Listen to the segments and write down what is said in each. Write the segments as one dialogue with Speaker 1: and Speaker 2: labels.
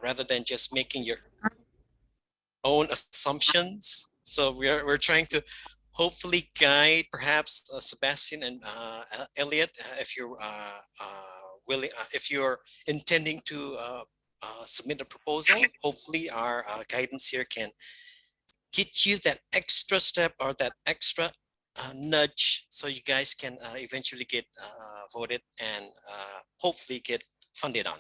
Speaker 1: rather than just making your own assumptions. So we're trying to hopefully guide perhaps Sebastian and Elliot, if you're willing, if you're intending to submit a proposal. Hopefully our guidance here can get you that extra step or that extra nudge, so you guys can eventually get voted and hopefully get funded on.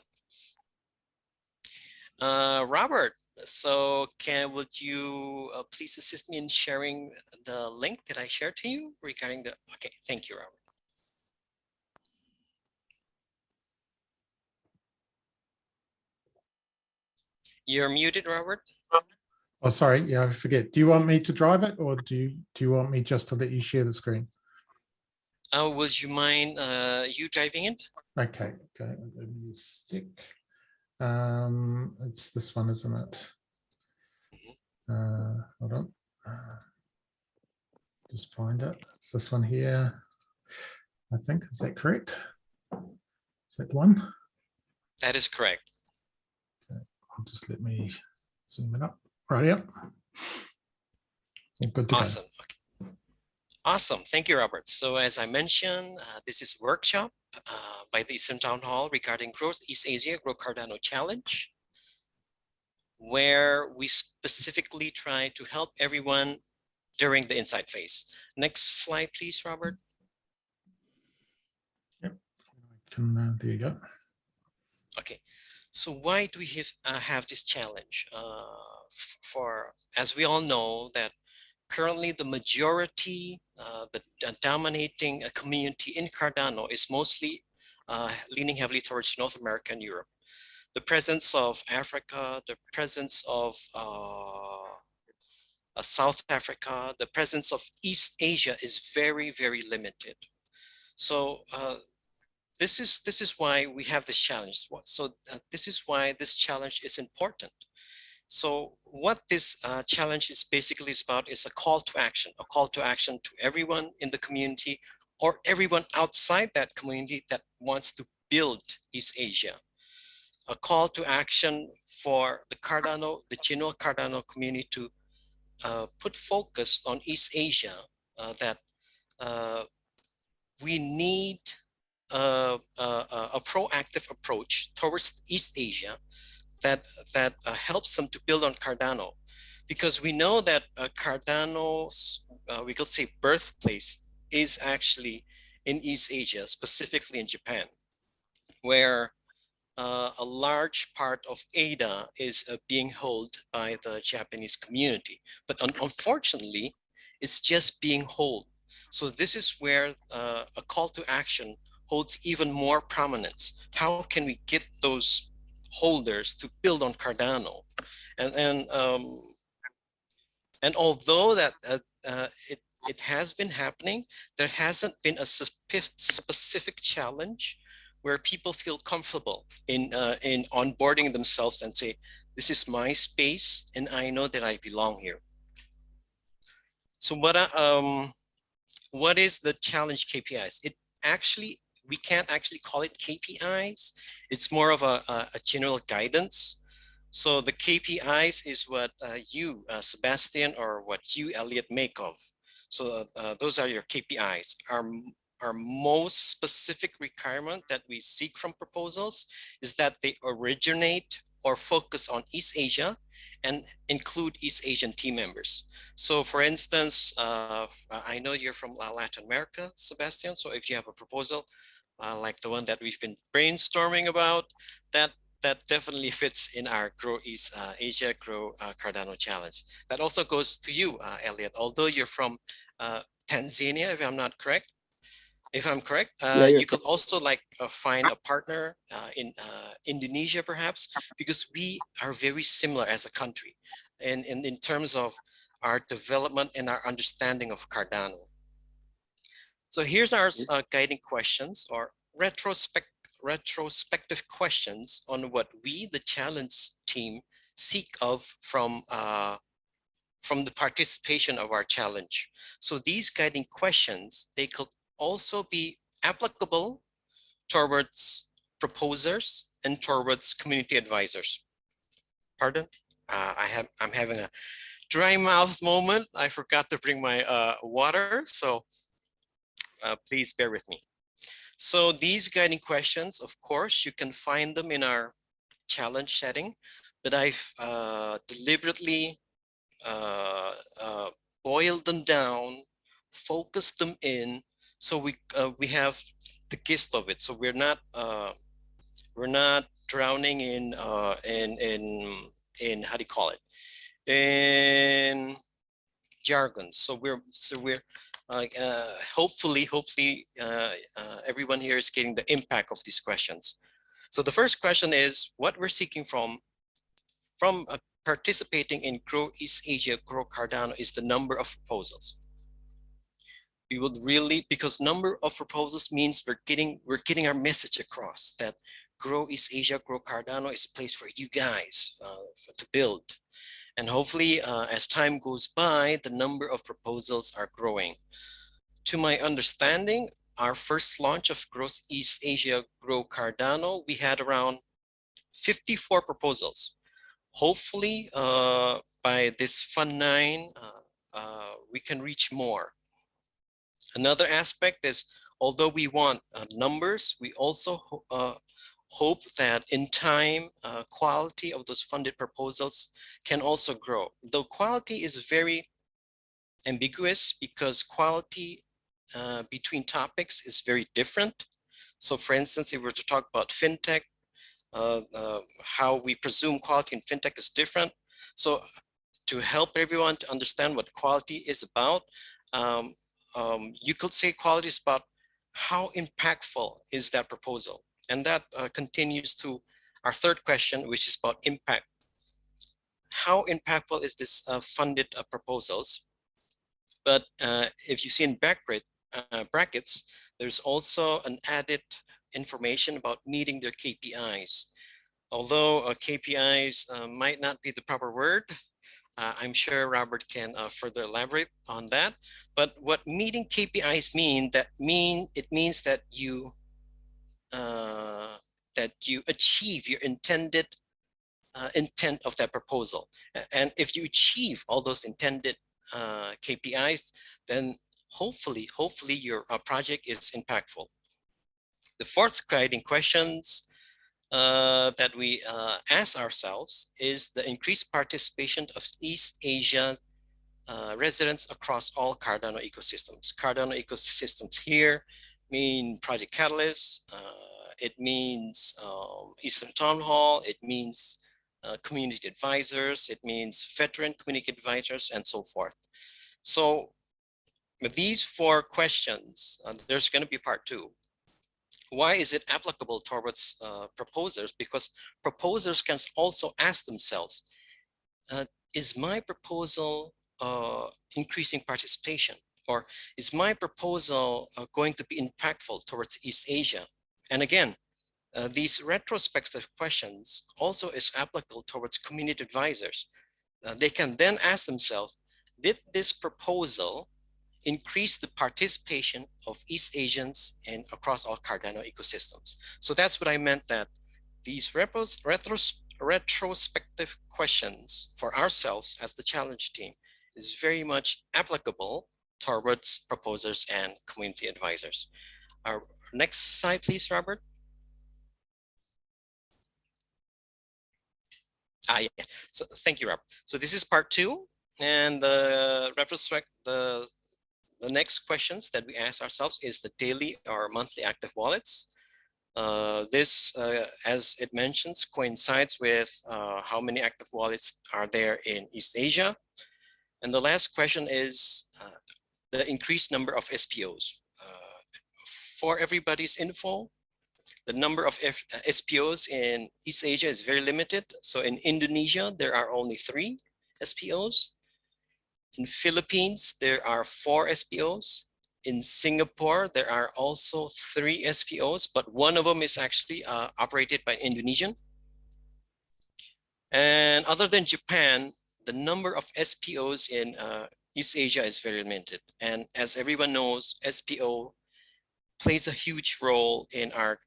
Speaker 1: Robert, so would you please assist me in sharing the link that I shared to you regarding the, okay, thank you, Robert. You're muted, Robert.
Speaker 2: Oh, sorry. Yeah, I forget. Do you want me to drive it, or do you want me just to let you share the screen?
Speaker 1: Would you mind you driving it?
Speaker 2: Okay. Okay. Let me stick. It's this one, isn't it? Hold on. Just find it. It's this one here. I think, is that correct? Is that one?
Speaker 1: That is correct.
Speaker 2: Okay. Just let me zoom it up. Right, yeah. Good to
Speaker 1: awesome.
Speaker 2: Go.
Speaker 1: Okay. Awesome. Thank you, Robert. So as I mentioned, this is a workshop by the Eastern Town Hall regarding Growth East Asia Grow Cardano Challenge, where we specifically try to help everyone during the insight phase. Next slide, please, Robert.
Speaker 2: Yep. There you go.
Speaker 1: Okay. So why do we have this challenge? For, as we all know, that currently the majority, the dominating community in Cardano is mostly leaning heavily towards North America and Europe. The presence of Africa, the presence of South Africa, the presence of East Asia is very, very limited. So this is why we have this challenge. So this is why this challenge is important. So what this challenge is basically about is a call to action to everyone in the community or everyone outside that community that wants to build East Asia. A call to action for the Cardano, the general Cardano community to put focus on East Asia, that we need a proactive approach towards East Asia that helps them to build on Cardano, because we know that Cardano's we could say birthplace is actually in East Asia, specifically in Japan, where a large part of ADA is being held by the Japanese community, but unfortunately, it's just being held. So this is where a call to action holds even more prominence. How can we get those holders to build on Cardano? And although that it has been happening, there hasn't been a specific challenge where people feel comfortable in onboarding themselves and say, this is my space and I know that I belong here. So what is the challenge KPIs? We can't actually call it KPIs. It's more of a general guidance. So the KPIs is what you, Sebastian, or what you, Elliot, make of. So those are your KPIs. Our most specific requirement that we seek from proposals is that they originate or focus on East Asia and include East Asian team members. So for instance, I know you're from Latin America, Sebastian. So if you have a proposal like the one that we've been brainstorming about, that definitely fits in our Grow East Asia, Grow Cardano Challenge. That also goes to you, Elliot, although you're from Tanzania, if I'm not correct. If I'm correct, you could also like find a partner in Indonesia, perhaps, because we are very similar as a country, and in terms of our development and our understanding of Cardano. So here's our guiding questions or retrospective questions on what we, the challenge team, seek of from the participation of our challenge. So these guiding questions, they could also be applicable towards proposers and towards community advisors. Pardon? I'm having a dry mouth moment. I forgot to bring my water, so please bear with me. So these guiding questions, of course, you can find them in our challenge setting, but I've deliberately uh, uh, boiled them down, focused them in, so we have the gist of it. So we're not drowning in how do you call it, in jargon. So we're hopefully everyone here is getting the impact of these questions. So the first question is what we're seeking from participating in Grow East Asia, Grow Cardano is the number of proposals. We would really, because number of proposals means we're getting our message across that Grow East Asia, Grow Cardano is a place for you guys to build. And hopefully, as time goes by, the number of proposals are growing. To my understanding, our first launch of Grow East Asia, Grow Cardano, we had around 54 proposals. Hopefully, by this Fund 9, we can reach more. Another aspect is, although we want numbers, we also hope that in time, quality of those funded proposals can also grow. Though quality is very ambiguous because quality between topics is very different. So for instance, if we were to talk about fintech, how we presume quality in fintech is different. So to help everyone to understand what quality is about, you could say quality is about how impactful is that proposal. And that continues to our third question, which is about impact. How impactful is this funded proposals? But if you see in brackets, there's also an added information about meeting their KPIs. Although KPIs might not be the proper word, I'm sure Robert can further elaborate on that. But what meeting KPIs it means that you achieve your intended intent of that proposal. And if you achieve all those intended KPIs, then hopefully your project is impactful. The fourth guiding questions that we ask ourselves is the increased participation of East Asia residents across all Cardano ecosystems. Cardano ecosystems here mean Project Catalyst, it means Eastern Townhall, it means community advisors, it means veteran community advisors, and so forth. So with these four questions, there's going to be part two. Why is it applicable towards proposers? Because proposers can also ask themselves, is my proposal increasing participation? Or is my proposal going to be impactful towards East Asia? And again, these retrospective questions also is applicable towards community advisors. They can then ask themselves, did this proposal increase the participation of East Asians and across all Cardano ecosystems? So that's what I meant, that these retrospective questions for ourselves as the challenge team is very much applicable towards proposers and community advisors. Our next slide, please, Robert. Yeah. So thank you, Rob. So this is part two, and the next questions that we ask ourselves is the daily or monthly active wallets. This, as it mentions, coincides with how many active wallets are there in East Asia. And the last question is the increased number of SPOs. For everybody's info, the number of SPOs in East Asia is very limited. So in Indonesia, there are only 3 SPOs. In Philippines, there are 4 SPOs. In Singapore, there are also 3 SPOs, but one of them is actually operated by Indonesian. And other than Japan, the number of SPOs in East Asia is very limited. And as everyone knows, SPO plays a huge role in our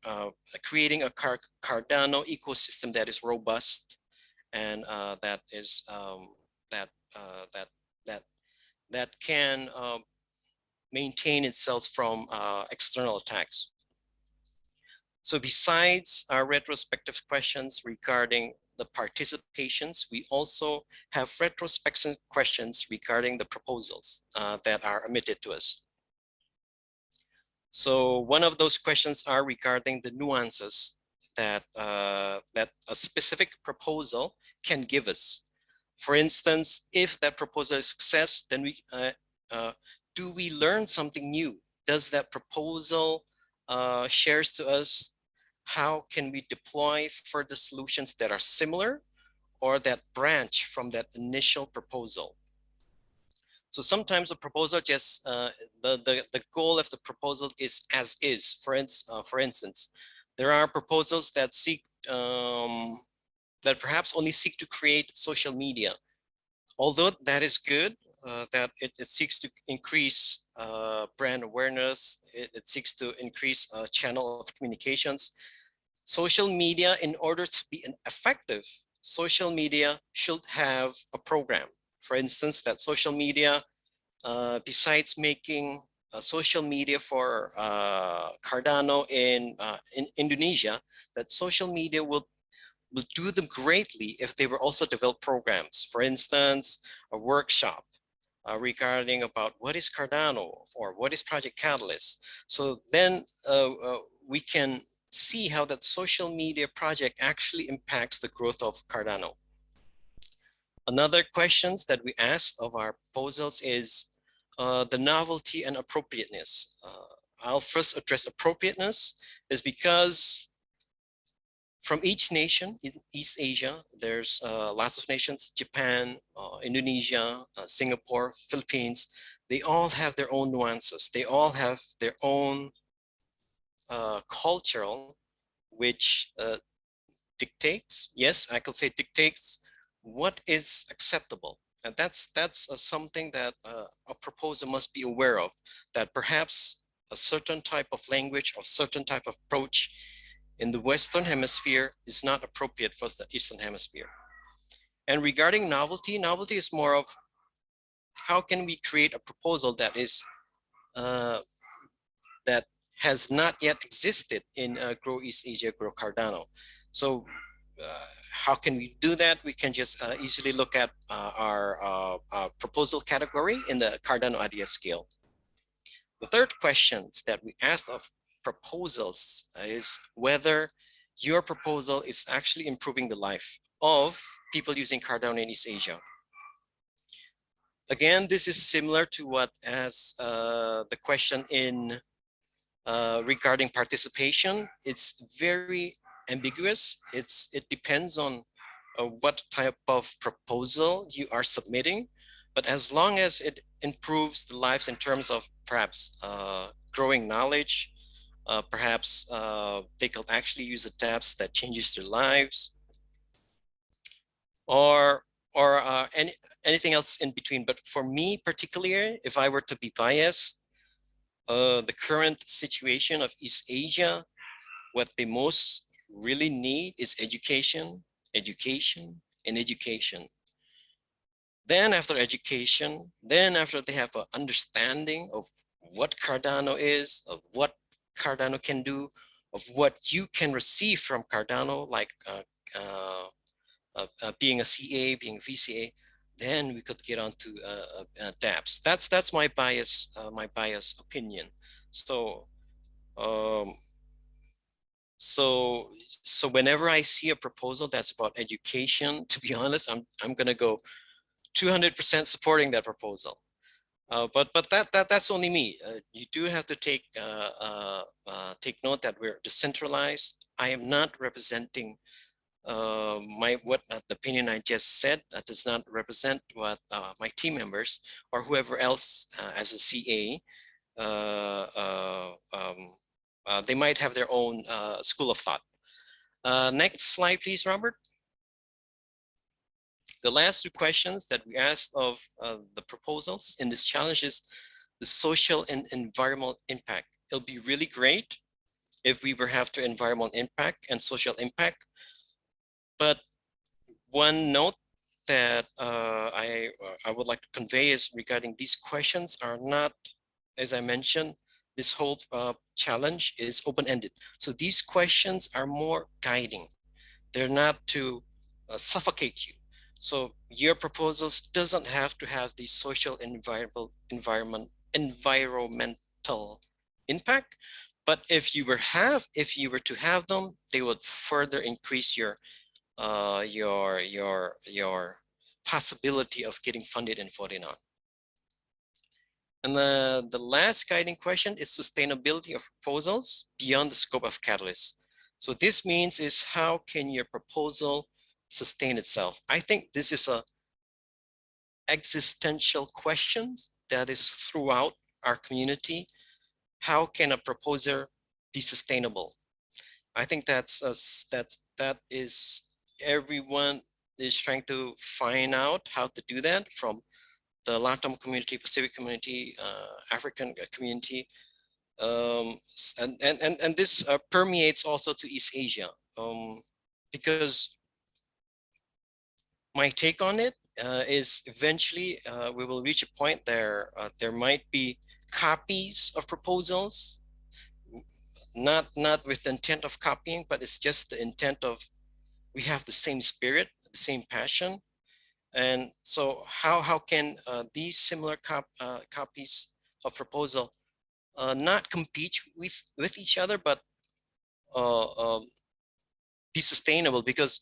Speaker 1: creating a Cardano ecosystem that is robust and that is that that that that can maintain itself from external attacks. So besides our retrospective questions regarding the participations, we also have retrospective questions regarding the proposals that are emitted to us. So one of those questions are regarding the nuances that that a specific proposal can give us. For instance, if that proposal is a success, then uh, do we learn something new? Does that proposal shares to us how can we deploy further solutions that are similar or that branch from that initial proposal? So sometimes a proposal just the goal of the proposal is as is. For instance, there are proposals that seek that perhaps only seek to create social media. Although that is good, that it seeks to increase brand awareness, it seeks to increase a channel of communications. Social media, in order to be effective, social media should have a program. For instance, that social media, besides making social media for Cardano in Indonesia, that social media will do them greatly if they were also develop programs. For instance, a workshop regarding about what is Cardano or what is Project Catalyst. So then we can see how that social media project actually impacts the growth of Cardano. Another questions that we asked of our proposals is the novelty and appropriateness. I'll first address appropriateness is because from each nation in East Asia, there's lots of nations, Japan, Indonesia, Singapore, Philippines, they all have their own nuances. They all have their own cultural, which dictates, yes, I could say dictates what is acceptable. And that's something that a proposer must be aware of, that perhaps a certain type of language or certain type of approach in the Western Hemisphere is not appropriate for the Eastern Hemisphere. And regarding novelty, novelty is more of how can we create a proposal that is that has not yet existed in Grow East Asia, Grow Cardano. So how can we do that? We can just easily look at our proposal category in the Cardano idea scale. The third question that we asked of proposals is whether your proposal is actually improving the life of people using Cardano in East Asia. Again, this is similar to what as the question in regarding participation. It's very ambiguous. It depends on what type of proposal you are submitting. But as long as it improves the lives in terms of perhaps growing knowledge, perhaps they could actually use the dApps that changes their lives, or anything else in between. But for me particularly, if I were to be biased, the current situation of East Asia, what they most really need is education, education, and education. Then after education, then after they have an understanding of what Cardano is, of what Cardano can do, of what you can receive from Cardano, like being a CA, being a VCA, then we could get onto dApps. That's my bias opinion. So so whenever I see a proposal that's about education, to be honest, I'm gonna go 200% supporting that proposal. But that's only me. You do have to take note that we're decentralized. I am not representing the opinion I just said. That does not represent what my team members or whoever else as a CA. They might have their own school of thought. Next slide, please, Robert. The last two questions that we asked of the proposals in this challenge is the social and environmental impact. It'll be really great if we were have to environmental impact and social impact, but One note that I would like to convey is regarding these questions are not, as I mentioned, this whole challenge is open-ended. So these questions are more guiding. They're not to suffocate you. So your proposals doesn't have to have the social environmental impact, but if you were to have them, they would further increase your possibility of getting funded and voted on. And the last guiding question is sustainability of proposals beyond the scope of Catalyst. So this means is how can your proposal sustain itself? I think this is a existential question that is throughout our community. How can a proposer be sustainable? I think that is everyone is trying to find out how to do that, from the LATAM community, Pacific community, African community, and this permeates also to East Asia, because my take on it is eventually we will reach a point there there might be copies of proposals, not with the intent of copying, but it's just the intent of we have the same spirit, the same passion. And so how can these similar copies of proposal not compete with each other, but uh, uh, be sustainable? Because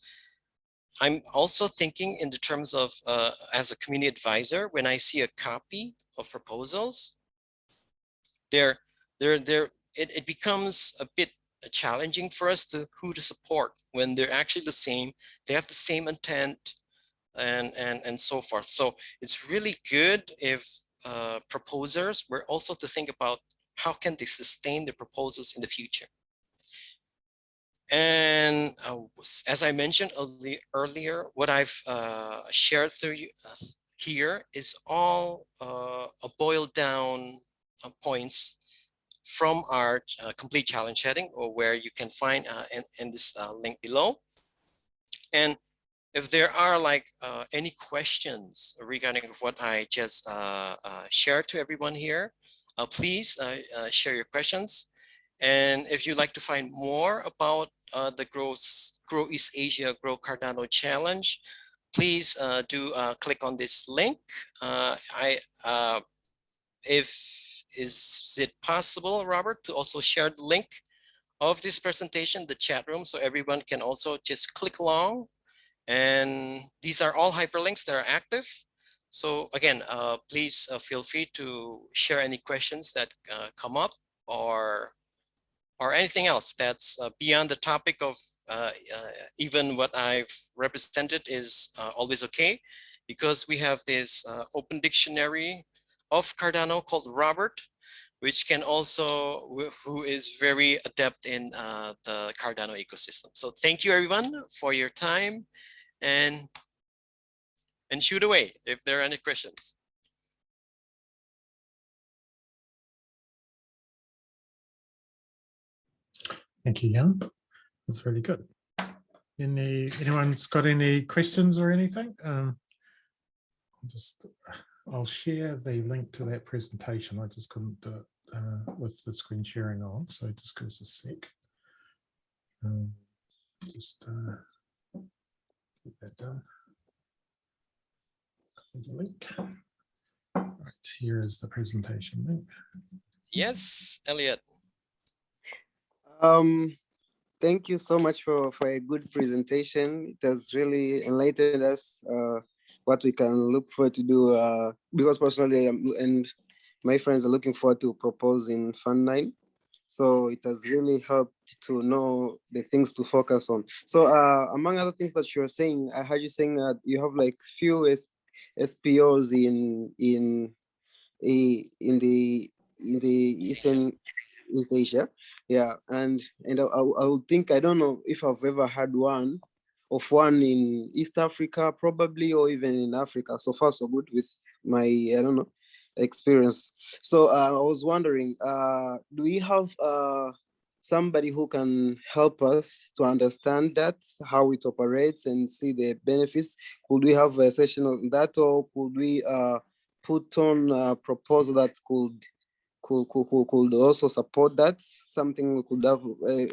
Speaker 1: I'm also thinking in the terms of as a community advisor, when I see a copy of proposals, there it becomes a bit challenging for us to who to support when they're actually the same. They have the same intent and so forth. So it's really good if proposers were also to think about how can they sustain the proposals in the future. And as I mentioned earlier, what I've shared through you here is all boiled down points from our complete challenge heading, or where you can find in this link below. And if there are like any questions regarding what I just shared to everyone here, please share your questions. And if you'd like to find more about the Grow East Asia, Grow Cardano Challenge, please do click on this link. Is it possible, Robert, to also share the link of this presentation, the chat room, so everyone can also just click along? And these are all hyperlinks that are active. So again, please feel free to share any questions that come up, or anything else that's beyond the topic of even what I've represented is always okay, because we have this open dictionary of Cardano called Robert, which can also, who is very adept in the Cardano ecosystem. So thank you everyone for your time, and shoot away if there are any questions.
Speaker 2: Thank you, Jan. That's really good. Anyone's got any questions or anything? I'll share the link to that presentation. I just couldn't do it with the screen sharing on, so just give us a sec. Just get that done. The link. Right, here is the presentation link.
Speaker 1: Yes, Elliot.
Speaker 3: Thank you so much for a good presentation. It has really enlightened us what we can look forward to do, because personally and my friends are looking forward to proposing Fund 9. So it has really helped to know the things to focus on. So among other things that you're saying, I heard you saying that you have like few SPOs in the East Asia, yeah, and I would think, I don't know if I've ever had one in East Africa, probably, or even in Africa. So far, so good with my, I don't know, experience. So I was wondering, do we have somebody who can help us to understand that, how it operates and see the benefits. Could we have a session on that, or could we put on a proposal that could also support that? Something we could have,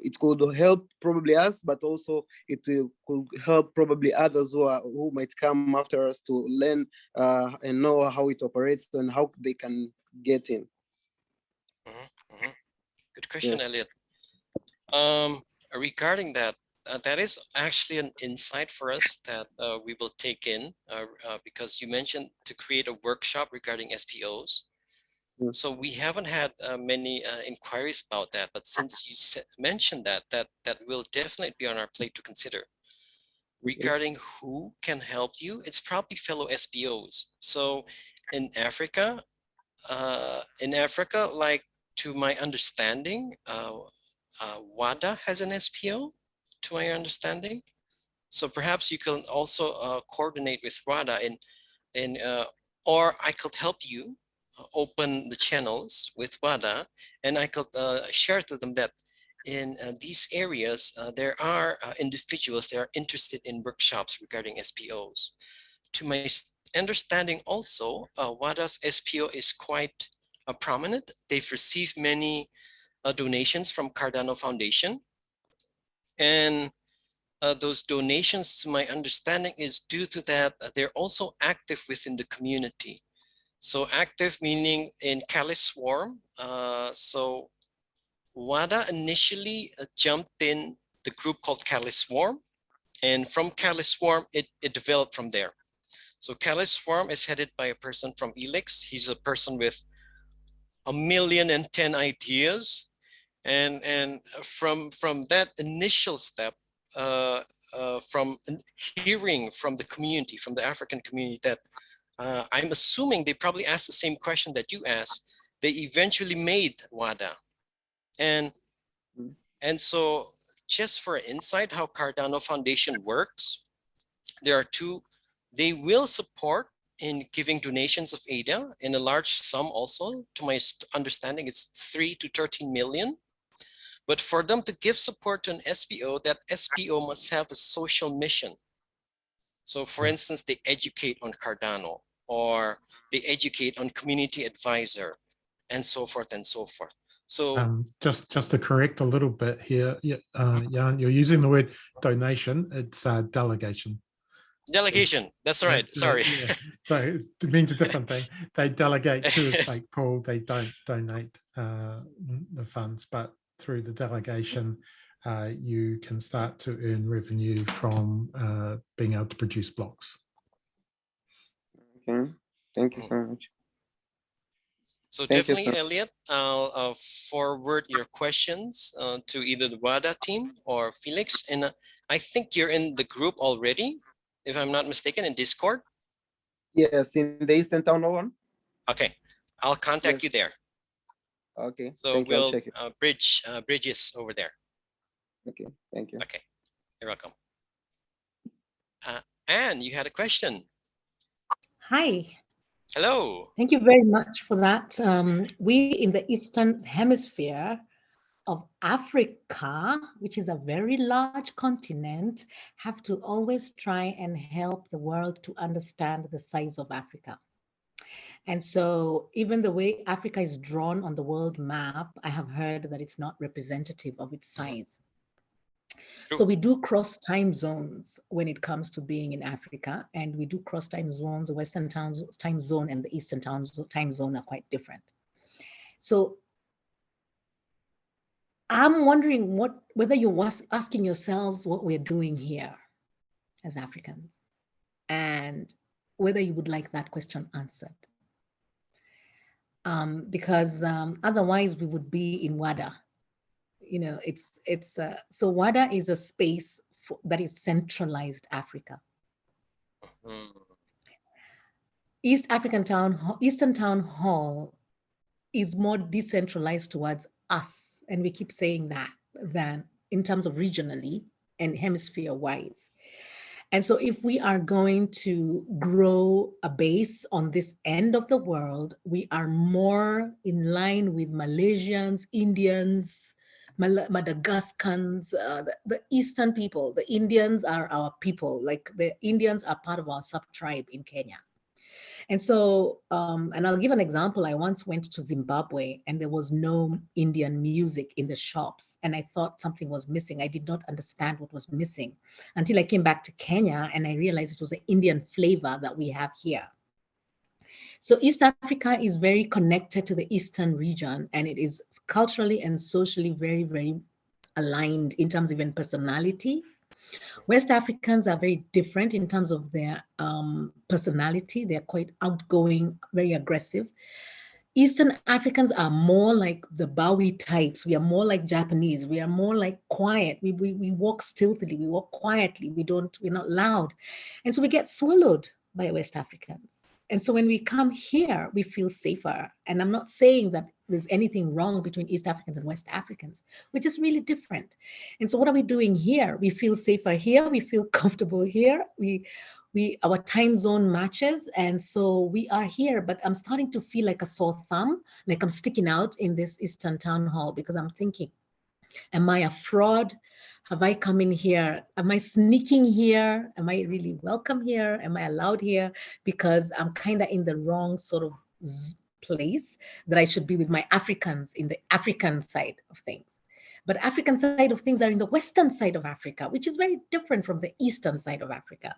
Speaker 3: it could help probably us, but also it could help probably others who might come after us to learn and know how it operates and how they can get in.
Speaker 1: Good question,
Speaker 3: Yes.
Speaker 1: Elliot. Regarding that, that is actually an insight for us that we will take in because you mentioned to create a workshop regarding SPOs. So we haven't had many inquiries about that, but since you mentioned that will definitely be on our plate to consider. Regarding who can help you, it's probably fellow SPOs. So in Africa, like to my understanding, WADA has an SPO, to my understanding. So perhaps you can also coordinate with WADA or I could help you open the channels with WADA, and I could share to them that in these areas, there are individuals that are interested in workshops regarding SPOs. To my understanding also, WADA's SPO is quite prominent. They've received many donations from Cardano Foundation. And those donations, to my understanding, is due to that they're also active within the community. So active meaning in Kali Swarm. So WADA initially jumped in the group called Kali Swarm, and from Kali Swarm, it developed from there. So Kali Swarm is headed by a person from Elix. He's a person with 1,000,010 ideas, and from that initial step, from hearing from the community, from the African community, that I'm assuming they probably asked the same question that you asked. They eventually made WADA. And so just for insight how Cardano Foundation works, there are two. They will support in giving donations of ADA in a large sum also. To my understanding, it's 3 to 13 million. But for them to give support to an SPO, that SPO must have a social mission. So for instance, they educate on Cardano, or they educate on community advisor, and so forth and so forth. So
Speaker 2: just to correct a little bit here, Jan, you're using the word donation. It's delegation.
Speaker 1: Delegation. That's right. Sorry.
Speaker 2: Yeah. So it means a different thing. They delegate to a stake pool. They don't donate the funds, but through the delegation, you can start to earn revenue from being able to produce blocks.
Speaker 3: Okay, thank you so much.
Speaker 1: So definitely, Elliot, I'll forward your questions to either the WADA team or Felix. And I think you're in the group already, if I'm not mistaken, in Discord.
Speaker 3: Yes, in the Eastern Townhall one.
Speaker 1: Okay, I'll contact you there.
Speaker 3: Okay.
Speaker 1: So we'll bridge bridges over there.
Speaker 3: Okay, thank you.
Speaker 1: Okay, you're welcome. Anne, you had a question.
Speaker 4: Hi.
Speaker 1: Hello.
Speaker 4: Thank you very much for that. We in the Eastern Hemisphere of Africa, which is a very large continent, have to always try and help the world to understand the size of Africa. And so even the way Africa is drawn on the world map, I have heard that it's not representative of its size.
Speaker 1: True.
Speaker 4: So we do cross time zones when it comes to being in Africa, and we do cross time zones. The Western time zone and the Eastern time zone are quite different. So I'm wondering whether you're asking yourselves what we're doing here as Africans, and whether you would like that question answered. Because otherwise we would be in WADA. You know, so WADA is a space that is centralized Africa. Eastern Townhall is more decentralized towards us, and we keep saying that, than in terms of regionally and hemisphere-wise. And so if we are going to grow a base on this end of the world, we are more in line with Malaysians, Indians, Madagascans, the Eastern people. The Indians are our people. Like the Indians are part of our sub-tribe in Kenya. And so, and I'll give an example. I once went to Zimbabwe and there was no Indian music in the shops. And I thought something was missing. I did not understand what was missing until I came back to Kenya and I realized it was the Indian flavor that we have here. So East Africa is very connected to the Eastern region, and it is culturally and socially very, very aligned in terms of even personality. West Africans are very different in terms of their personality. They're quite outgoing, very aggressive. Eastern Africans are more like the Bowie types. We are more like Japanese. We are more like quiet. We walk stealthily. We walk quietly. We're not loud. And so we get swallowed by West Africans. And so when we come here, we feel safer. And I'm not saying that there's anything wrong between East Africans and West Africans. We're just really different. And so what are we doing here? We feel safer here. We feel comfortable here. Our time zone matches. And so we are here, but I'm starting to feel like a sore thumb, like I'm sticking out in this Eastern Town Hall because I'm thinking, am I a fraud? Have I come in here? Am I sneaking here? Am I really welcome here? Am I allowed here? Because I'm kind of in the wrong sort of place that I should be with my Africans in the African side of things. But African side of things are in the Western side of Africa, which is very different from the Eastern side of Africa.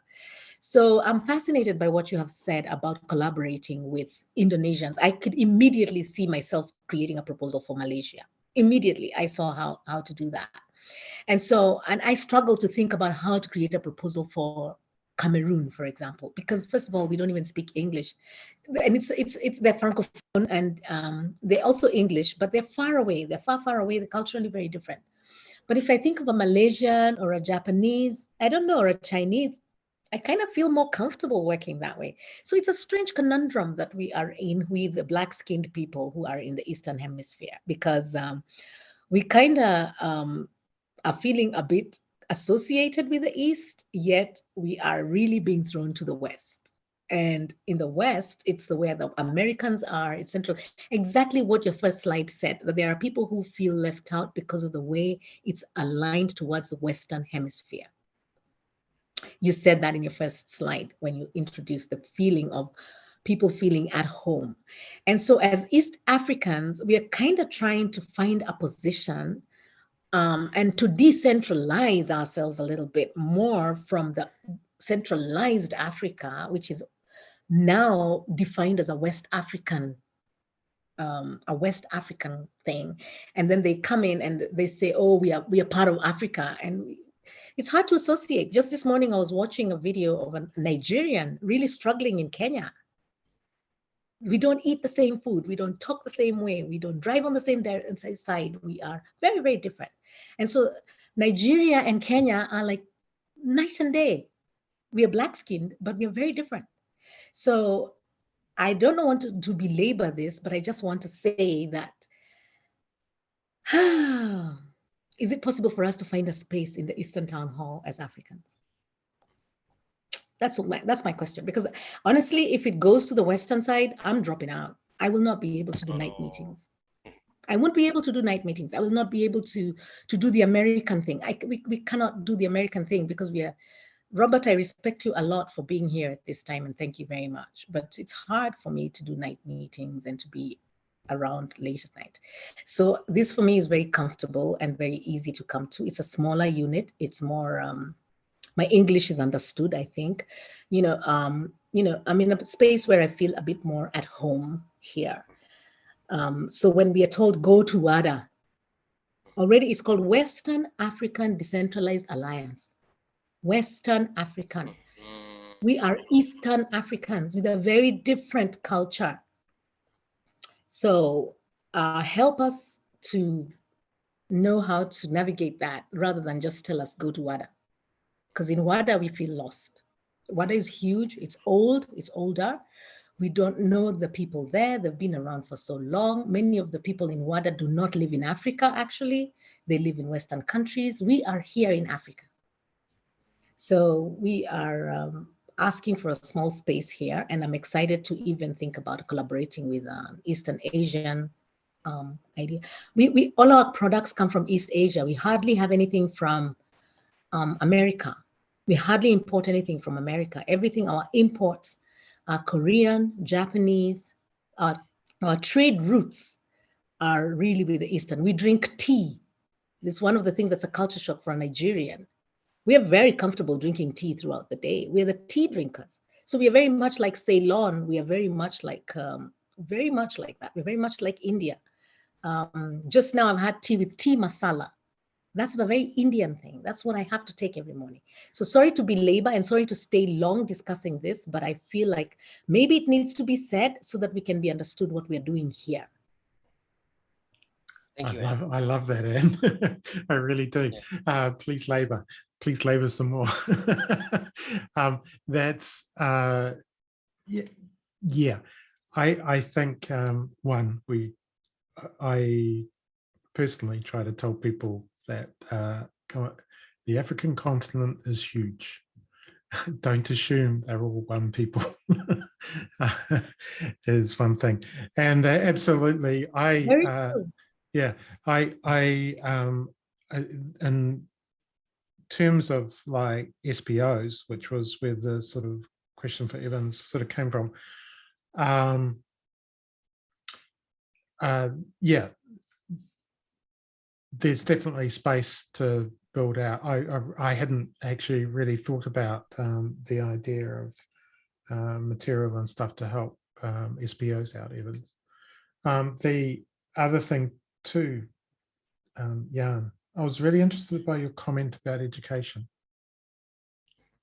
Speaker 4: So I'm fascinated by what you have said about collaborating with Indonesians. I could immediately see myself creating a proposal for Malaysia. Immediately, I saw how to do that. And I struggle to think about how to create a proposal for Cameroon, for example, because first of all, we don't even speak English. And they're Francophone and they're also English, but they're far away. They're far away. They're culturally very different. But if I think of a Malaysian or a Japanese, I don't know, or a Chinese, I kind of feel more comfortable working that way. So it's a strange conundrum that we are in with the black-skinned people who are in the Eastern Hemisphere, because we kind of are feeling a bit associated with the East, yet we are really being thrown to the West. And in the West, it's where the Americans are, it's central. Exactly what your first slide said, that there are people who feel left out because of the way it's aligned towards the Western Hemisphere. You said that in your first slide when you introduced the feeling of people feeling at home. And so as East Africans, we are kind of trying to find a position and to decentralize ourselves a little bit more from the centralized Africa, which is now defined as a West African thing. And then they come in and they say, oh, we are part of Africa. And it's hard to associate. Just this morning, I was watching a video of a Nigerian really struggling in Kenya. We don't eat the same food. We don't talk the same way. We don't drive on the same side. We are very, very different. And so Nigeria and Kenya are like night and day. We are black-skinned, but we are very different. So I don't want to belabor this, but I just want to say that, is it possible for us to find a space in the Eastern Town Hall as Africans? That's my question, because honestly, if it goes to the Western side, I'm dropping out. I will not be able to do night meetings. I won't be able to do night meetings. I will not be able to do the American thing. We cannot do the American thing because we are, Robert, I respect you a lot for being here at this time and thank you very much. But it's hard for me to do night meetings and to be around late at night. So this for me is very comfortable and very easy to come to. It's a smaller unit. It's more, my English is understood, I think. I'm in a space where I feel a bit more at home here. So when we are told go to WADA, already it's called Western African Decentralized Alliance. Western African. We are Eastern Africans with a very different culture. So help us to know how to navigate that rather than just tell us go to WADA. Because in WADA, we feel lost. WADA is huge, it's old, it's older. We don't know the people there, they've been around for so long. Many of the people in WADA do not live in Africa, actually. They live in Western countries. We are here in Africa. So we are asking for a small space here, and I'm excited to even think about collaborating with Eastern Asian idea. We all our products come from East Asia. We hardly have anything from America. We hardly import anything from America. Everything, our imports are Korean, Japanese. Our trade routes are really with the Eastern. We drink tea. This is one of the things that's a culture shock for a Nigerian. We are very comfortable drinking tea throughout the day. We're the tea drinkers. So we are very much like Ceylon. We are very much like that. We're very much like India. Just now I've had tea with tea masala. That's a very Indian thing. That's what I have to take every morning. So sorry to belabor and sorry to stay long discussing this, but I feel like maybe it needs to be said so that we can be understood what we're doing here.
Speaker 1: Thank you.
Speaker 2: I love that, Anne. I really do.
Speaker 1: Yeah.
Speaker 2: Please labor some more. That's yeah. I think I personally try to tell people that the African continent is huge. Don't assume they're all one people. Is one thing, and absolutely, yeah, in terms of like SPOs, which was where the sort of question for Evans sort of came from. Yeah, there's definitely space to build out. I hadn't actually really thought about the idea of material and stuff to help SPOs out, Evans. The other thing too, Jan, I was really interested by your comment about education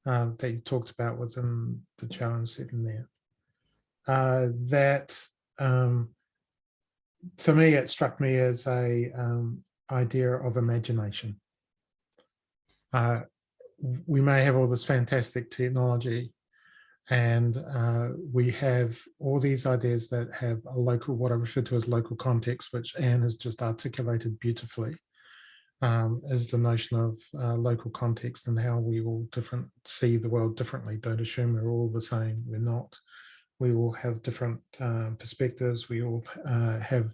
Speaker 2: that you talked about within the challenge set in there. That to me, it struck me as a idea of imagination. We may have all this fantastic technology, and we have all these ideas that have a local, what I refer to as local context, which Anne has just articulated beautifully, is the notion of local context and how we all see the world differently. Don't assume we're all the same. We're not. We all have different perspectives. We all have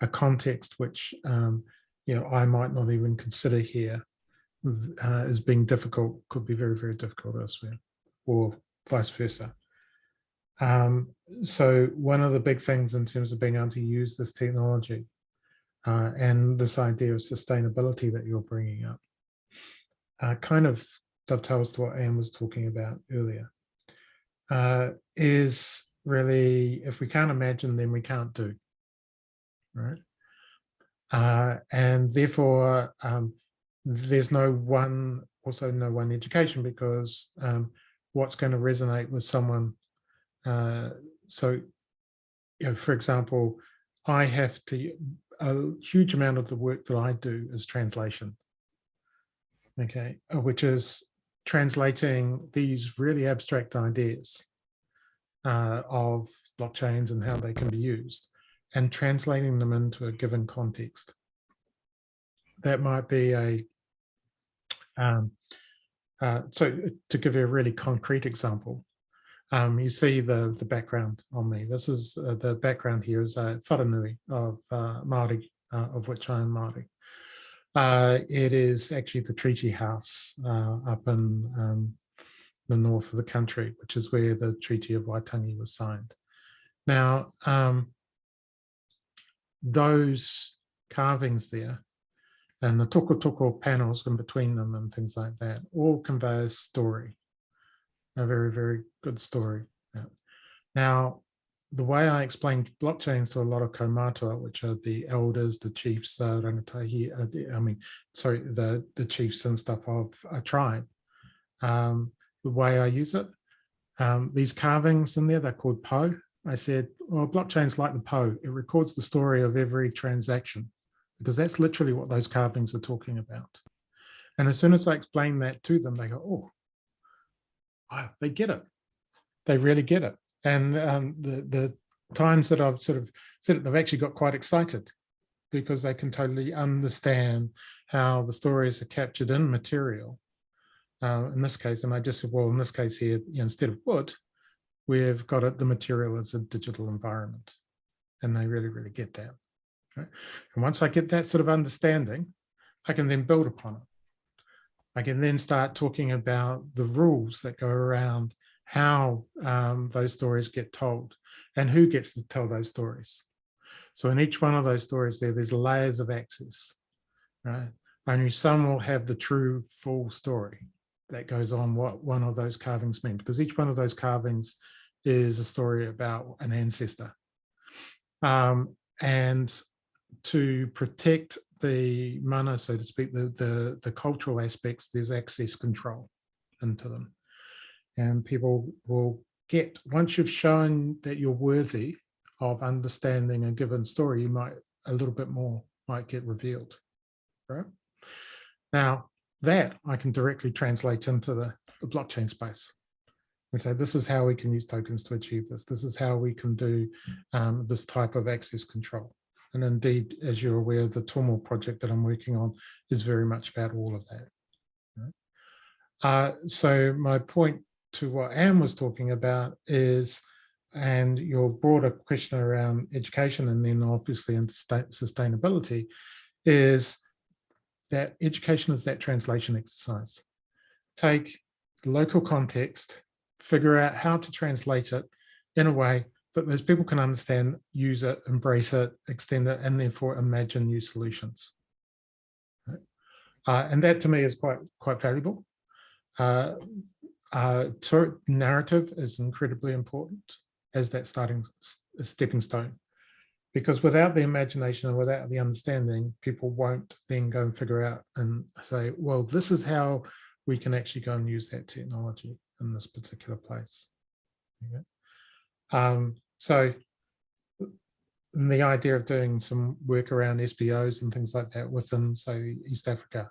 Speaker 2: a context which I might not even consider here as being difficult, could be very, very difficult elsewhere, or vice versa. So one of the big things in terms of being able to use this technology and this idea of sustainability that you're bringing up kind of dovetails to what Anne was talking about earlier, is really, if we can't imagine, then we can't do, right? And therefore, there's no one education, because what's going to resonate with someone. So, for example, I have to, a huge amount of the work that I do is translation, okay, which is translating these really abstract ideas of blockchains and how they can be used, and translating them into a given context. That might be a, so to give you a really concrete example, you see the background on me. This is the background here is a wharanui of Māori, of which I am Māori. It is actually the Treaty House up in the north of the country, which is where the Treaty of Waitangi was signed. Now, those carvings there and the toko panels in between them and things like that all convey a story, a very, very good story. Now, the way I explain blockchains to a lot of kaumātua, which are the elders, the chiefs, rangatahi, the chiefs and stuff of a tribe, the way I use it, these carvings in there, they're called po. I said, well, blockchain's like the po. It records the story of every transaction, because that's literally what those carvings are talking about. And as soon as I explain that to them, they go, oh, wow, they get it. They really get it. And the times that I've sort of said it, they've actually got quite excited, because they can totally understand how the stories are captured in material. In this case, and I just said, well, in this case here, instead of wood, we've got the material as a digital environment. And they really, really get that. Okay? And once I get that sort of understanding, I can then build upon it. I can then start talking about the rules that go around how those stories get told and who gets to tell those stories. So in each one of those stories there's layers of access, right? Only some will have the true full story that goes on what one of those carvings mean, because each one of those carvings is a story about an ancestor. And to protect the mana, so to speak, the cultural aspects, there's access control into them. And people will get, once you've shown that you're worthy of understanding a given story, you might, a little bit more might get revealed, right? Now, that I can directly translate into the blockchain space and say, this is how we can use tokens to achieve this. This is how we can do this type of access control. And indeed, as you're aware, the Townhall project that I'm working on is very much about all of that. Right? So my point to what Anne was talking about is, and your broader question around education and then obviously into sustainability, is that education is that translation exercise. Take the local context, figure out how to translate it in a way that those people can understand, use it, embrace it, extend it, and therefore imagine new solutions. And that to me is quite valuable. Narrative is incredibly important as that stepping stone, because without the imagination and without the understanding, people won't then go and figure out and say, well, this is how we can actually go and use that technology in this particular place. Okay. So the idea of doing some work around SPOs and things like that within, say, East Africa,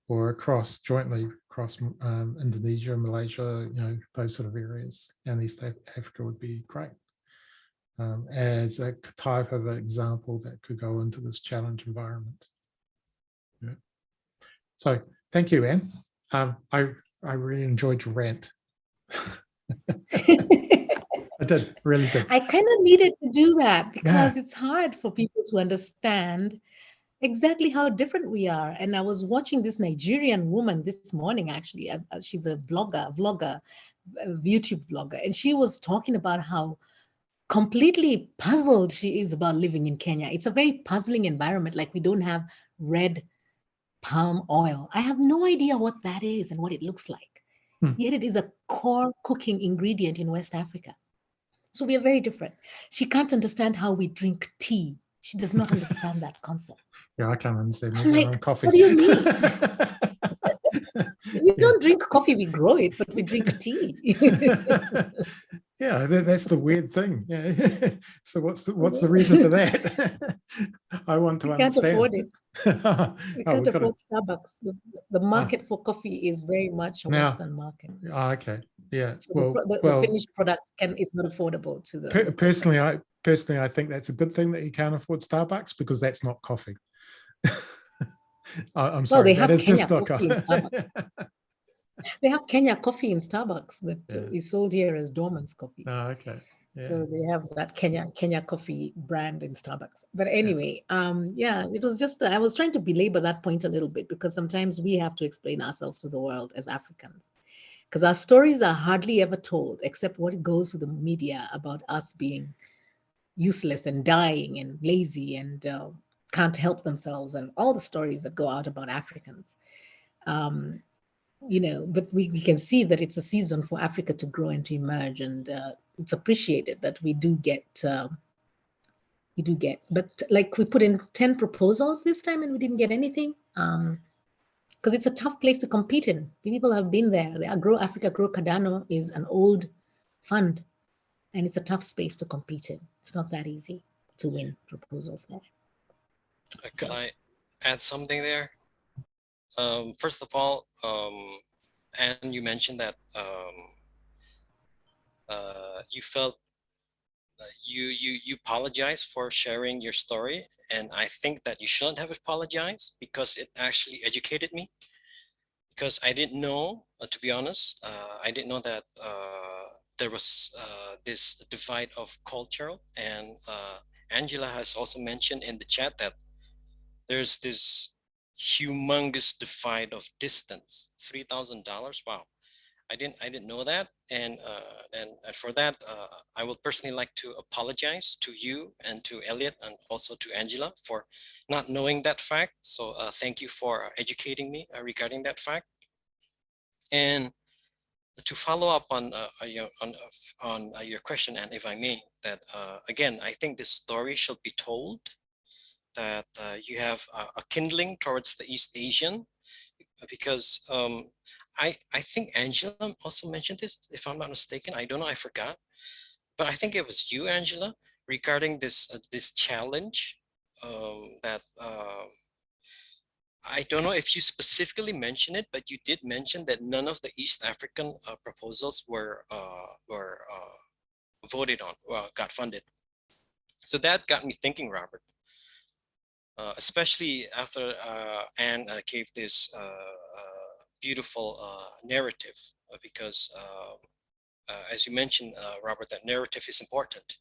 Speaker 2: or across jointly across Indonesia, Malaysia, those sort of areas, and East Africa would be great as a type of example that could go into this challenge environment. Yeah. So thank you, Anne. I really enjoyed your rant. I did, really did.
Speaker 4: I kind of needed to do that because it's hard for people to understand exactly how different we are. And I was watching this Nigerian woman this morning, actually. She's a vlogger, a YouTube vlogger, and she was talking about how completely puzzled she is about living in Kenya. It's a very puzzling environment. Like, we don't have red palm oil. I have no idea what that is and what it looks like. Yet it is a core cooking ingredient in West Africa. So we are very different. She can't understand how we drink tea. She does not understand that concept.
Speaker 2: Yeah, I can't understand.
Speaker 4: I'm like,
Speaker 2: coffee.
Speaker 4: What do you mean? We don't drink coffee, we grow it, but we drink tea.
Speaker 2: Yeah, that's the weird thing. Yeah. So what's the reason for that? I want to understand.
Speaker 4: Can't afford it. We can't afford Starbucks. The market for coffee is very much a Western market.
Speaker 2: Okay. Yeah.
Speaker 4: So the finished product is not affordable to the
Speaker 2: personally. I think that's a good thing that you can't afford Starbucks, because that's not coffee. I'm sorry.
Speaker 4: Well, they have
Speaker 2: that is
Speaker 4: Kenya
Speaker 2: just not
Speaker 4: coffee in Starbucks. They have Kenya coffee in Starbucks that is sold here as Dorman's coffee.
Speaker 2: Oh, okay. Yeah.
Speaker 4: So they have that Kenya coffee brand in Starbucks. But anyway, it was just, I was trying to belabor that point a little bit, because sometimes we have to explain ourselves to the world as Africans, because our stories are hardly ever told, except what goes to the media about us being useless and dying and lazy and can't help themselves, and all the stories that go out about Africans. But we can see that it's a season for Africa to grow and to emerge, and it's appreciated that we do get, but like, we put in 10 proposals this time and we didn't get anything, because it's a tough place to compete in. People have been there. The Africa Grow Cardano is an old fund, and it's a tough space to compete in. It's not that easy to win proposals there.
Speaker 1: Could I add something there? First of all, and you mentioned that you felt you apologize for sharing your story, and I think that you shouldn't have apologized, because it actually educated me. Because I didn't know, to be honest, I didn't know that there was this divide of cultural and Angela has also mentioned in the chat that there's this humongous divide of distance, $3,000. Wow. I didn't know that, and for that, I would personally like to apologize to you and to Elliot and also to Angela for not knowing that fact. So thank you for educating me regarding that fact. And to follow up on your question, and if I may, that again, I think this story should be told, that you have a kindling towards the East Asian, because I think Angela also mentioned this, if I'm not mistaken. I don't know, I forgot, but I think it was you, Angela, regarding this this challenge that I don't know if you specifically mentioned it, but you did mention that none of the East African proposals were voted on, got funded. So that got me thinking, Robert, especially after Anne gave this beautiful narrative, because as you mentioned, Robert, that narrative is important.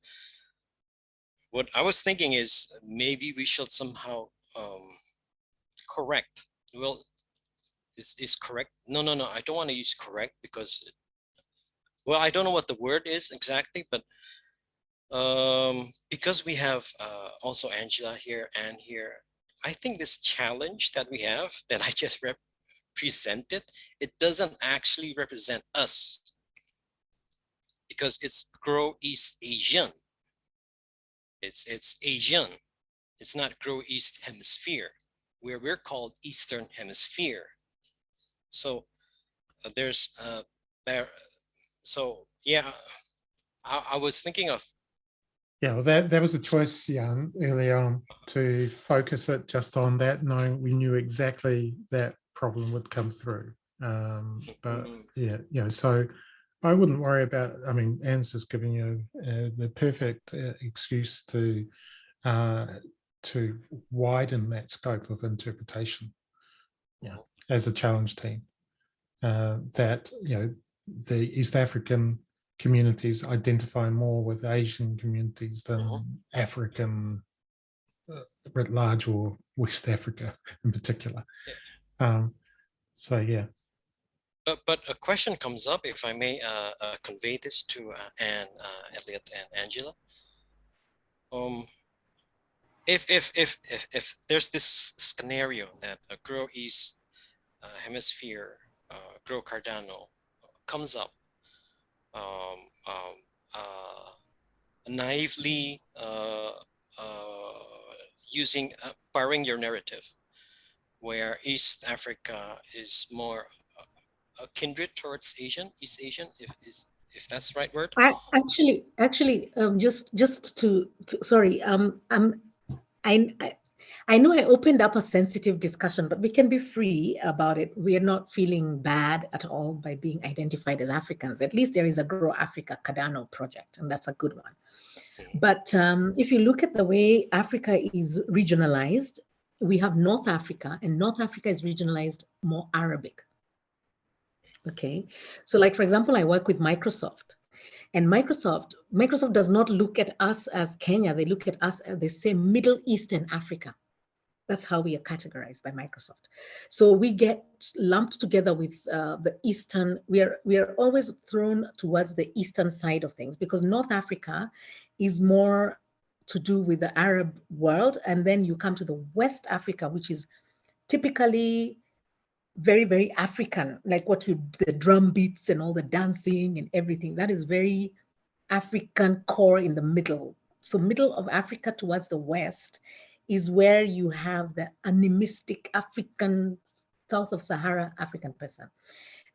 Speaker 1: What I was thinking is maybe we should somehow correct. Well, is correct? No, I don't want to use correct, because, well, I don't know what the word is exactly, but because we have also Angela here and here, I think this challenge that we have, that I just presented, it doesn't actually represent us, because it's Grow East Asian. It's Asian. It's not Grow East Hemisphere, where we're called Eastern Hemisphere. So there's there. So yeah, I was thinking of.
Speaker 2: Yeah, well, that was a choice, Jan, early on, to focus it just on that, knowing we knew exactly that problem would come through. But yeah, so I wouldn't worry about. I mean, Anne's just giving you the perfect excuse to widen that scope of interpretation. Yeah, as a challenge team, that the East African communities identify more with Asian communities than African writ large, or West Africa in particular. So yeah.
Speaker 1: But a question comes up, if I may convey this to Anne, Elliot, and Angela. If there's this scenario that a Grow East Hemisphere, Grow Cardano comes up, naively borrowing your narrative, where East Africa is more a kindred towards East Asian, if that's the right word.
Speaker 4: Just to sorry, I know I opened up a sensitive discussion, but we can be free about it. We are not feeling bad at all by being identified as Africans. At least there is a Grow Africa Cardano project, and that's a good one. But if you look at the way Africa is regionalized, we have North Africa, and North Africa is regionalized more Arabic. Okay, so like, for example, I work with Microsoft, and Microsoft does not look at us as Kenya. They look at us as, they say, Middle Eastern Africa. That's how we are categorized by Microsoft. So we get lumped together with the Eastern. We are always thrown towards the Eastern side of things, because North Africa is more to do with the Arab world. And then you come to the West Africa, which is typically very, very African, like the drum beats and all the dancing and everything. That is very African core in the middle. So middle of Africa towards the West is where you have the animistic African, south of Sahara African person.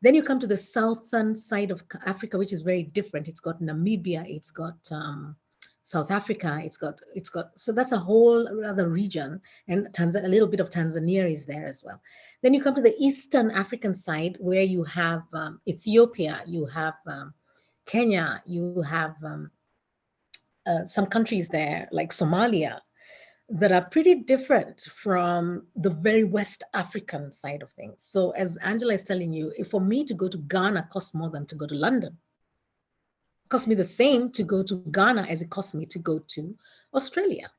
Speaker 4: Then you come to the southern side of Africa, which is very different. It's got Namibia, it's got South Africa, it's got, so that's a whole other region, and a little bit of Tanzania is there as well. Then you come to the Eastern African side, where you have Ethiopia, you have Kenya, you have some countries there like Somalia, that are pretty different from the very West African side of things. So as Angela is telling you, if for me to go to Ghana costs more than to go to London. Cost me the same to go to Ghana as it cost me to go to Australia.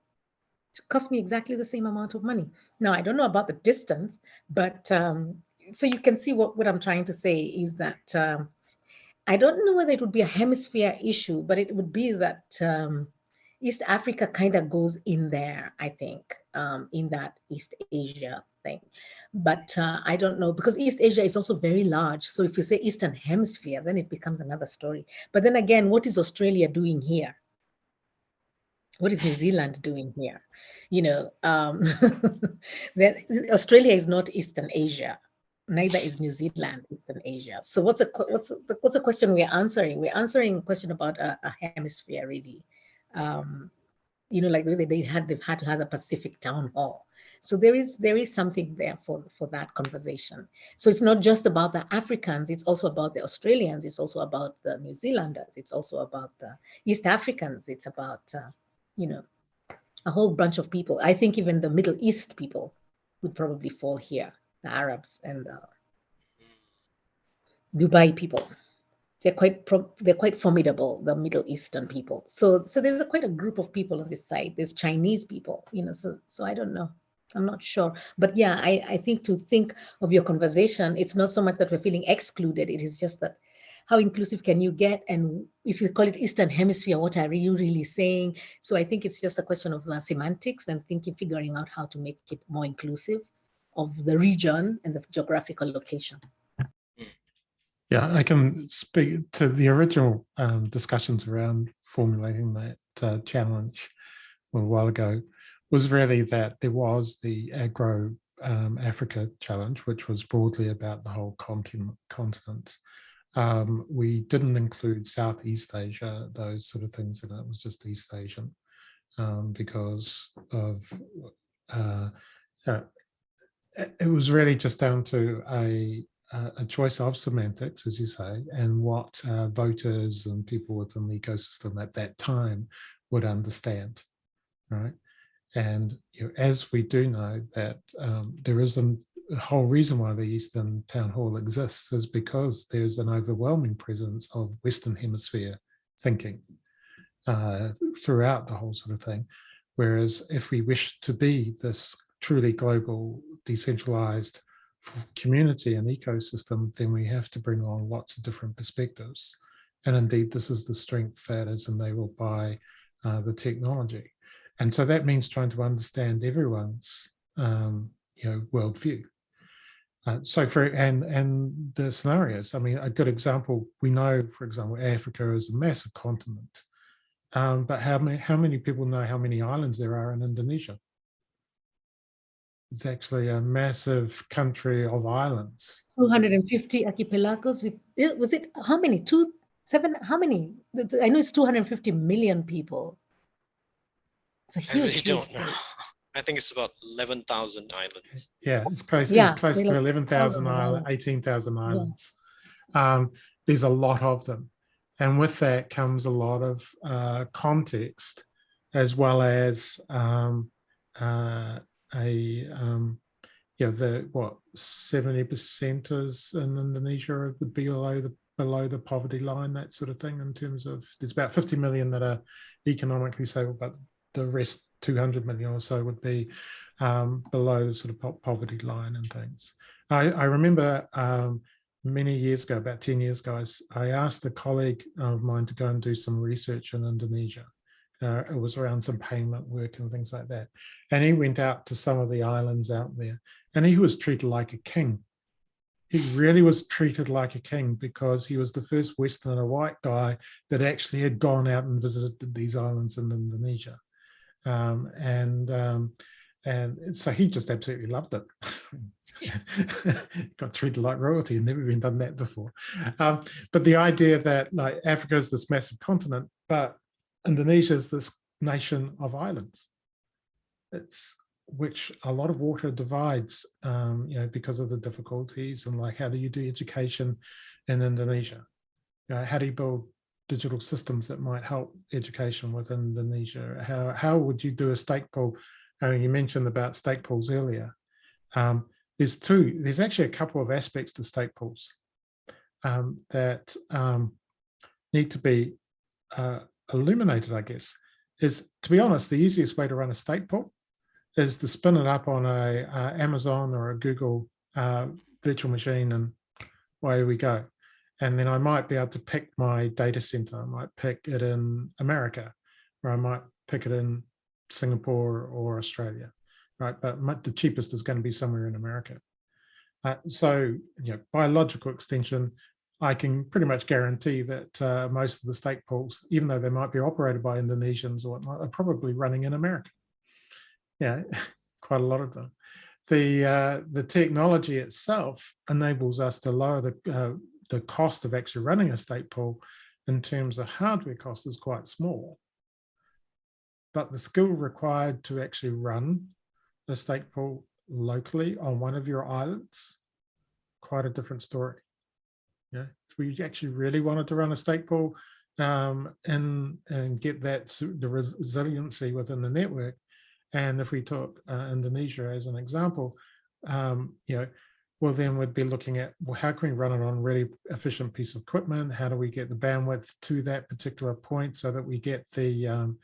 Speaker 4: It cost me exactly the same amount of money. Now, I don't know about the distance, but so you can see what I'm trying to say is that I don't know whether it would be a hemisphere issue, but it would be that East Africa kind of goes in there, I think, in that East Asia thing. But I don't know, because East Asia is also very large. So if you say Eastern Hemisphere, then it becomes another story. But then again, what is Australia doing here? What is New Zealand doing here? You know, Australia is not Eastern Asia. Neither is New Zealand Eastern Asia. So what's the question we're answering? We're answering a question about a hemisphere, really. You know, like they've had to have a Pacific town hall. So there is something there for that conversation. So it's not just about the Africans, it's also about the Australians, it's also about the New Zealanders, it's also about the East Africans, it's about you know, a whole bunch of people. I think even the Middle East people would probably fall here, the Arabs and the Dubai people. They're quite formidable, the Middle Eastern people. So there's quite a group of people on this side. There's Chinese people, you know. So I don't know. I'm not sure. But yeah, I think to think of your conversation, it's not so much that we're feeling excluded. It is just that how inclusive can you get? And if you call it Eastern Hemisphere, what are you really saying? So I think it's just a question of semantics and figuring out how to make it more inclusive of the region and the geographical location.
Speaker 2: Yeah, I can speak to the original discussions around formulating that challenge a while ago, was really that there was the Agro Africa challenge, which was broadly about the whole continent. We didn't include Southeast Asia, those sort of things, and it was just East Asian because of it was really just down to a choice of semantics, as you say, and what voters and people within the ecosystem at that time would understand, right? And as we do know that there is a whole reason why the Eastern Town Hall exists is because there's an overwhelming presence of Western Hemisphere thinking throughout the whole sort of thing. Whereas if we wish to be this truly global, decentralized community and ecosystem, then we have to bring on lots of different perspectives. And indeed, this is the strength that is enabled by the technology. And so that means trying to understand everyone's worldview. So and the scenarios, I mean, a good example, we know, for example, Africa is a massive continent. But how many people know how many islands there are in Indonesia? It's actually a massive country of islands.
Speaker 4: 250 archipelagos with, was it, how many? How many? I know it's 250 million people. It's a huge,
Speaker 1: I really don't know. I think it's about 11,000 islands.
Speaker 2: Yeah, it's close.
Speaker 4: Yeah,
Speaker 2: it's close to 11,000 islands, 18,000 islands. Yeah. There's a lot of them, and with that comes a lot of context, as well as the what 70% is in Indonesia would be below the poverty line, that sort of thing. In terms of, there's about 50 million that are economically stable, but the rest 200 million or so would be below the sort of poverty line and things. I remember many years ago, about 10 years ago, I asked a colleague of mine to go and do some research in Indonesia. It was around some payment work and things like that. And he went out to some of the islands out there, and he was treated like a king. He really was treated like a king because he was the first Westerner white guy that actually had gone out and visited these islands in Indonesia. And so he just absolutely loved it. Got treated like royalty, and never been done that before. But the idea that like Africa is this massive continent, but Indonesia is this nation of islands. It's which a lot of water divides, because of the difficulties, and like, how do you do education in Indonesia? How do you build digital systems that might help education within Indonesia? How would you do a stake pool? You mentioned about stake pools earlier. There's actually a couple of aspects to stake pools that need to be illuminated, I guess, is, to be honest, the easiest way to run a stake pool is to spin it up on a Amazon or a Google virtual machine, and away we go. And then I might be able to pick my data center. I might pick it in America, or I might pick it in Singapore or Australia, right? But the cheapest is going to be somewhere in America. So, by logical extension, I can pretty much guarantee that most of the stake pools, even though they might be operated by Indonesians or whatnot, are probably running in America. Yeah, quite a lot of them. The technology itself enables us to lower the cost of actually running a stake pool in terms of hardware cost is quite small. But the skill required to actually run a stake pool locally on one of your islands, quite a different story. Yeah, if we actually really wanted to run a stake pool and get the resiliency within the network, and if we took Indonesia as an example, well, then we'd be looking at, well, how can we run it on a really efficient piece of equipment? How do we get the bandwidth to that particular point so that we get the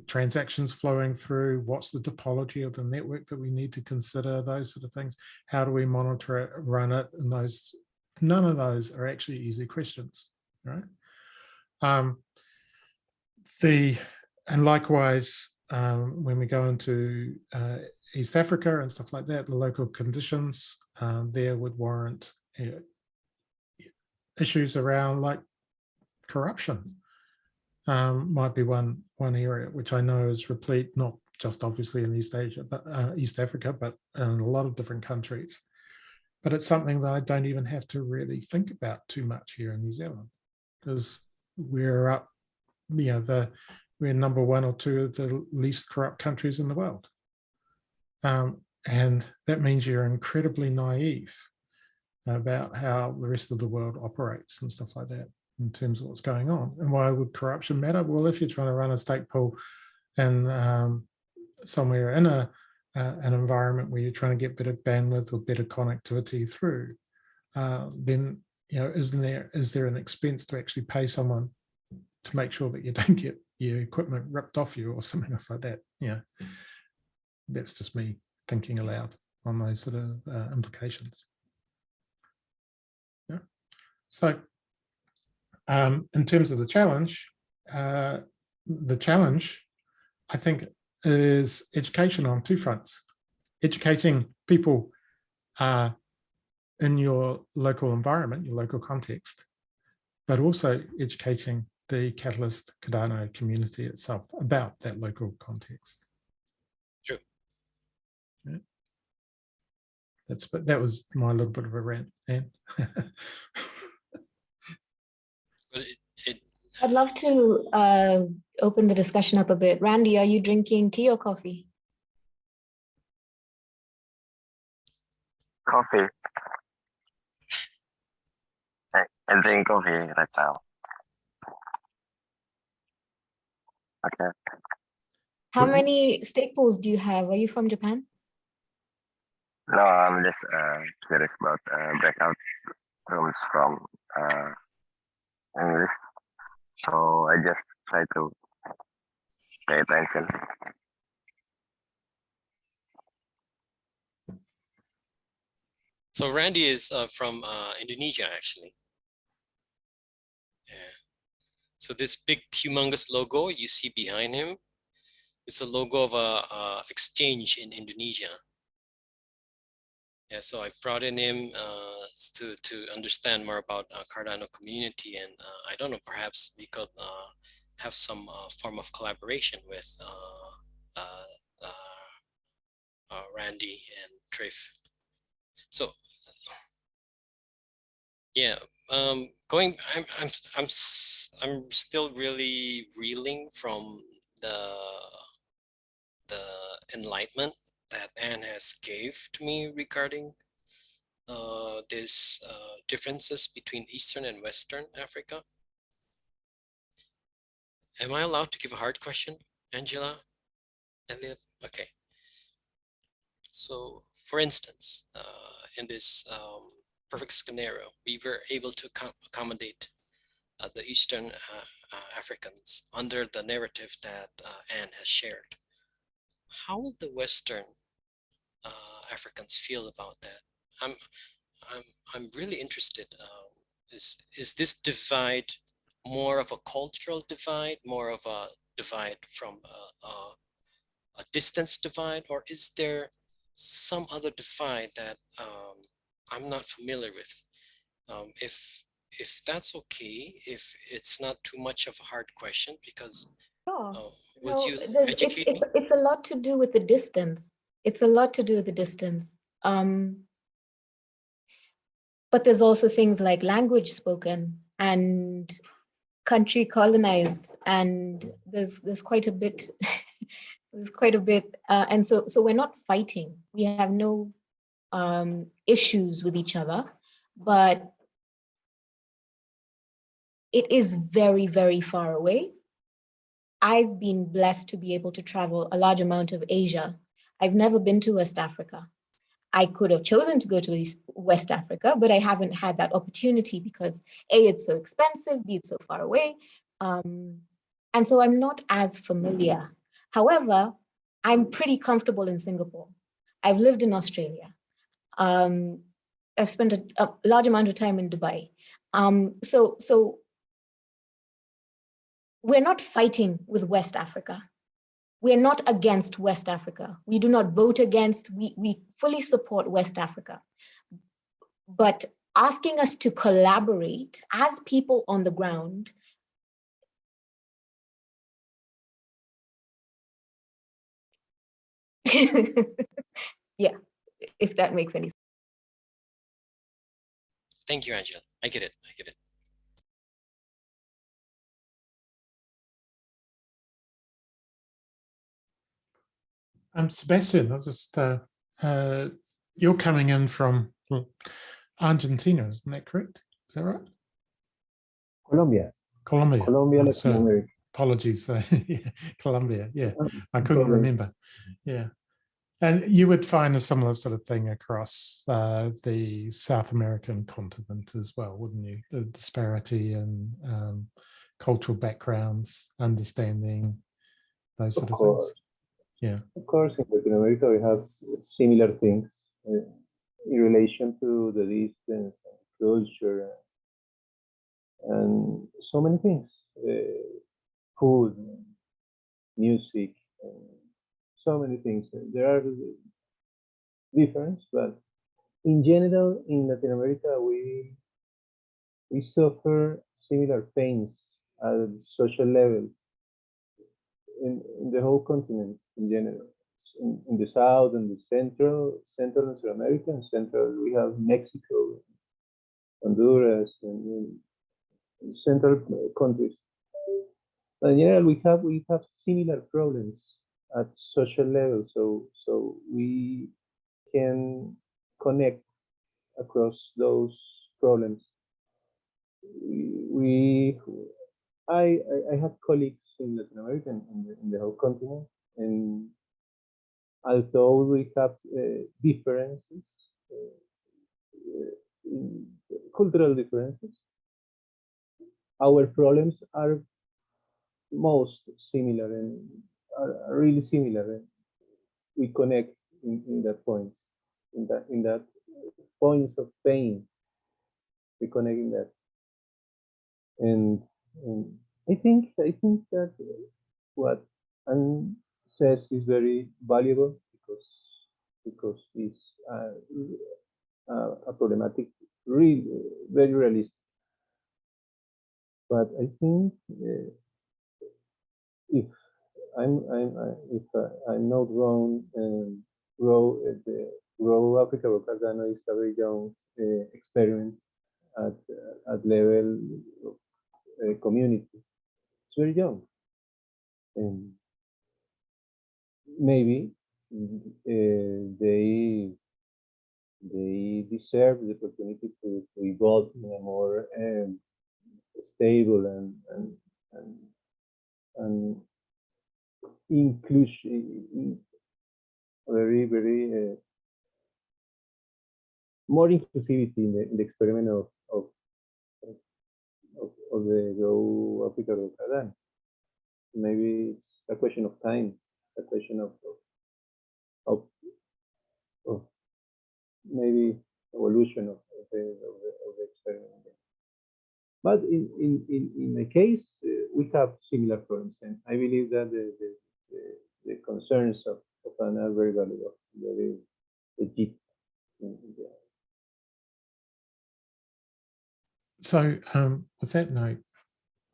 Speaker 2: transactions flowing through? What's the topology of the network that we need to consider? Those sort of things. How do we monitor it, run it? And those, none of those are actually easy questions, right? And likewise, when we go into East Africa and stuff like that, the local conditions there would warrant issues around like corruption. Might be one area which I know is replete, not just obviously in East Asia, but East Africa, but in a lot of different countries. But it's something that I don't even have to really think about too much here in New Zealand, because we're up, we're number 1 or 2 of the least corrupt countries in the world. And that means you're incredibly naive about how the rest of the world operates and stuff like that in terms of what's going on. And why would corruption matter? Well, if you're trying to run a stake pool and somewhere in an environment where you're trying to get better bandwidth or better connectivity through, then is there an expense to actually pay someone to make sure that you don't get your equipment ripped off you or something else like that? That's just me thinking aloud on those sort of implications. Yeah. So in terms of the challenge, I think, is education on 2 fronts. Educating people in your local environment, your local context, but also educating the Catalyst Cardano community itself about that local context.
Speaker 1: True.
Speaker 2: Yeah. That was my little bit of a rant, Anne.
Speaker 1: But
Speaker 5: I'd love to open the discussion up a bit. Randy, are you drinking tea or coffee?
Speaker 6: Coffee. I drink coffee right now. Okay.
Speaker 5: How many stake pools do you have? Are you from Japan?
Speaker 6: No, I'm just curious about breakout rooms from English. So I just try to pay attention.
Speaker 1: So Randy is from Indonesia, actually. Yeah. So this big, humongous logo you see behind him, it's a logo of a exchange in Indonesia. Yeah, so I've brought in him to understand more about Cardano community, and I don't know, perhaps we could have some form of collaboration with Randy and Triff. So yeah, I'm still really reeling from the enlightenment that Anne has gave to me regarding these differences between Eastern and Western Africa. Am I allowed to give a hard question, Angela? Elliot? Okay. So, for instance, in this perfect scenario, we were able to accommodate the Eastern Africans under the narrative that Anne has shared. How will the Western Africans feel about that? I'm really interested. Is this divide more of a cultural divide, more of a divide from a distance divide, or is there some other divide that I'm not familiar with? If that's okay, if it's not too much of a hard question, because would
Speaker 5: No,
Speaker 1: you
Speaker 5: it's
Speaker 1: educate me?
Speaker 5: it's a lot to do with the distance. It's a lot to do with the distance. But there's also things like language spoken and country colonized, and there's quite a bit. There's quite a bit, and so we're not fighting. We have no issues with each other, but it is very, very far away. I've been blessed to be able to travel a large amount of Asia. I've never been to West Africa. I could have chosen to go to West Africa, but I haven't had that opportunity because A, it's so expensive, B, it's so far away. And so I'm not as familiar. However, I'm pretty comfortable in Singapore. I've lived in Australia. I've spent a large amount of time in Dubai. So we're not fighting with West Africa. We're not against West Africa. We do not vote against, we fully support West Africa. But asking us to collaborate as people on the ground, yeah, if that makes any sense.
Speaker 1: Thank you, Angela. I get it. I get it.
Speaker 2: Sebastian, I was just you're coming in from Argentina, isn't that correct? Is that right?
Speaker 7: Colombia.
Speaker 2: Colombia.
Speaker 7: Colombia, Latin
Speaker 2: So,
Speaker 7: America.
Speaker 2: apologies. Yeah, Colombia. Yeah, I
Speaker 7: No
Speaker 2: couldn't
Speaker 7: problem.
Speaker 2: remember. Yeah. And you would find a similar sort of thing across the South American continent as well, wouldn't you? The disparity in cultural backgrounds, understanding, those sort of
Speaker 7: course.
Speaker 2: things. Yeah.
Speaker 7: Of course, in Latin America, we have similar things in relation to the distance and culture and so many things. Food, music, and so many things. There are differences, but in general, in Latin America, we suffer similar pains at a social level in the whole continent in general. In the south and the central and South America, and central we have Mexico, Honduras, and central countries. But in general, we have similar problems at social level, so we can connect across those problems. I have colleagues in Latin America in the whole continent, and although we have differences, cultural differences, our problems are most similar and are really similar. And we connect in that point, in that points of pain. We connect in that, and I think that what Anne says is very valuable because it's a problematic, really very realistic. But I think if I'm not wrong, the Grow Africa or Cardano is a very young experiment at level of community. It's very young, and maybe they deserve the opportunity to evolve in a more stable and inclusive, very more inclusivity in the experiment of of the Go applicable Cardano. Maybe it's a question of time, a question of, of maybe evolution of the experiment. But in my case, we have similar problems, and I believe that the concerns of Anna are very valuable, very legit.
Speaker 2: So with that note,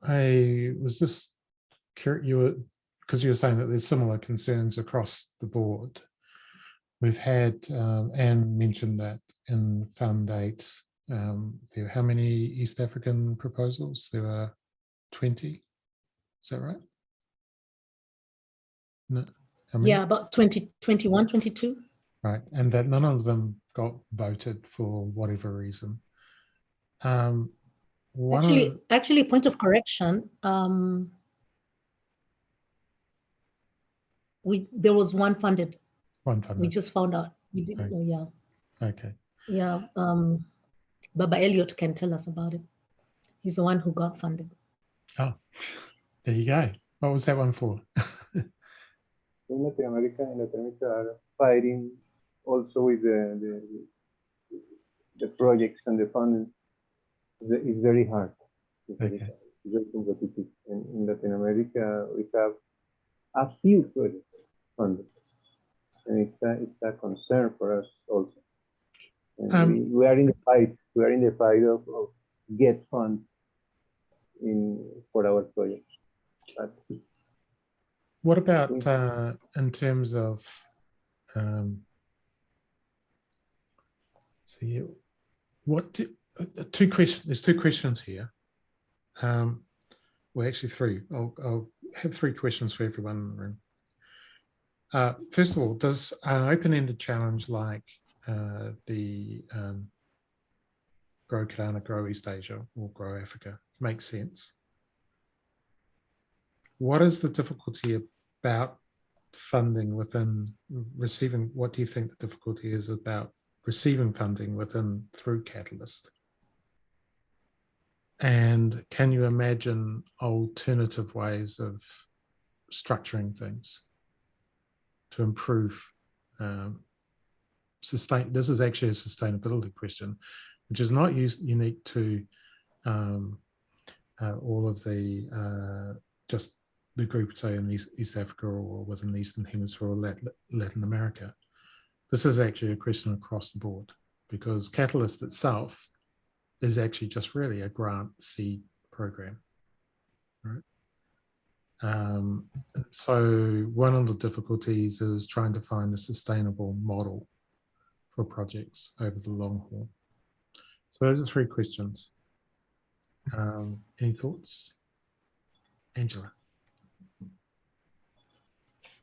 Speaker 2: I was just curious, because you were saying that there's similar concerns across the board. We've had, Anne mentioned that in Fund 8, there were how many East African proposals? There were 20, is that right? No, how many?
Speaker 4: Yeah, about 20, 21, 22.
Speaker 2: Right, and that none of them got voted for whatever reason.
Speaker 4: Actually, point of correction. There was one funded.
Speaker 2: One funded.
Speaker 4: We just found out. We didn't know. Yeah.
Speaker 2: Okay.
Speaker 4: Yeah. Baba Elliott can tell us about it. He's the one who got funded.
Speaker 2: Oh, there you go. What was that one for?
Speaker 7: In Latin America are fighting also with the projects and the funding. It's very hard. It's very competitive. And in Latin America, we have a few projects funded, and it's a concern for us also. And we are in the fight. We are in the fight of get funds for our projects. But
Speaker 2: what about in terms of two questions? There's two questions here. Well, actually three. I'll have three questions for everyone in the room. First of all, does an open-ended challenge like the Grow Cardano, Grow East Asia, or Grow Africa make sense? What is the difficulty about funding within receiving? What do you think the difficulty is about receiving funding through Catalyst? And can you imagine alternative ways of structuring things to improve this is actually a sustainability question, which is not unique to all of the just the group, say in East Africa or within the Eastern Hemisphere or Latin America. This is actually a question across the board, because Catalyst itself is actually just really a grant seed program, right? So one of the difficulties is trying to find a sustainable model for projects over the long haul. So those are three questions. Any thoughts? Angela.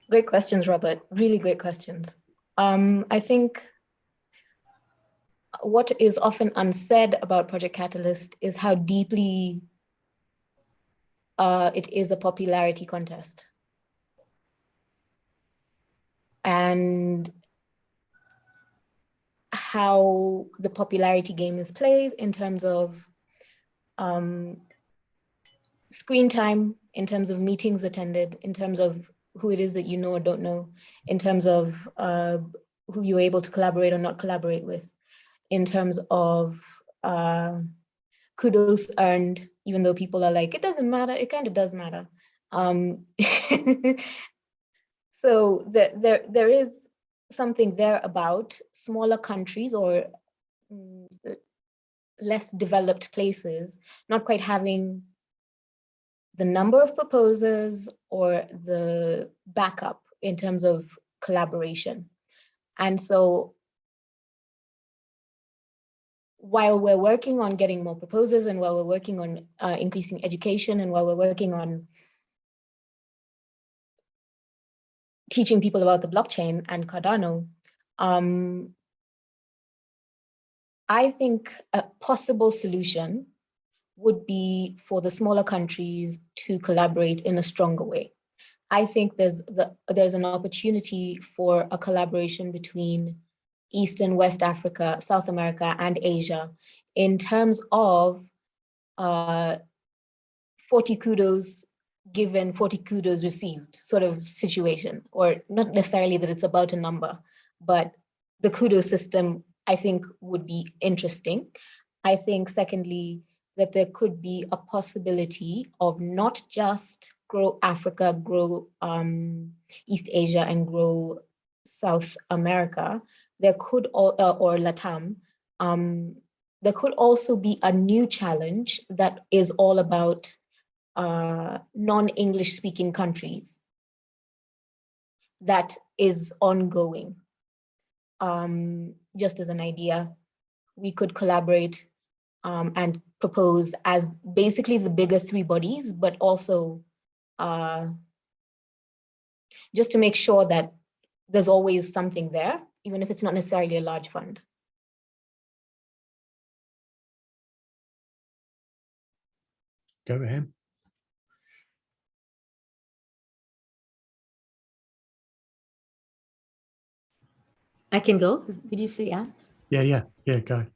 Speaker 5: Great questions, Robert. Really great questions. I think what is often unsaid about Project Catalyst is how deeply it is a popularity contest. And how the popularity game is played in terms of screen time, in terms of meetings attended, in terms of who it is that you know or don't know, in terms of who you're able to collaborate or not collaborate with, in terms of kudos earned, even though people are like, it doesn't matter, it kind of does matter. So there is something there about smaller countries or less developed places not quite having the number of proposers or the backup in terms of collaboration. And so while we're working on getting more proposers, and while we're working on increasing education, and while we're working on teaching people about the blockchain and Cardano, I think a possible solution would be for the smaller countries to collaborate in a stronger way. I think there's an opportunity for a collaboration between East and West Africa, South America, and Asia in terms of uh, 40 kudos given, 40 kudos received sort of situation, or not necessarily that it's about a number, but the kudos system, I think, would be interesting. I think, secondly, that there could be a possibility of not just grow Africa, grow East Asia, and grow South America. There could, or LATAM, there could also be a new challenge that is all about non-English speaking countries that is ongoing. Just as an idea, we could collaborate and propose as basically the bigger three bodies, but also just to make sure that there's always something there, even if it's not necessarily a large fund.
Speaker 2: Go ahead.
Speaker 4: I can go. Did you say yeah?
Speaker 2: Yeah. Go.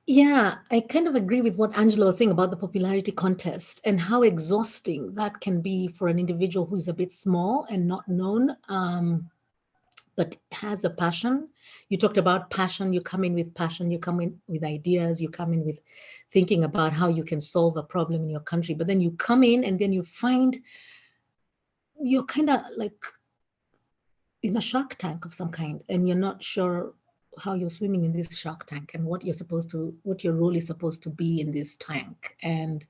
Speaker 4: Yeah, I kind of agree with what Angela was saying about the popularity contest and how exhausting that can be for an individual who is a bit small and not known, but has a passion. You talked about passion. You come in with passion. You come in with ideas. You come in with thinking about how you can solve a problem in your country. But then you come in and then you find you're kind of like in a shark tank of some kind, and you're not sure how you're swimming in this shark tank and what your role is supposed to be in this tank. And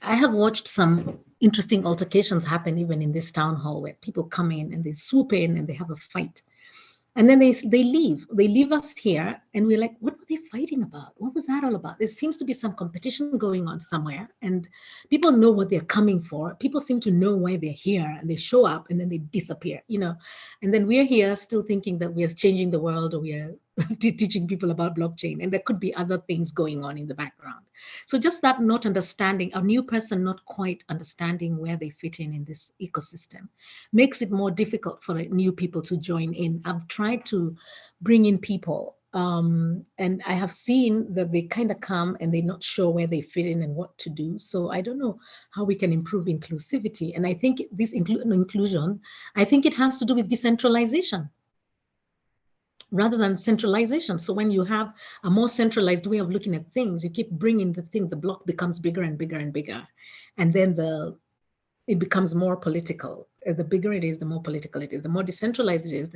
Speaker 4: I have watched some interesting altercations happen even in this town hall, where people come in and they swoop in and they have a fight. And then they leave us here, and we're like, what were they fighting about? What was that all about? There seems to be some competition going on somewhere, and people know what they're coming for. People seem to know why they're here, and they show up and then they disappear, and then we're here still thinking that we're changing the world, or we're teaching people about blockchain, and there could be other things going on in the background. So just that not understanding, a new person not quite understanding where they fit in this ecosystem, makes it more difficult for new people to join in. I've tried to bring in people, and I have seen that they kind of come and they're not sure where they fit in and what to do. So I don't know how we can improve inclusivity. And I think this inclusion, I think it has to do with decentralization rather than centralization. So when you have a more centralized way of looking at things, you keep bringing the block becomes bigger and bigger and bigger. And then it becomes more political. The bigger it is, the more political it is. The more decentralized it is,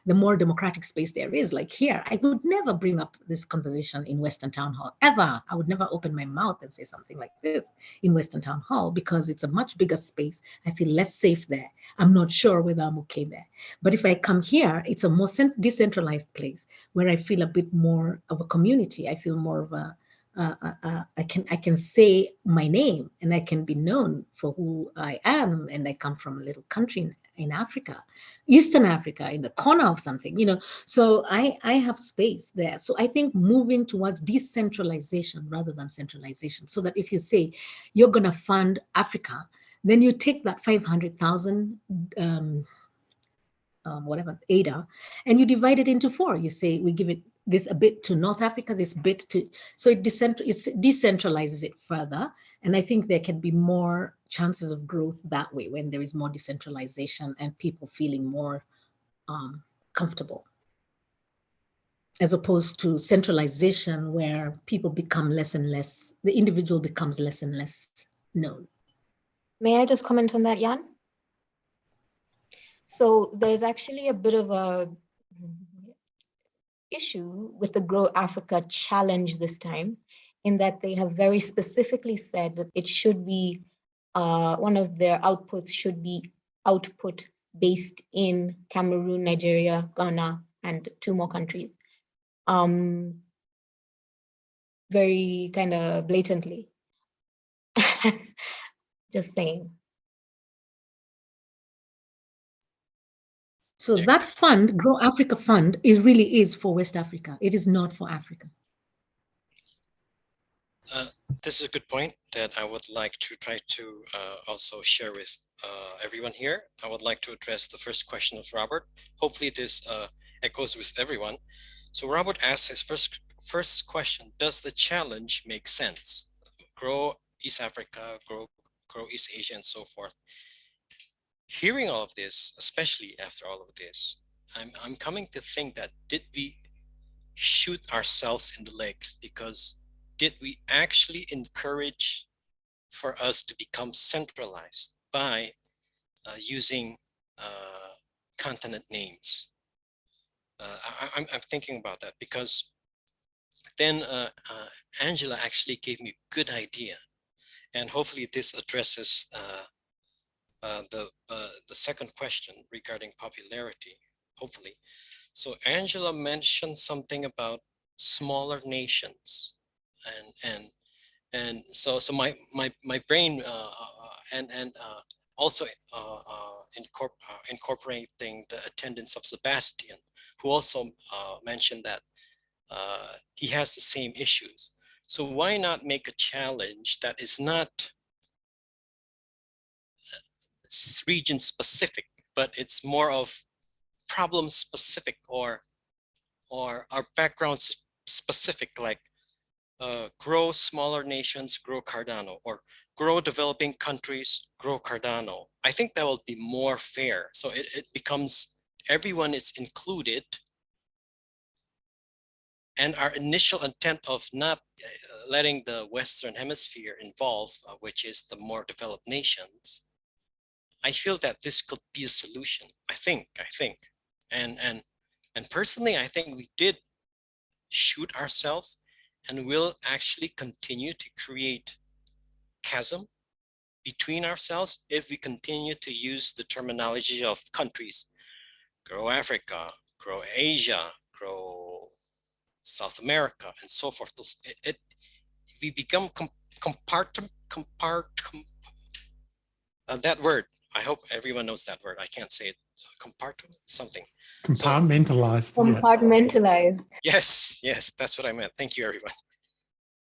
Speaker 4: the more democratic space there is. Like here, I would never bring up this conversation in Western Town Hall, ever. I would never open my mouth and say something like this in Western Town Hall, because it's a much bigger space. I feel less safe there. I'm not sure whether I'm okay there. But if I come here, it's a more decentralized place where I feel a bit more of a community. I feel more of a I can say my name, and I can be known for who I am, and I come from a little country in Africa, Eastern Africa, in the corner of something, So I have space there. So I think moving towards decentralization rather than centralization, so that if you say you're going to fund Africa, then you take that 500,000 whatever ADA, and you divide it into 4. You say we give it this a bit to North Africa, this bit to, so it decentralizes it further. And I think there can be more chances of growth that way, when there is more decentralization and people feeling more comfortable, as opposed to centralization, where people become less and less, the individual becomes less and less known.
Speaker 5: May I just comment on that, Jan? So there's actually a bit of a issue with the Grow Africa challenge this time, in that they have very specifically said that it should be, one of their outputs should be output based in Cameroon, Nigeria, Ghana, and 2 more countries. Very kind of blatantly. Just saying.
Speaker 4: So that fund, Grow Africa Fund, really is for West Africa. It is not for Africa.
Speaker 1: This is a good point that I would like to try to also share with everyone here. I would like to address the first question of Robert. Hopefully this echoes with everyone. So Robert asked his first first question, does the challenge make sense? Grow East Africa, grow East Asia, and so forth. Hearing all of this, especially after all of this, I'm coming to think that did we shoot ourselves in the leg? Because did we actually encourage for us to become centralized by using continent names? I'm thinking about that, because then Angela actually gave me a good idea, and hopefully this addresses the second question regarding popularity, hopefully. So Angela mentioned something about smaller nations, and so my brain and also incorporating the attendance of Sebastian, who also mentioned that he has the same issues. So why not make a challenge that is not region specific, but it's more of problem specific or our background specific, like grow smaller nations, grow Cardano, or grow developing countries, grow Cardano. I think that will be more fair. So it becomes everyone is included. And our initial intent of not letting the Western Hemisphere involve, which is the more developed nations, I feel that this could be a solution. I think, and personally, I think we did shoot ourselves, and will actually continue to create chasm between ourselves if we continue to use the terminology of countries. Grow Africa, grow Asia, grow South America, and so forth. We become that word. I hope everyone knows that word. I can't say it. Compartment something.
Speaker 2: Compartmentalized.
Speaker 5: Compartmentalized.
Speaker 1: Yes, that's what I meant. Thank you, everyone.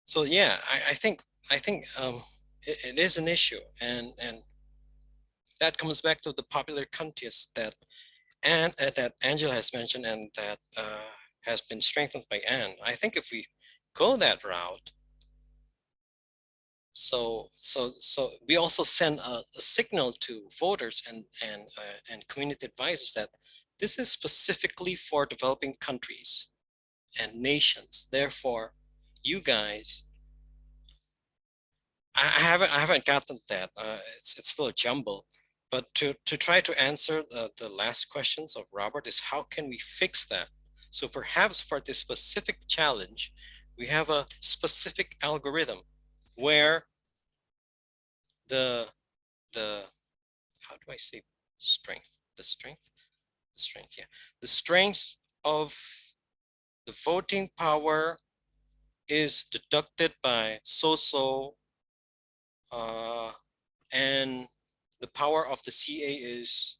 Speaker 1: So yeah, I think it is an issue, and that comes back to the popular contest that that Angela has mentioned, and that has been strengthened by Anne. I think if we go that route, so we also send a signal to voters and community advisors that this is specifically for developing countries and nations. Therefore, you guys, I haven't gotten that. It's still a jumble. But to try to answer the last questions of Robert is, how can we fix that? So perhaps for this specific challenge, we have a specific algorithm where the how do I say strength? The strength, yeah. The strength of the voting power is deducted by so-so, and the power of the CA is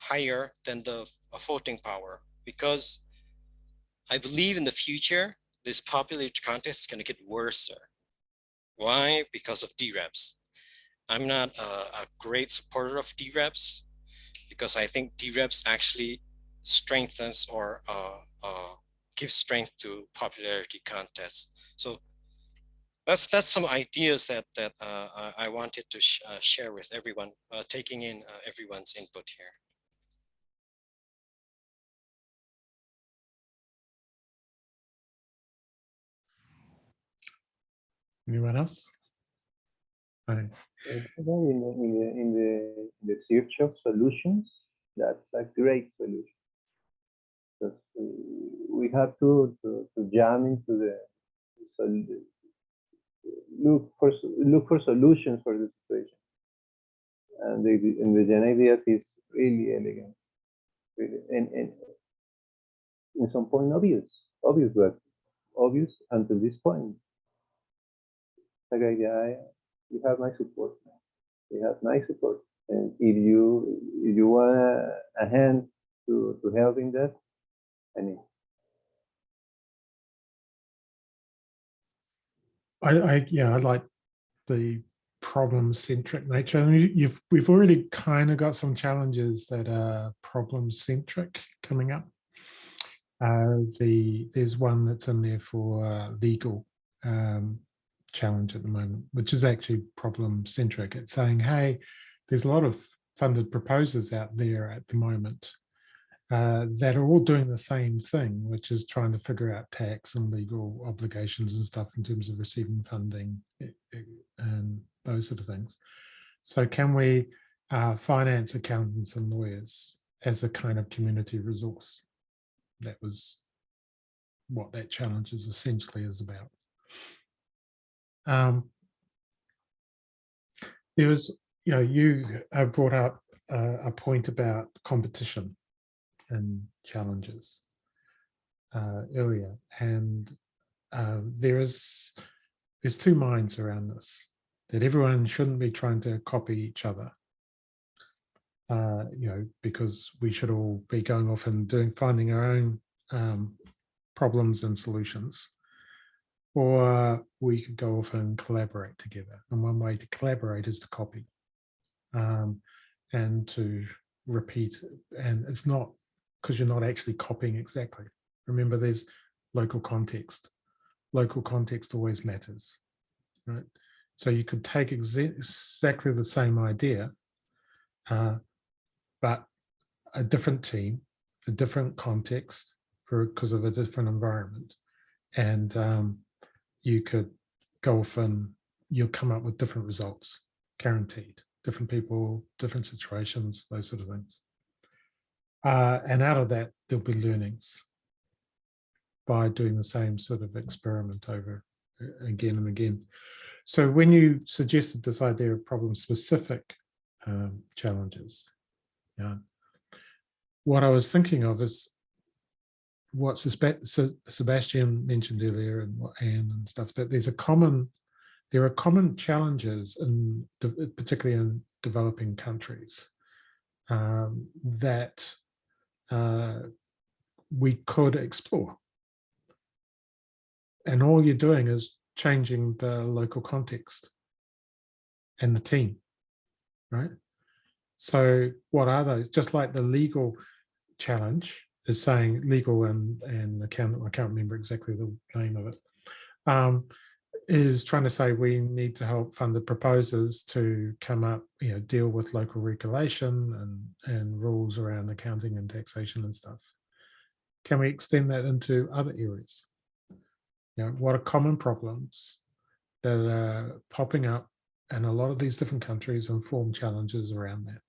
Speaker 1: higher than the voting power, because I believe in the future, this popularity contest is going to get worse. Why? Because of DREPs. I'm not a great supporter of DREPs, because I think DREPs actually strengthens or gives strength to popularity contests. So that's some ideas that I wanted to share with everyone, taking in everyone's input here.
Speaker 2: Anyone else?
Speaker 7: In the search of solutions, that's a great solution. Because we have to jam into the look for solutions for the situation, and the Gen ideas is really elegant, really, and in some point obvious, but obvious until this point. Like, you have my support. You have my support, and if you want a hand to helping that, I mean.
Speaker 2: I like the problem-centric nature. I mean, we've already kind of got some challenges that are problem-centric coming up. There's one that's in there for legal challenge at the moment, which is actually problem centric. It's saying, hey, there's a lot of funded proposers out there at the moment that are all doing the same thing, which is trying to figure out tax and legal obligations and stuff in terms of receiving funding and those sort of things. So can we finance accountants and lawyers as a kind of community resource? That was what that challenge is essentially is about. There was, you brought up a point about competition and challenges earlier, and there's two minds around this, that everyone shouldn't be trying to copy each other, because we should all be going off and finding our own problems and solutions, or we could go off and collaborate together. And one way to collaborate is to copy and to repeat. And it's not because you're not actually copying exactly. Remember, there's local context. Local context always matters, right? So you could take exactly the same idea, but a different team, a different context, because of a different environment, and you could go off and you'll come up with different results, guaranteed. Different people, different situations, those sort of things. And out of that, there'll be learnings by doing the same sort of experiment over again and again. So when you suggested this idea of problem-specific challenges, what I was thinking of is what Sebastian mentioned earlier, and what Anne and stuff, that there are common challenges, particularly in developing countries, that we could explore. And all you're doing is changing the local context and the team, right? So what are those? Just like the legal challenge is saying, legal and accountant, I can't remember exactly the name of it, is trying to say we need to help funded proposers to come up, deal with local regulation and rules around accounting and taxation and stuff. Can we extend that into other areas? What are common problems that are popping up in a lot of these different countries and form challenges around that?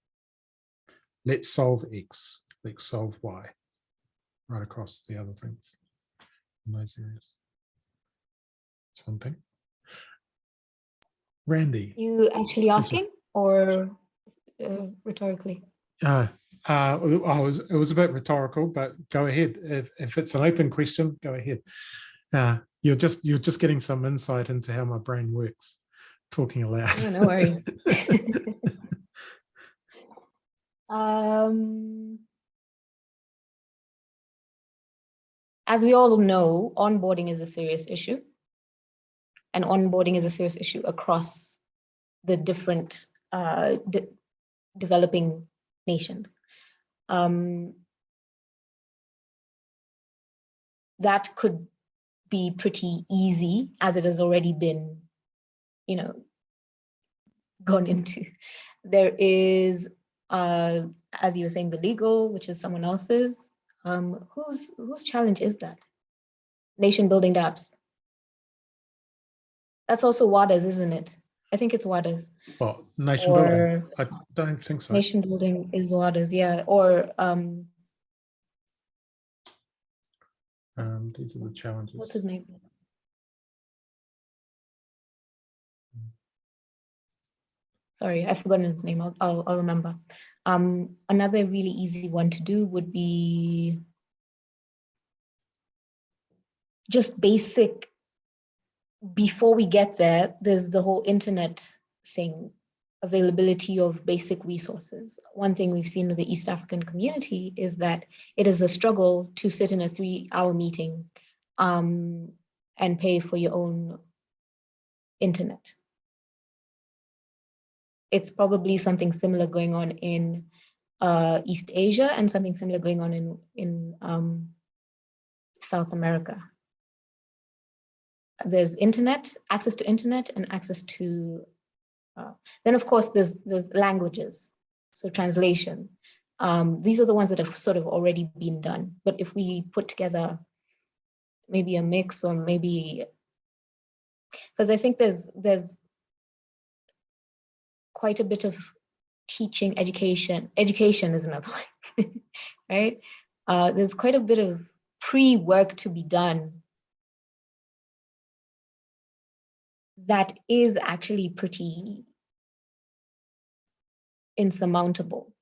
Speaker 2: Let's solve X, let's solve Y, right across the other things in those areas. That's one thing. Randy.
Speaker 5: You actually asking or rhetorically?
Speaker 2: It was a bit rhetorical, but go ahead. If it's an open question, go ahead. You're just getting some insight into how my brain works, talking aloud.
Speaker 5: Oh, no worries. As we all know, onboarding is a serious issue. And onboarding is a serious issue across the different developing nations. That could be pretty easy, as it has already been, gone into. There is, as you were saying, the legal, which is someone else's. Whose challenge is that? Nation building dApps. That's also WADA's, isn't it? I think it's WADA's.
Speaker 2: Well, nation building? I don't think so.
Speaker 5: Nation building is WADA's, yeah. Or
Speaker 2: these are the challenges.
Speaker 5: what's his name? Sorry, I've forgotten his name. I'll remember. Another really easy one to do would be just basic. Before we get there, there's the whole internet thing, availability of basic resources. One thing we've seen with the East African community is that it is a struggle to sit in a 3-hour meeting and pay for your own internet. It's probably something similar going on in East Asia and something similar going on in South America. There's internet, access to internet, and access to, then of course there's languages, so translation. These are the ones that have sort of already been done. But if we put together maybe a mix, or maybe, because I think there's quite a bit of teaching, education is another one, right? There's quite a bit of pre-work to be done that is actually pretty insurmountable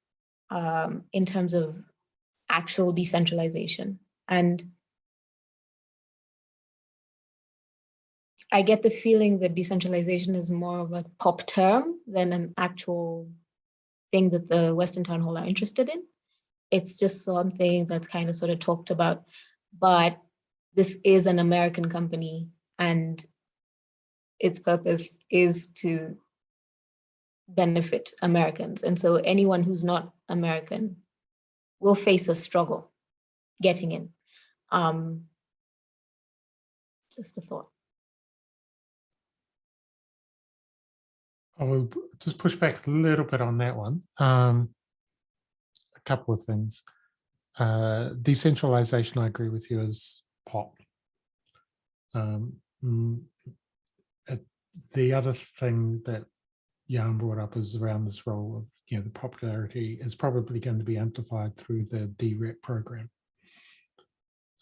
Speaker 5: in terms of actual decentralization. And I get the feeling that decentralization is more of a pop term than an actual thing that the Western Townhall are interested in. It's just something that's kind of sort of talked about, but this is an American company and its purpose is to benefit Americans. And so anyone who's not American will face a struggle getting in. Just a thought.
Speaker 2: I will just push back a little bit on that one. A couple of things. Decentralization, I agree with you, is pop. The other thing that Jan brought up is around this role of, the popularity is probably going to be amplified through the DREP program.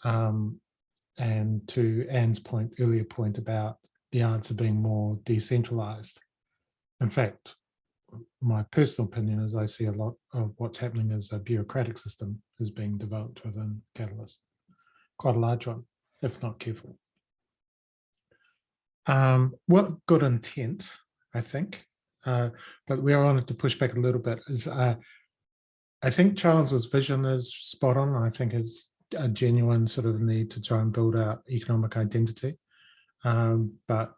Speaker 2: And to Anne's earlier point about the answer being more decentralized. In fact, my personal opinion is I see a lot of what's happening as a bureaucratic system is being developed within Catalyst. Quite a large one, if not careful. Well, good intent, I think. But where I wanted to push back a little bit is I think Charles's vision is spot on. I think it's a genuine sort of need to try and build out economic identity. But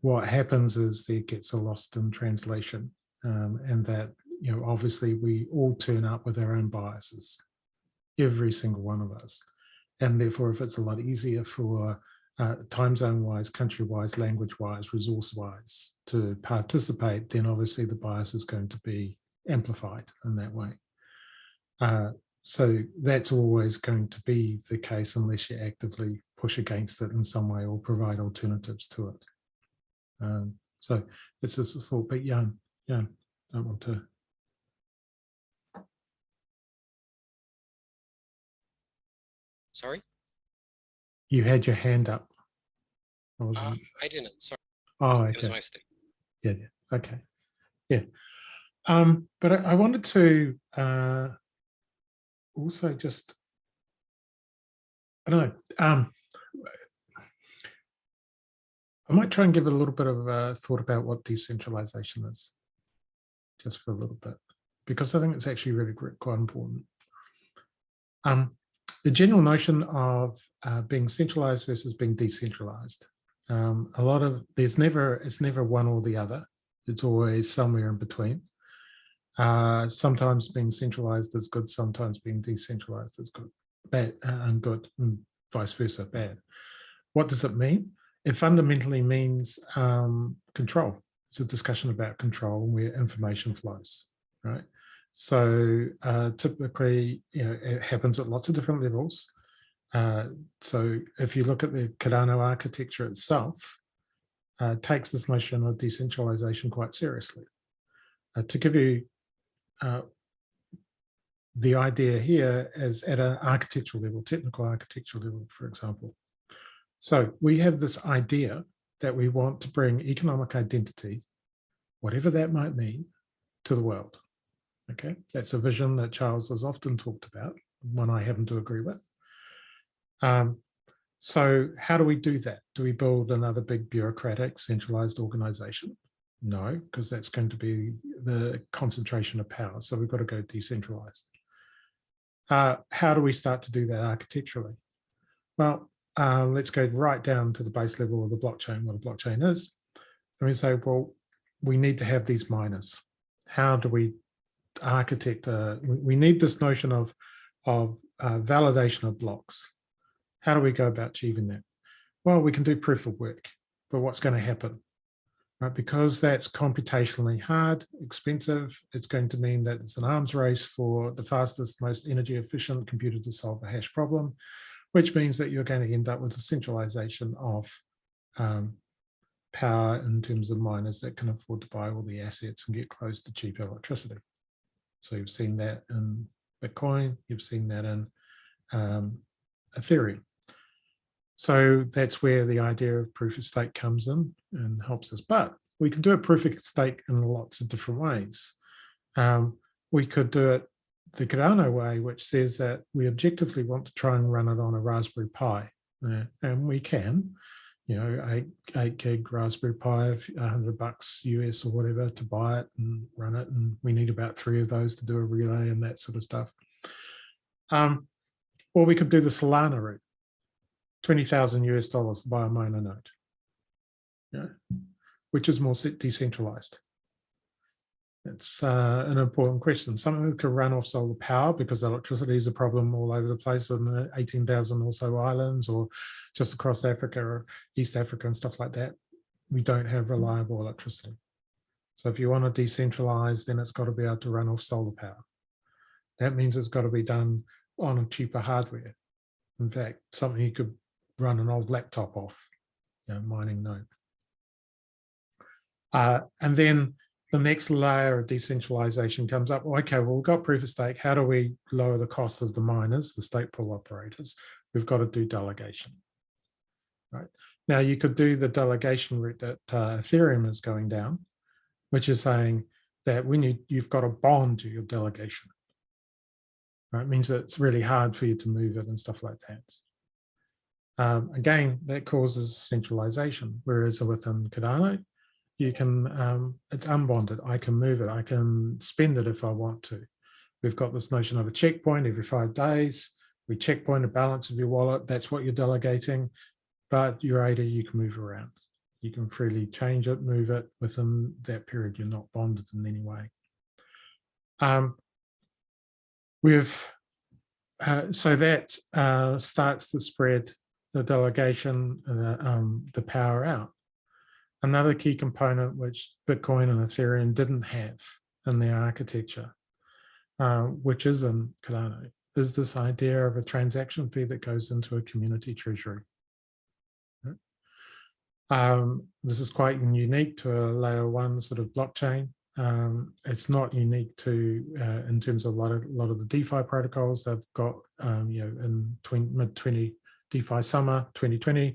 Speaker 2: what happens is there gets lost in translation, and that, obviously we all turn up with our own biases, every single one of us. And therefore, if it's a lot easier for time zone wise, country wise, language wise, resource wise to participate, then obviously the bias is going to be amplified in that way. So that's always going to be the case unless you actively push against it in some way or provide alternatives to it. So this is a thought, but Jan, don't want to.
Speaker 1: Sorry?
Speaker 2: You had your hand up.
Speaker 1: I didn't, sorry.
Speaker 2: Oh, okay.
Speaker 1: It was my mistake.
Speaker 2: Yeah, okay. Yeah. But I wanted to also just, I don't know, I might try and give a little bit of thought about what decentralization is, just for a little bit, because I think it's actually really quite important. The general notion of being centralized versus being decentralized. It's never one or the other. It's always somewhere in between. Sometimes being centralized is good, sometimes being decentralized is good, bad and good, and vice versa, bad. What does it mean? It fundamentally means control. It's a discussion about control and where information flows, right? So typically, it happens at lots of different levels. So if you look at the Cardano architecture itself, it takes this notion of decentralization quite seriously. To give you the idea here is at an architectural level, technical architectural level, for example. So we have this idea that we want to bring economic identity, whatever that might mean, to the world. Okay, that's a vision that Charles has often talked about, one I happen to agree with. So how do we do that? Do we build another big bureaucratic centralized organization? No, because that's going to be the concentration of power. So we've got to go decentralized. How do we start to do that architecturally? Well, let's go right down to the base level of the blockchain, what a blockchain is. And we say, well, we need to have these miners. How do we architect? We need this notion of validation of blocks. How do we go about achieving that? Well, we can do proof of work, but what's going to happen? Right? Because that's computationally hard, expensive, it's going to mean that it's an arms race for the fastest, most energy efficient computer to solve a hash problem, which means that you're going to end up with a centralization of power in terms of miners that can afford to buy all the assets and get close to cheap electricity. So you've seen that in Bitcoin, you've seen that in Ethereum. So that's where the idea of proof of stake comes in and helps us. But we can do a proof of stake in lots of different ways. We could do it the Cardano way, which says that we objectively want to try and run it on a Raspberry Pi. And we can, you know, 8 gig Raspberry Pi, $100 US or whatever to buy it and run it. And we need about 3 of those to do a relay and that sort of stuff. Or we could do the Solana route, $20,000 US to buy a miner node, which is more decentralized. It's an important question. Something that could run off solar power because electricity is a problem all over the place on the 18,000 or so islands or just across Africa or East Africa and stuff like that. We don't have reliable electricity. So if you want to decentralize, then it's got to be able to run off solar power. That means it's got to be done on a cheaper hardware. In fact, something you could run an old laptop off, mining node. And then the next layer of decentralization comes up. Okay, well, we've got proof of stake. How do we lower the cost of the miners, the stake pool operators? We've got to do delegation. Right now, you could do the delegation route that Ethereum is going down, which is saying that when you've got a bond to your delegation, right? It means that it's really hard for you to move it and stuff like that. Again, that causes centralization, whereas within Cardano, you can, it's unbonded. I can move it. I can spend it if I want to. We've got this notion of a checkpoint every 5 days. We checkpoint the balance of your wallet. That's what you're delegating. But your ADA, you can move around. You can freely change it, move it within that period. You're not bonded in any way. So that starts to spread the delegation, the power out. Another key component which Bitcoin and Ethereum didn't have in their architecture, which is in Cardano, is this idea of a transaction fee that goes into a community treasury. This is quite unique to a layer 1 sort of blockchain. It's not unique to, in terms of a lot of the DeFi protocols. They've got, in mid-20 DeFi summer 2020,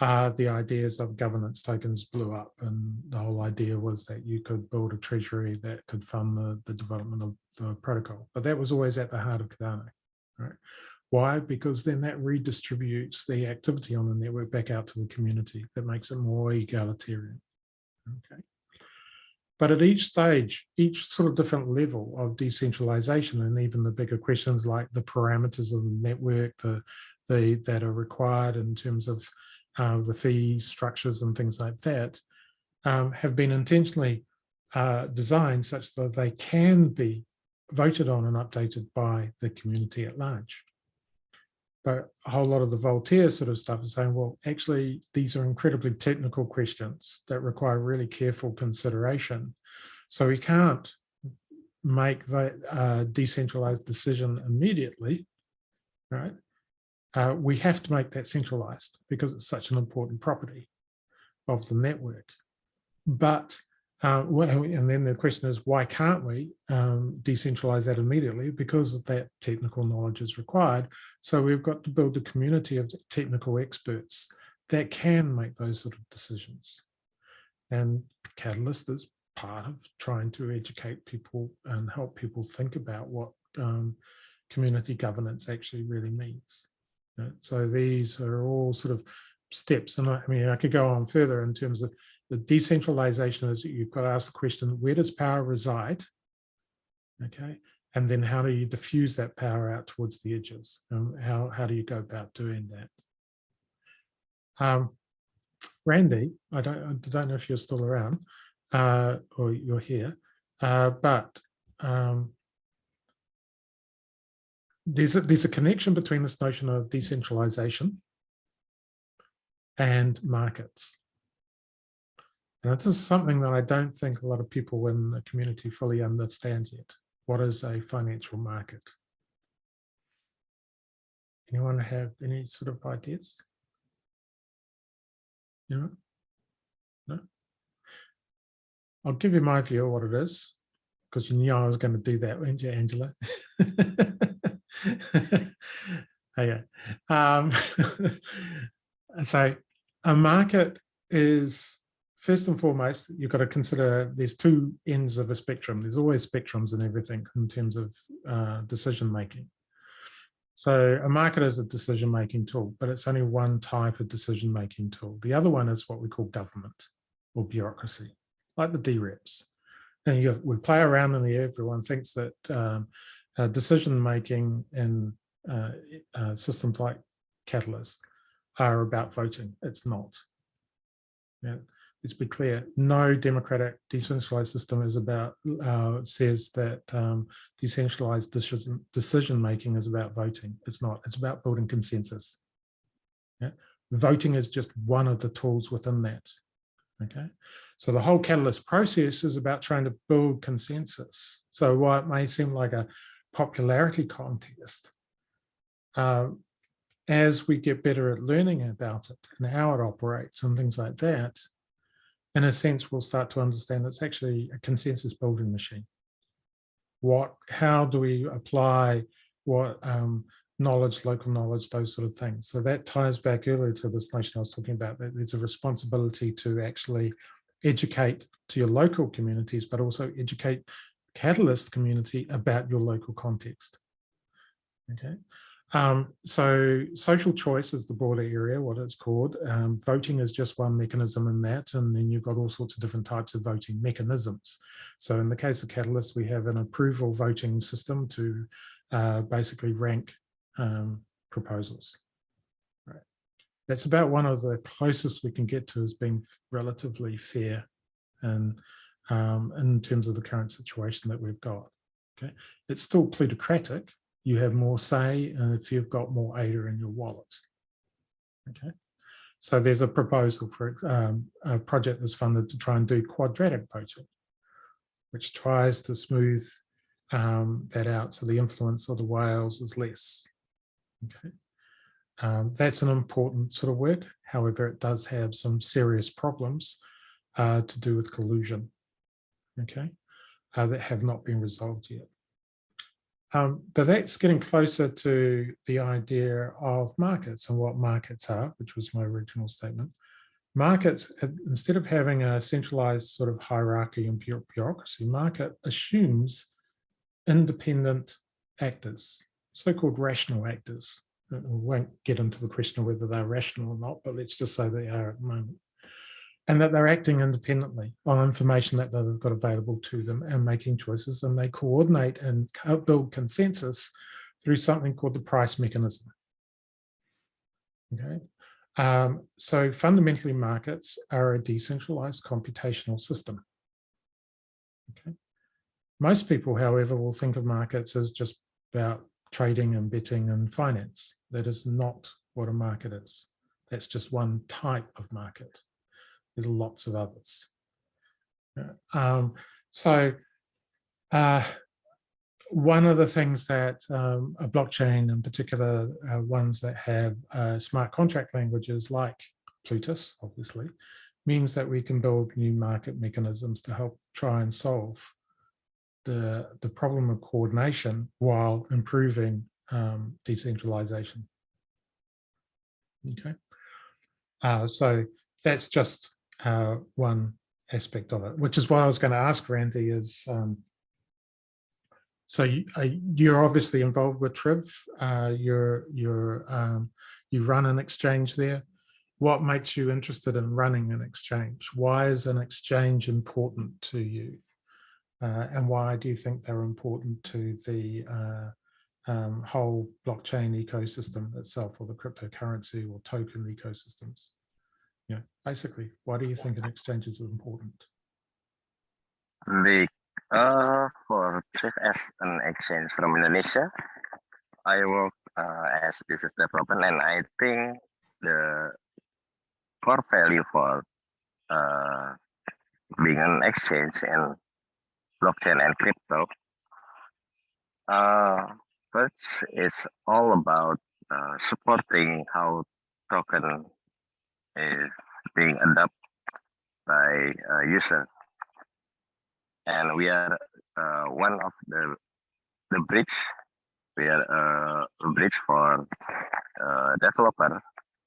Speaker 2: the ideas of governance tokens blew up, and the whole idea was that you could build a treasury that could fund the development of the protocol. But that was always at the heart of Cardano, right? Why? Because then that redistributes the activity on the network back out to the community. That makes it more egalitarian. Okay. But at each stage, each sort of different level of decentralization, and even the bigger questions like the parameters of the network, that are required in terms of the fee structures and things like that, have been intentionally designed such that they can be voted on and updated by the community at large. But a whole lot of the Voltaire sort of stuff is saying, well, actually, these are incredibly technical questions that require really careful consideration. So we can't make that decentralized decision immediately, right? We have to make that centralized because it's such an important property of the network. But, and then the question is, why can't we decentralize that immediately? Because that technical knowledge is required. So we've got to build a community of technical experts that can make those sort of decisions. And Catalyst is part of trying to educate people and help people think about what community governance actually really means. So these are all sort of steps. And I mean, I could go on further in terms of the decentralization is you've got to ask the question, where does power reside? Okay. And then how do you diffuse that power out towards the edges? How do you go about doing that? Randy, I don't know if you're still around or you're here, but there's a connection between this notion of decentralization and markets. And this is something that I don't think a lot of people in the community fully understand yet. What is a financial market? Anyone have any sort of ideas? No? No? I'll give you my view of what it is, because you knew I was going to do that, weren't you, Angela? Okay. So a market is, first and foremost, you've got to consider there's two ends of a spectrum. There's always spectrums and everything in terms of decision making. So a market is a decision making tool, but it's only one type of decision making tool. The other one is what we call government or bureaucracy, like the DREPs. And we play around in the air. Everyone thinks that decision making in systems like Catalyst are about voting. It's not. Yeah. Let's be clear, no democratic decentralized system is about, says that decentralized decision-making is about voting. It's not, it's about building consensus. Yeah? Voting is just one of the tools within that, okay? So the whole Catalyst process is about trying to build consensus. So while it may seem like a popularity contest, as we get better at learning about it and how it operates and things like that, in a sense, we'll start to understand it's actually a consensus building machine. How do we apply what knowledge, local knowledge, those sort of things. So that ties back earlier to this notion I was talking about, that there's a responsibility to actually educate to your local communities, but also educate the Catalyst community about your local context. Okay. So social choice is the broader area, what it's called. Voting is just one mechanism in that, and then you've got all sorts of different types of voting mechanisms. So in the case of Catalyst, we have an approval voting system to basically rank proposals. Right. That's about one of the closest we can get to as being relatively fair and in terms of the current situation that we've got. Okay, it's still plutocratic. You have more say if you've got more ADA in your wallet. Okay, so there's a proposal for a project that's funded to try and do quadratic voting, which tries to smooth that out so the influence of the whales is less. Okay, that's an important sort of work. However, it does have some serious problems to do with collusion. Okay, that have not been resolved yet. But that's getting closer to the idea of markets and what markets are, which was my original statement. Markets, instead of having a centralized sort of hierarchy and bureaucracy, market assumes independent actors, so-called rational actors. We won't get into the question of whether they're rational or not, but let's just say they are at the moment. And that they're acting independently on information that they've got available to them and making choices, and they coordinate and build consensus through something called the price mechanism. Okay, so fundamentally markets are a decentralized computational system. Okay, most people, however, will think of markets as just about trading and betting and finance. That is not what a market is. That's just one type of market. There's lots of others. One of the things that a blockchain, in particular ones that have smart contract languages like Plutus, obviously, means that we can build new market mechanisms to help try and solve the problem of coordination while improving decentralization. Okay, so that's just one aspect of it, which is what I was going to ask Randy is, so you're obviously involved with TRIV, you run an exchange there. What makes you interested in running an exchange? Why is an exchange important to you? And why do you think they're important to the whole blockchain ecosystem itself, or the cryptocurrency or token ecosystems? Yeah, basically, why do you think an exchange is important?
Speaker 6: For TRIV as an exchange from Indonesia, I work as business development, and I think the core value for uh, being an exchange in blockchain and crypto, first is all about supporting how token is being adopted by user, and we are one of the bridge. We are a bridge for developer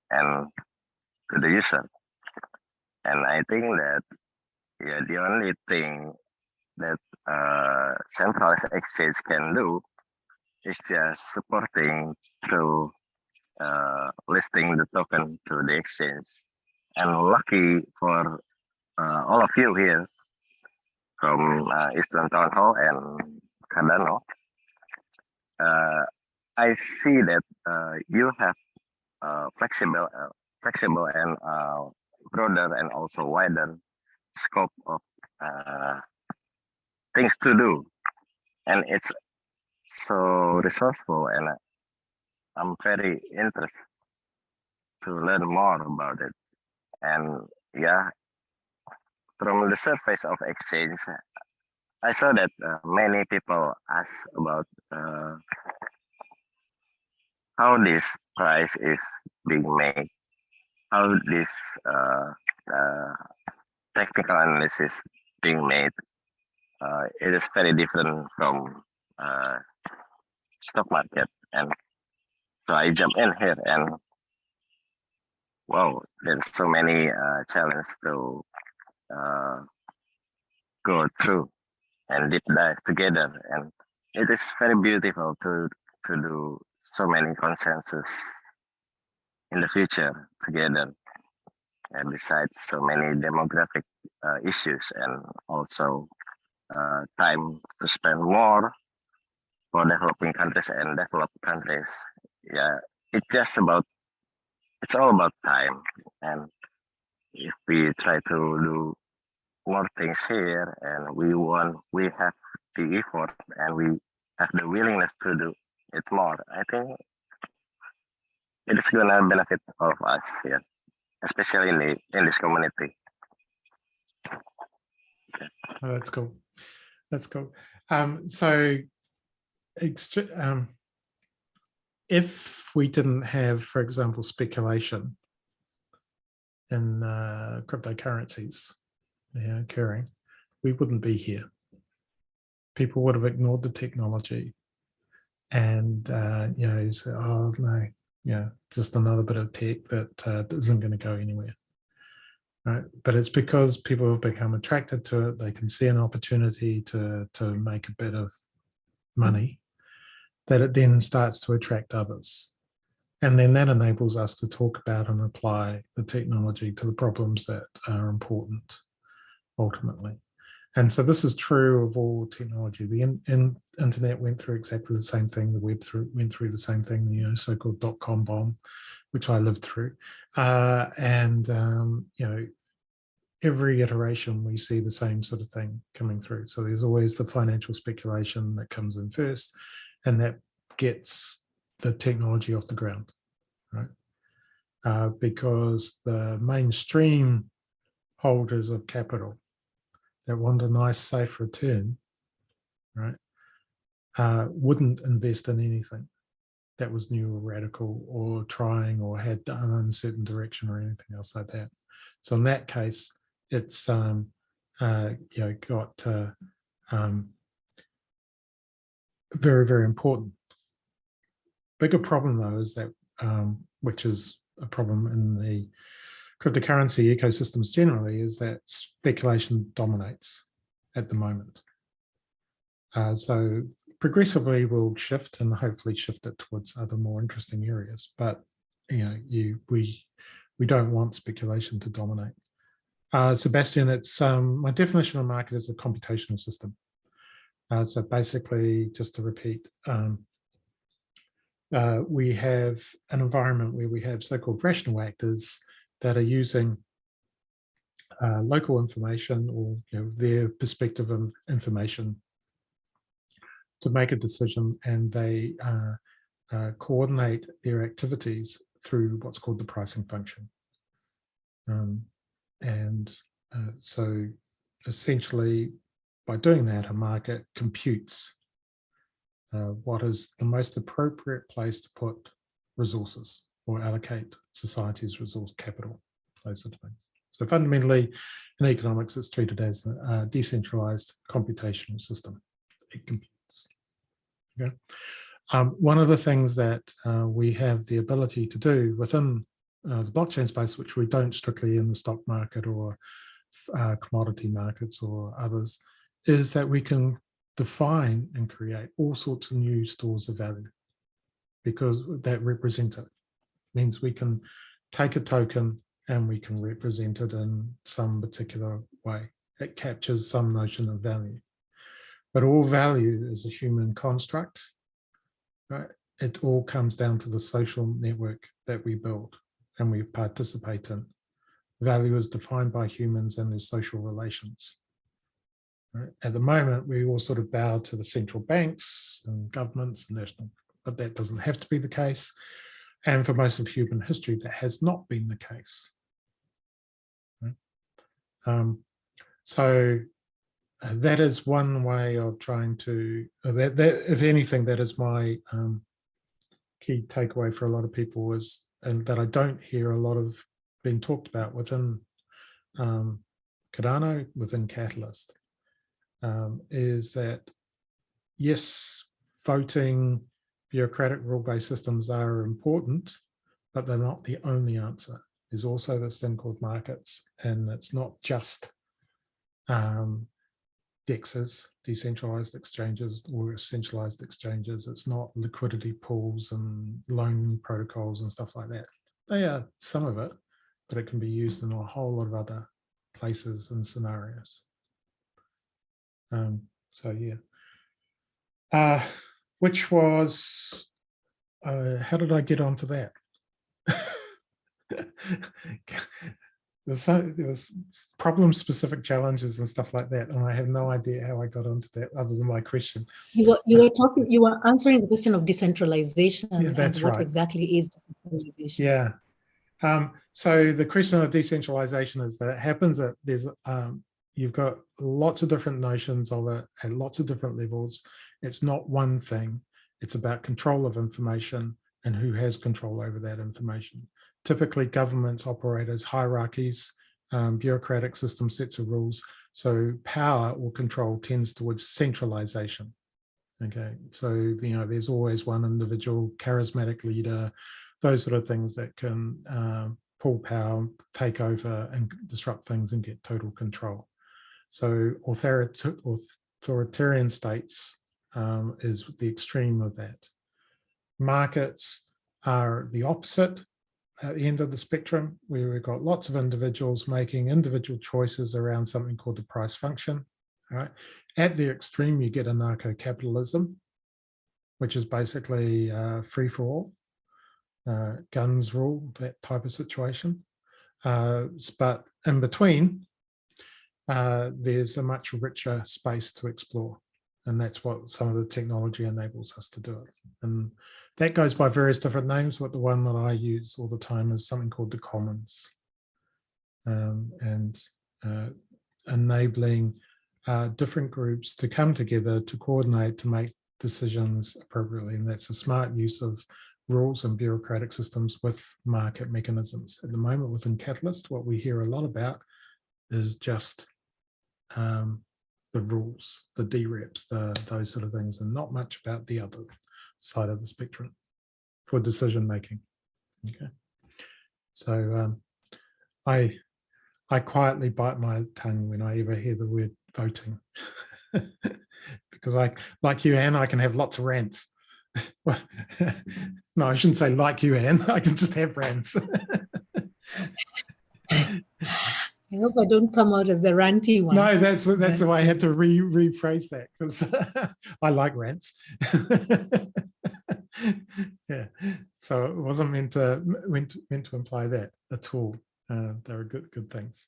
Speaker 6: and to the user. And I think that the only thing that centralized exchange can do is just supporting through listing the token to the exchange. And lucky for all of you here from Eastern Townhall and Cardano, I see that you have flexible and broader and also wider scope of things to do, and it's so resourceful, and I'm very interested to learn more about it. And yeah, from the surface of exchange, I saw that many people ask about how this price is being made, how this technical analysis being made. It is very different from stock market, and so I jump in here, and wow, there's so many challenges to go through and deep dive together, and it is very beautiful to do so many consensus in the future together, and besides so many demographic issues, and also time to spend more for developing countries and developed countries. Yeah, it's all about time, and if we try to do more things here, and we have the effort, and we have the willingness to do it more, I think it is gonna benefit all of us here, especially in this community.
Speaker 2: Oh, that's cool. That's cool. So if we didn't have, for example, speculation in cryptocurrencies occurring, we wouldn't be here. People would have ignored the technology and say, oh no, just another bit of tech that isn't going to go anywhere. Right? But it's because people have become attracted to it. They can see an opportunity to make a bit of money, that it then starts to attract others. And then that enables us to talk about and apply the technology to the problems that are important ultimately. And so this is true of all technology. The internet went through exactly the same thing. The web went through the same thing, so-called dot-com bomb, which I lived through. Every iteration we see the same sort of thing coming through. So there's always the financial speculation that comes in first, and that gets the technology off the ground, right? Because the mainstream holders of capital that want a nice, safe return, right, wouldn't invest in anything that was new or radical or trying or had an uncertain direction or anything else like that. So in that case, it's got very, very important. Bigger problem though is that, which is a problem in the cryptocurrency ecosystems generally, is that speculation dominates at the moment. So progressively we'll shift and hopefully shift it towards other more interesting areas. But we don't want speculation to dominate. Sebastian, it's my definition of market is a computational system. So basically, just to repeat, we have an environment where we have so-called rational actors that are using local information or their perspective of information to make a decision, and they coordinate their activities through what's called the pricing function. So essentially, by doing that, a market computes what is the most appropriate place to put resources or allocate society's resource capital, those sort of things. So fundamentally, in economics, it's treated as a decentralized computational system. It computes. Okay. One of the things that we have the ability to do within the blockchain space, which we don't strictly in the stock market or commodity markets or others, is that we can define and create all sorts of new stores of value, because that represent it. Means we can take a token and we can represent it in some particular way. It captures some notion of value. But all value is a human construct, right? It all comes down to the social network that we build and we participate in. Value is defined by humans and their social relations. Right? At the moment, we all sort of bow to the central banks and governments and national, but that doesn't have to be the case. And for most of human history, that has not been the case. Right? So that is one way of trying to, that if anything, that is my key takeaway for a lot of people is, and that I don't hear a lot of being talked about within Cardano, within Catalyst, is that yes, voting, bureaucratic rule-based systems are important, but they're not the only answer. There's also this thing called markets, and it's not just DEXs, decentralized exchanges, or centralized exchanges. It's not liquidity pools and loan protocols and stuff like that. They are some of it, but it can be used in a whole lot of other places and scenarios. So yeah, which was, how did I get onto that? There was problem-specific challenges and stuff like that, and I have no idea how I got onto that other than my question.
Speaker 4: You were answering the question of decentralization. Yeah, that's and what right. Exactly is decentralization?
Speaker 2: Yeah. So the question of decentralization is that it happens that there's you've got lots of different notions of it at lots of different levels. It's not one thing. It's about control of information and who has control over that information. Typically, governments operate as hierarchies, bureaucratic system sets of rules. So power or control tends towards centralization. Okay, so you know there's always one individual charismatic leader, those sort of things that can pull power, take over, and disrupt things and get total control. So authoritarian states is the extreme of that. Markets are the opposite. At the end of the spectrum, where we've got lots of individuals making individual choices around something called the price function. All right. At the extreme, you get anarcho-capitalism, which is basically free for all, guns rule, that type of situation. But in between, there's a much richer space to explore. And that's what some of the technology enables us to do it. And that goes by various different names, but the one that I use all the time is something called the commons. And enabling different groups to come together to coordinate, to make decisions appropriately. And that's a smart use of rules and bureaucratic systems with market mechanisms. At the moment within Catalyst, what we hear a lot about is just the rules, the DREPs, those sort of things, and not much about the other side of the spectrum for decision making. Okay, so I quietly bite my tongue when I ever hear the word voting, because like you, Anne, I can have lots of rants. No, I shouldn't say like you, Anne. I can just have rants.
Speaker 4: I hope I don't come out as the ranty one.
Speaker 2: No, that's the way I had to rephrase that, because I like rants. Yeah, so it wasn't meant to imply that at all. They were good things.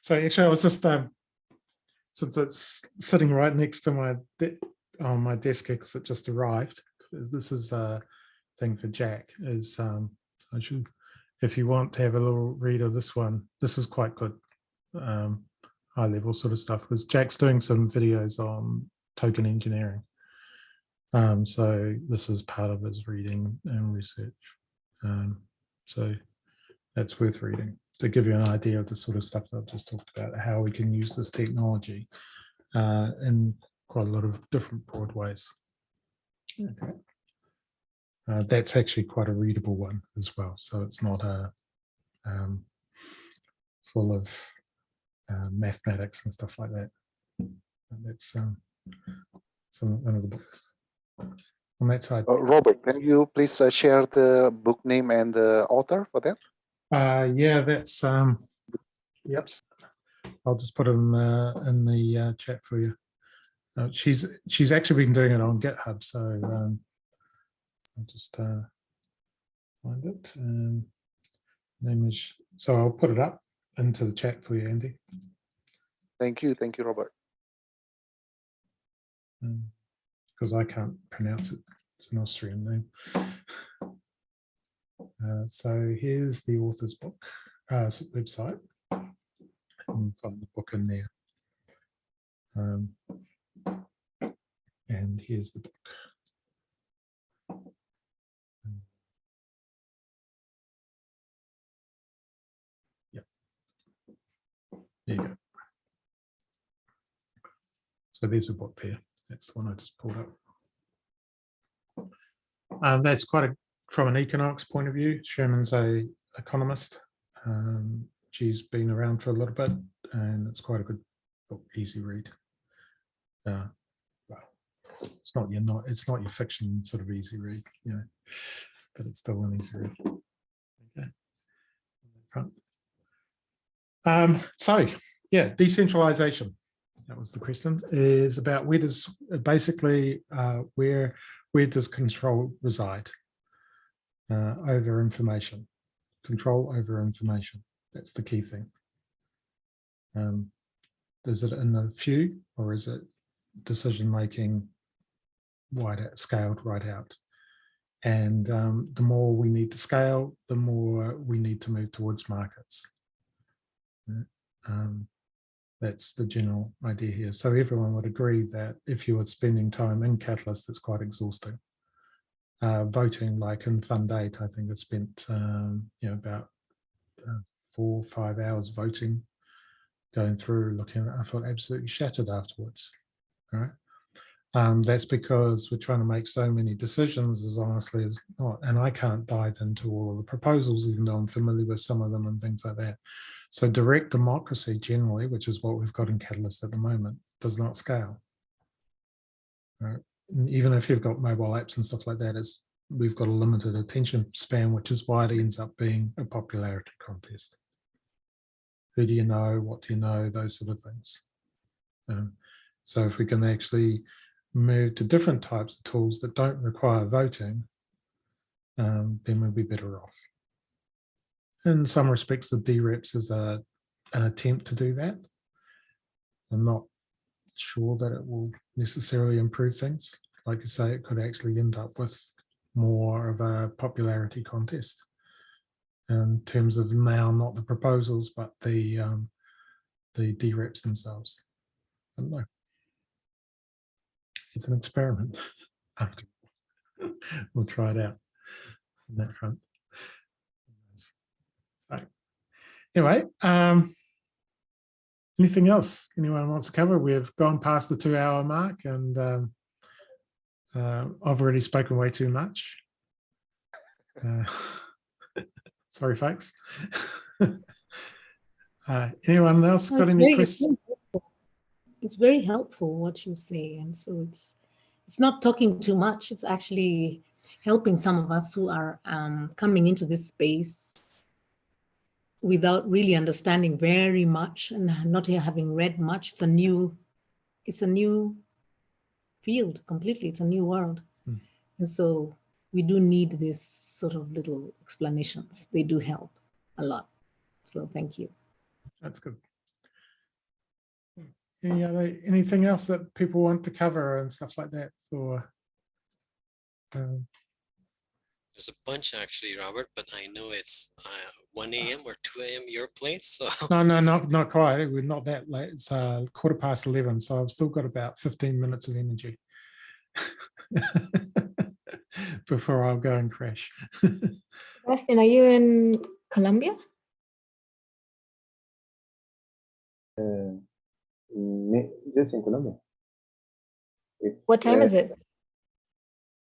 Speaker 2: So actually, I was just since it's sitting right next to my on my desk because it just arrived, This is a thing for Jack. Is I should, if you want to have a little read of this one, this is quite good. High level sort of stuff, because Jack's doing some videos on token engineering. So this is part of his reading and research. So that's worth reading to give you an idea of the sort of stuff that I've just talked about, how we can use this technology in quite a lot of different broad ways. Okay. That's actually quite a readable one as well. So it's not a full of mathematics and stuff like that. And that's one of the books on that side.
Speaker 8: Robert, can you please share the book name and the author for that?
Speaker 2: Yeah, that's yep. I'll just put it in the chat for you. She's actually been doing it on GitHub, so I'll just find it. Name is, so I'll put it up into the chat for you, Andy.
Speaker 8: Thank you, Robert.
Speaker 2: Because I can't pronounce it. It's an Austrian name. So here's the author's book website. You can find the book in there. And here's the book. Yep. There you go. So there's a book there. That's the one I just pulled up. That's quite a, from an economics point of view. Sherman's an economist. She's been around for a little bit, and it's quite a good book, easy read. Well, it's not your fiction sort of easy read, you know, but it's still an easy read. Okay. So yeah, decentralization. That was the question. Is about where does basically where does control reside over information? Control over information. That's the key thing. Is it in the few, or is it decision making scaled right out? And the more we need to scale, the more we need to move towards markets. That's the general idea here. So everyone would agree that if you were spending time in Catalyst, it's quite exhausting. Voting, like in Fund 8, I think I spent about 4 or 5 hours voting, going through, looking at it. I felt absolutely shattered afterwards. All right. That's because we're trying to make so many decisions as honestly as not, and I can't dive into all of the proposals, even though I'm familiar with some of them and things like that. So direct democracy generally, which is what we've got in Catalyst at the moment, does not scale. Right? And even if you've got mobile apps and stuff like that, we've got a limited attention span, which is why it ends up being a popularity contest. Who do you know? What do you know? Those sort of things. So if we can actually move to different types of tools that don't require voting, then we'll be better off. In some respects, the DREPs is an attempt to do that. I'm not sure that it will necessarily improve things. Like you say, it could actually end up with more of a popularity contest in terms of now not the proposals, but the DREPs themselves. I don't know. It's an experiment. After we'll try it out on that front. So, anyway, anything else anyone wants to cover? We've gone past the 2-hour mark, and I've already spoken way too much. Sorry, folks. Anyone else got any questions?
Speaker 4: It's very helpful what you say, and so it's not talking too much. It's actually helping some of us who are coming into this space without really understanding very much and not having read much. It's a new field completely. It's a new world, and so we do need this sort of little explanations. They do help a lot. So thank you.
Speaker 2: That's good. Anything else that people want to cover and stuff like that? Or
Speaker 1: There's a bunch actually, Robert, but I know it's 1 a.m. or 2 a.m. your place. So
Speaker 2: No, not quite. We're not that late. It's 11:15, so I've still got about 15 minutes of energy before I'll go and crash.
Speaker 5: Sebastian, are you in Colombia?
Speaker 7: Just in Colombia.
Speaker 5: What time is it?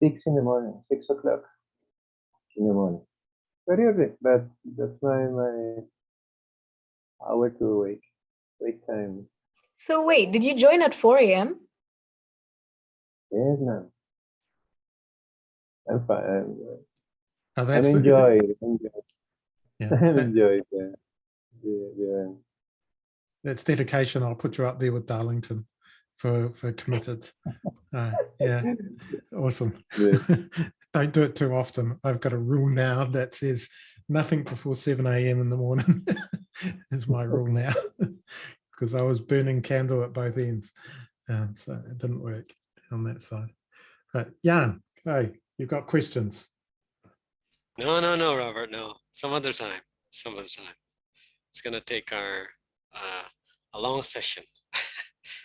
Speaker 7: 6 in the morning, 6 o'clock in the morning. Very early, but that's my hour to wake time.
Speaker 5: So wait, did you join at 4 a.m.?
Speaker 7: Yes, ma'am. I'm fine.
Speaker 2: Oh,
Speaker 7: I'm
Speaker 2: that's
Speaker 7: enjoy
Speaker 2: yeah,
Speaker 7: enjoy the
Speaker 2: that's dedication. I'll put you up there with Darlington for committed. Yeah, awesome.
Speaker 7: Yeah.
Speaker 2: Don't do it too often. I've got a rule now that says nothing before 7 a.m. in the morning is my rule now, because I was burning candle at both ends, so it didn't work on that side. But Jan, hey, you've got questions?
Speaker 1: no, Robert, no. Some other time. It's gonna take our a long session.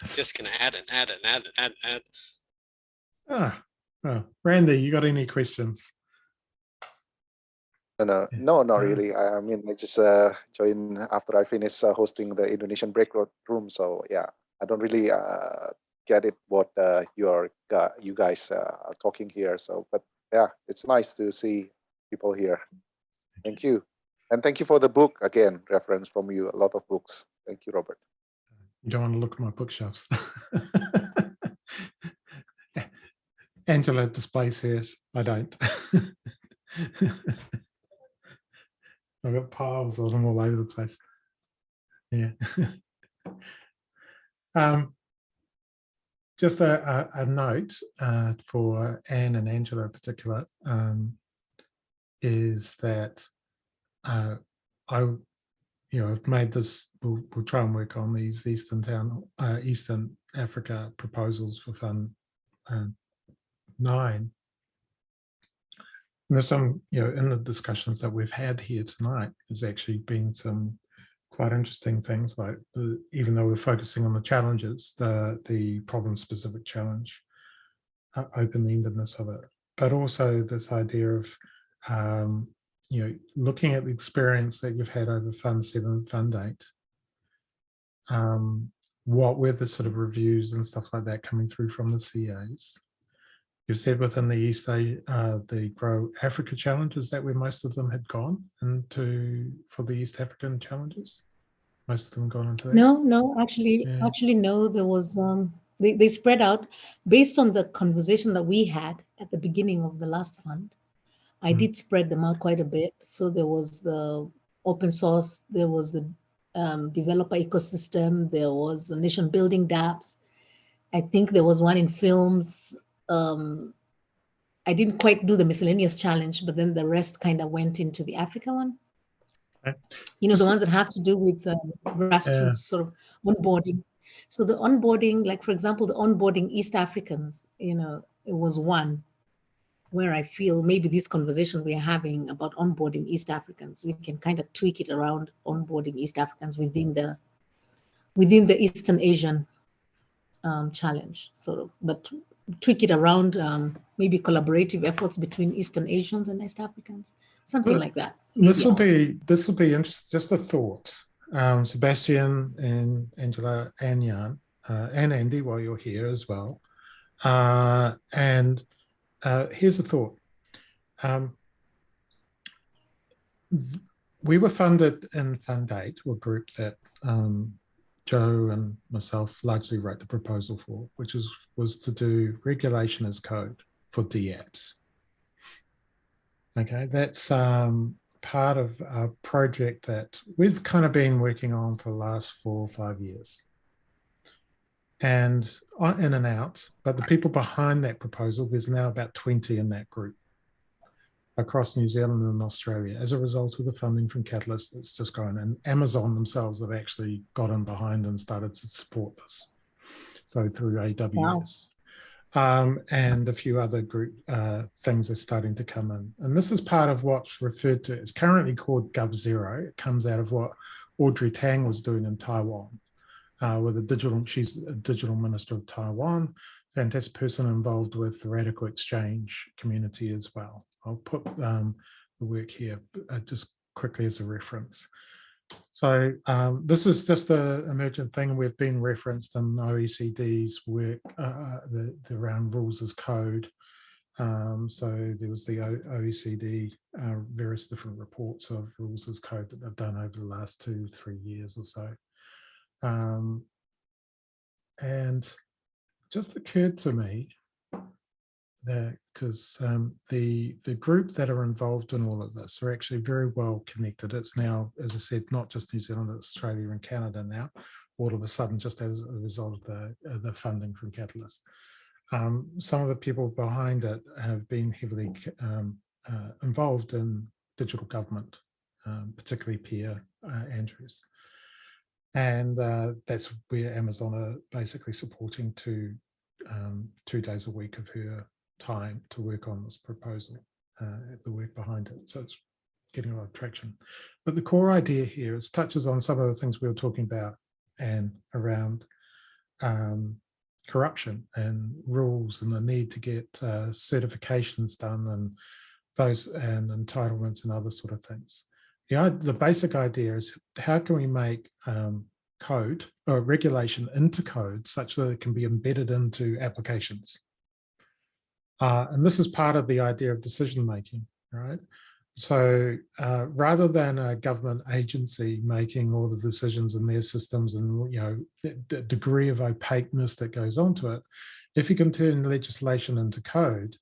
Speaker 1: It's just gonna add.
Speaker 2: Oh, Randy, you got any questions?
Speaker 8: No, not really. I mean, I just joined after I finished hosting the Indonesian Breakout room. So yeah, I don't really get it what you guys are talking here. So, but yeah, it's nice to see people here. Thank you. And thank you for the book again, reference from you, a lot of books. Thank you, Robert.
Speaker 2: You don't want to look at my bookshelves. Angela displays hers. I don't. I've got piles of them all over the place. Yeah. Just a note for Anne and Angela in particular is that I've made this. We'll try and work on these Eastern Africa proposals for Fund 9. And there's some, in the discussions that we've had here tonight, there's actually been some quite interesting things, like even though we're focusing on the challenges, the problem-specific challenge, open-endedness of it, but also this idea of looking at the experience that you've had over Fund 7, Fund 8. What were the sort of reviews and stuff like that coming through from the CAs? You said within the Grow Africa challenges that where most of them had gone into for the East African challenges. Most of them gone into that.
Speaker 4: No, actually, no. There was they spread out based on the conversation that we had at the beginning of the last fund. I did spread them out quite a bit. So there was the open source, there was the developer ecosystem, there was the nation building dApps. I think there was one in films. I didn't quite do the miscellaneous challenge, but then the rest kind of went into the Africa one.
Speaker 2: Okay.
Speaker 4: The ones that have to do with grassroots sort of onboarding. So the onboarding, like for example, the onboarding East Africans, it was one where I feel maybe this conversation we're having about onboarding East Africans, we can kind of tweak it around onboarding East Africans within the Eastern Asian challenge, sort of, but tweak it around maybe collaborative efforts between Eastern Asians and East Africans, something like that.
Speaker 2: This will be interesting. Just a thought, Sebastian and Angela and Jan and Andy, while you're here as well. And here's a thought. We were funded in Fund 8, or group that Joe and myself largely wrote the proposal for, which was to do regulation as code for dApps. Okay, that's part of a project that we've kind of been working on for the last 4 or 5 years. And in and out, but the people behind that proposal, there's now about 20 in that group across New Zealand and Australia as a result of the funding from Catalyst that's just gone. And Amazon themselves have actually gotten behind and started to support this. So through AWS. and a few other group things are starting to come in. And this is part of what's referred to, it's currently called GovZero. It comes out of what Audrey Tang was doing in Taiwan with she's a digital minister of Taiwan, fantastic person involved with the Radical Exchange community as well. I'll put the work here just quickly as a reference. So this is just the emergent thing. We've been referenced in OECD's work around rules as code. So there was the OECD, various different reports of rules as code that they've done over the last 2-3 years or so. And just occurred to me that because the group that are involved in all of this are actually very well connected. It's now, as I said, not just New Zealand, it's Australia and Canada now, all of a sudden, just as a result of the funding from Catalyst. Some of the people behind it have been heavily involved in digital government, particularly Pierre Andrews. And that's where Amazon are basically supporting 2 days a week of her time to work on this proposal, the work behind it. So it's getting a lot of traction. But the core idea here is touches on some of the things we were talking about and around corruption and rules and the need to get certifications done and those and entitlements and other sort of things. The basic idea is how can we make code or regulation into code such that it can be embedded into applications. And this is part of the idea of decision making, right? So rather than a government agency making all the decisions in their systems and the degree of opaqueness that goes onto it, if you can turn legislation into code,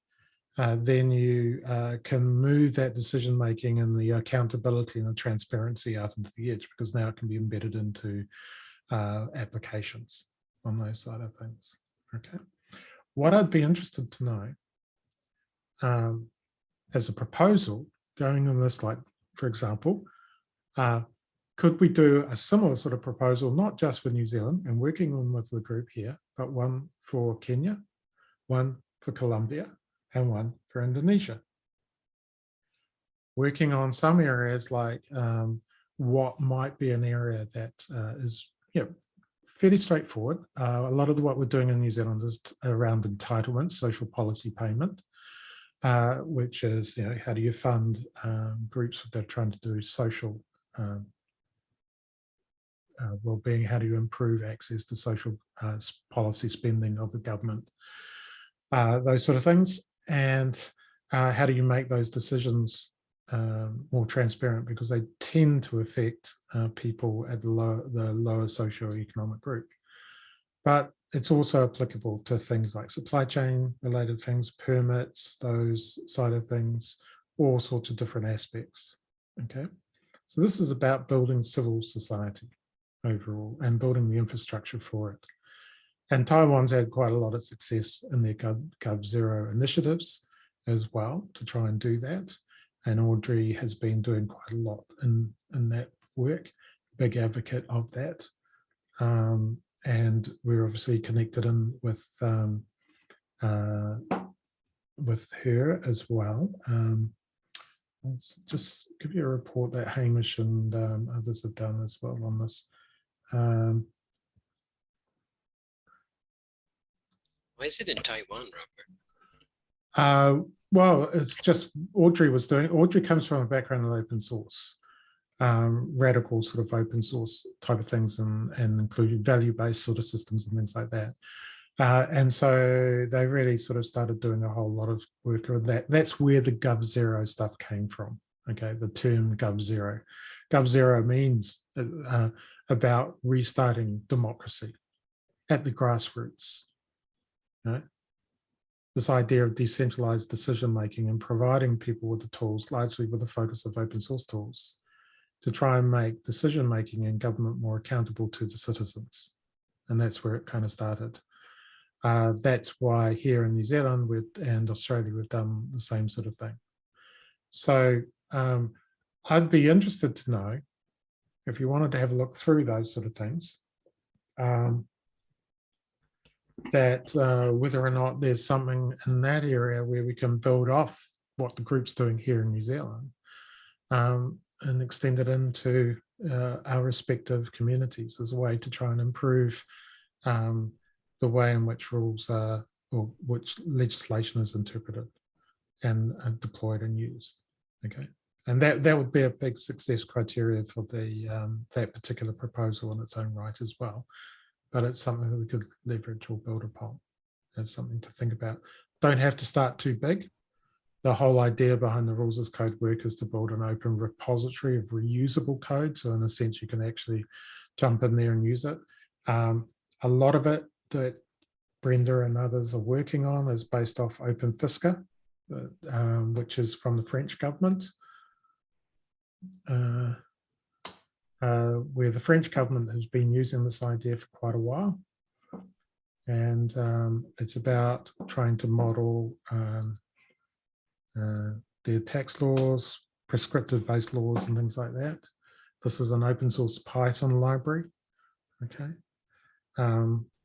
Speaker 2: then you can move that decision making and the accountability and the transparency out into the edge, because now it can be embedded into applications on those side of things. Okay, what I'd be interested to know as a proposal going on this, like for example, could we do a similar sort of proposal, not just for New Zealand and working on with the group here, but one for Kenya, one for Colombia, and one for Indonesia. Working on some areas like what might be an area that is fairly straightforward. A lot of what we're doing in New Zealand is around entitlement, social policy payment, which is, how do you fund groups that are trying to do social well-being? How do you improve access to social policy spending of the government? Those sort of things. And how do you make those decisions more transparent, because they tend to affect people at the lower socioeconomic group. But it's also applicable to things like supply chain related things, permits, those side of things, all sorts of different aspects. Okay, so this is about building civil society overall and building the infrastructure for it. And Taiwan's had quite a lot of success in their GovZero initiatives as well to try and do that. And Audrey has been doing quite a lot in that work, big advocate of that. And we're obviously connected in with her as well. Let's just give you a report that Hamish and others have done as well on this.
Speaker 1: Why is it in Taiwan, Robert?
Speaker 2: Well, it's just Audrey was doing. Audrey comes from a background in open source, radical sort of open source type of things, and including value-based sort of systems and things like that. And so they really sort of started doing a whole lot of work with that. That's where the GovZero stuff came from. Okay, the term GovZero. GovZero means about restarting democracy at the grassroots. Right? This idea of decentralized decision making and providing people with the tools, largely with a focus of open source tools, to try and make decision making in government more accountable to the citizens. And that's where it kind of started. That's why here in New Zealand and Australia, we've done the same sort of thing. So I'd be interested to know if you wanted to have a look through those sort of things. that whether or not there's something in that area where we can build off what the group's doing here in New Zealand, and extend it into our respective communities as a way to try and improve the way in which rules are, or which legislation is interpreted and deployed and used. Okay, and that would be a big success criteria for the that particular proposal in its own right as well. But it's something that we could leverage or build upon as something to think about. Don't have to start too big. The whole idea behind the rules as code work is to build an open repository of reusable code. So in a sense, you can actually jump in there and use it. A lot of it that Brenda and others are working on is based off Open Fisca, which is from the French government, where the French government has been using this idea for quite a while. And it's about trying to model their tax laws, prescriptive-based laws, and things like that. This is an open source Python library, okay?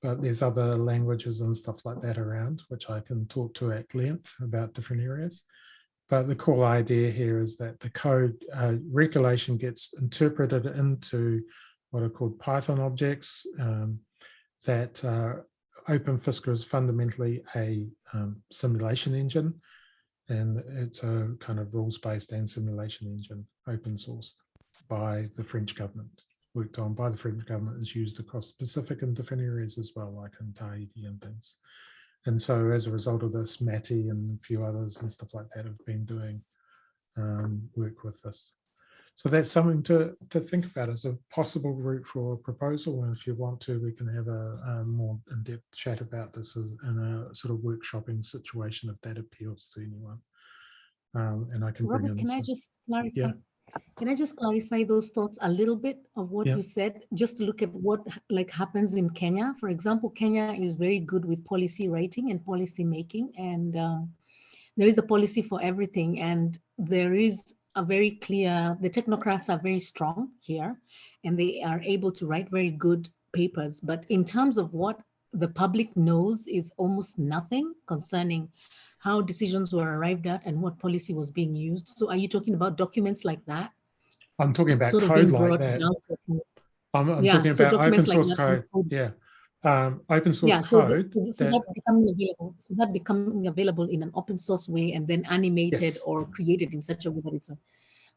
Speaker 2: But there's other languages and stuff like that around, which I can talk to at length about different areas. But the core idea here is that the code regulation gets interpreted into what are called Python objects. That Open Fisca is fundamentally a simulation engine, and it's a kind of rules-based and simulation engine, open sourced by the French government, worked on by the French government, is used across the Pacific in different areas as well, like in Tahiti and things. And so as a result of this, Matty and a few others and stuff like that have been doing work with this. So that's something to think about as a possible route for a proposal. And if you want to, we can have a more in-depth chat about this as in a sort of workshopping situation if that appeals to anyone. And I can
Speaker 4: Robert,
Speaker 2: bring in
Speaker 4: can I
Speaker 2: some,
Speaker 4: just clarify?
Speaker 2: yeah.
Speaker 4: Can I just clarify those thoughts a little bit of what
Speaker 2: Yeah.
Speaker 4: you said? Just to look at what like happens in Kenya. For example, Kenya is very good with policy writing and policy making, and there is a policy for everything. And there is a very clear, the technocrats are very strong here, and they are able to write very good papers. But in terms of what the public knows is almost nothing concerning how decisions were arrived at and what policy was being used. So are you talking about documents like that?
Speaker 2: I'm talking about
Speaker 4: Sort of
Speaker 2: code
Speaker 4: being
Speaker 2: like
Speaker 4: brought
Speaker 2: that.
Speaker 4: down.
Speaker 2: I'm
Speaker 4: Yeah,
Speaker 2: talking
Speaker 4: so
Speaker 2: about open
Speaker 4: documents like
Speaker 2: source
Speaker 4: that.
Speaker 2: code. Yeah. Open source
Speaker 4: Yeah, so
Speaker 2: code.
Speaker 4: so that becoming available. So that becoming available in an open source way and then animated
Speaker 2: Yes.
Speaker 4: or created in such a way that it's a,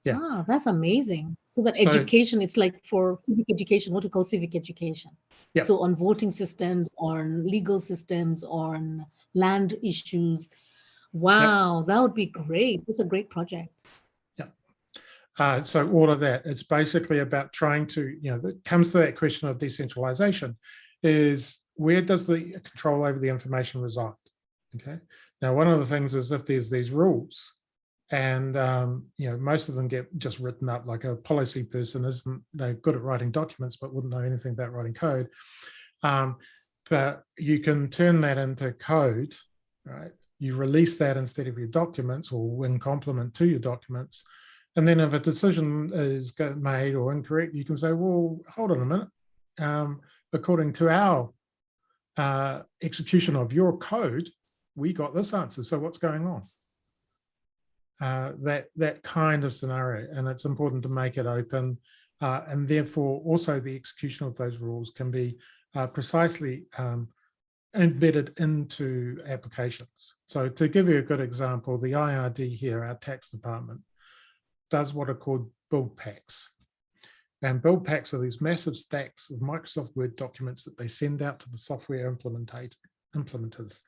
Speaker 2: Yeah.
Speaker 4: ah, that's amazing. So that
Speaker 2: So-
Speaker 4: education, it's like for civic education, what we call civic education.
Speaker 2: Yeah.
Speaker 4: So on voting systems, on legal systems, on land issues. Wow, that would be great. It's a great project.
Speaker 2: So all of that, it's basically about trying to, it comes to that question of decentralization, is where does the control over the information reside? Okay. Now, one of the things is if there's these rules and, most of them get just written up, like a policy person they're good at writing documents, but wouldn't know anything about writing code. But you can turn that into code, right? You release that instead of your documents or in complement to your documents. And then if a decision is made or incorrect, you can say, well, hold on a minute. According to our execution of your code, we got this answer. So what's going on? That kind of scenario. And it's important to make it open. And therefore, also the execution of those rules can be precisely embedded into applications. So to give you a good example, the IRD here, our tax department, does what are called build packs. And build packs are these massive stacks of Microsoft Word documents that they send out to the software implementers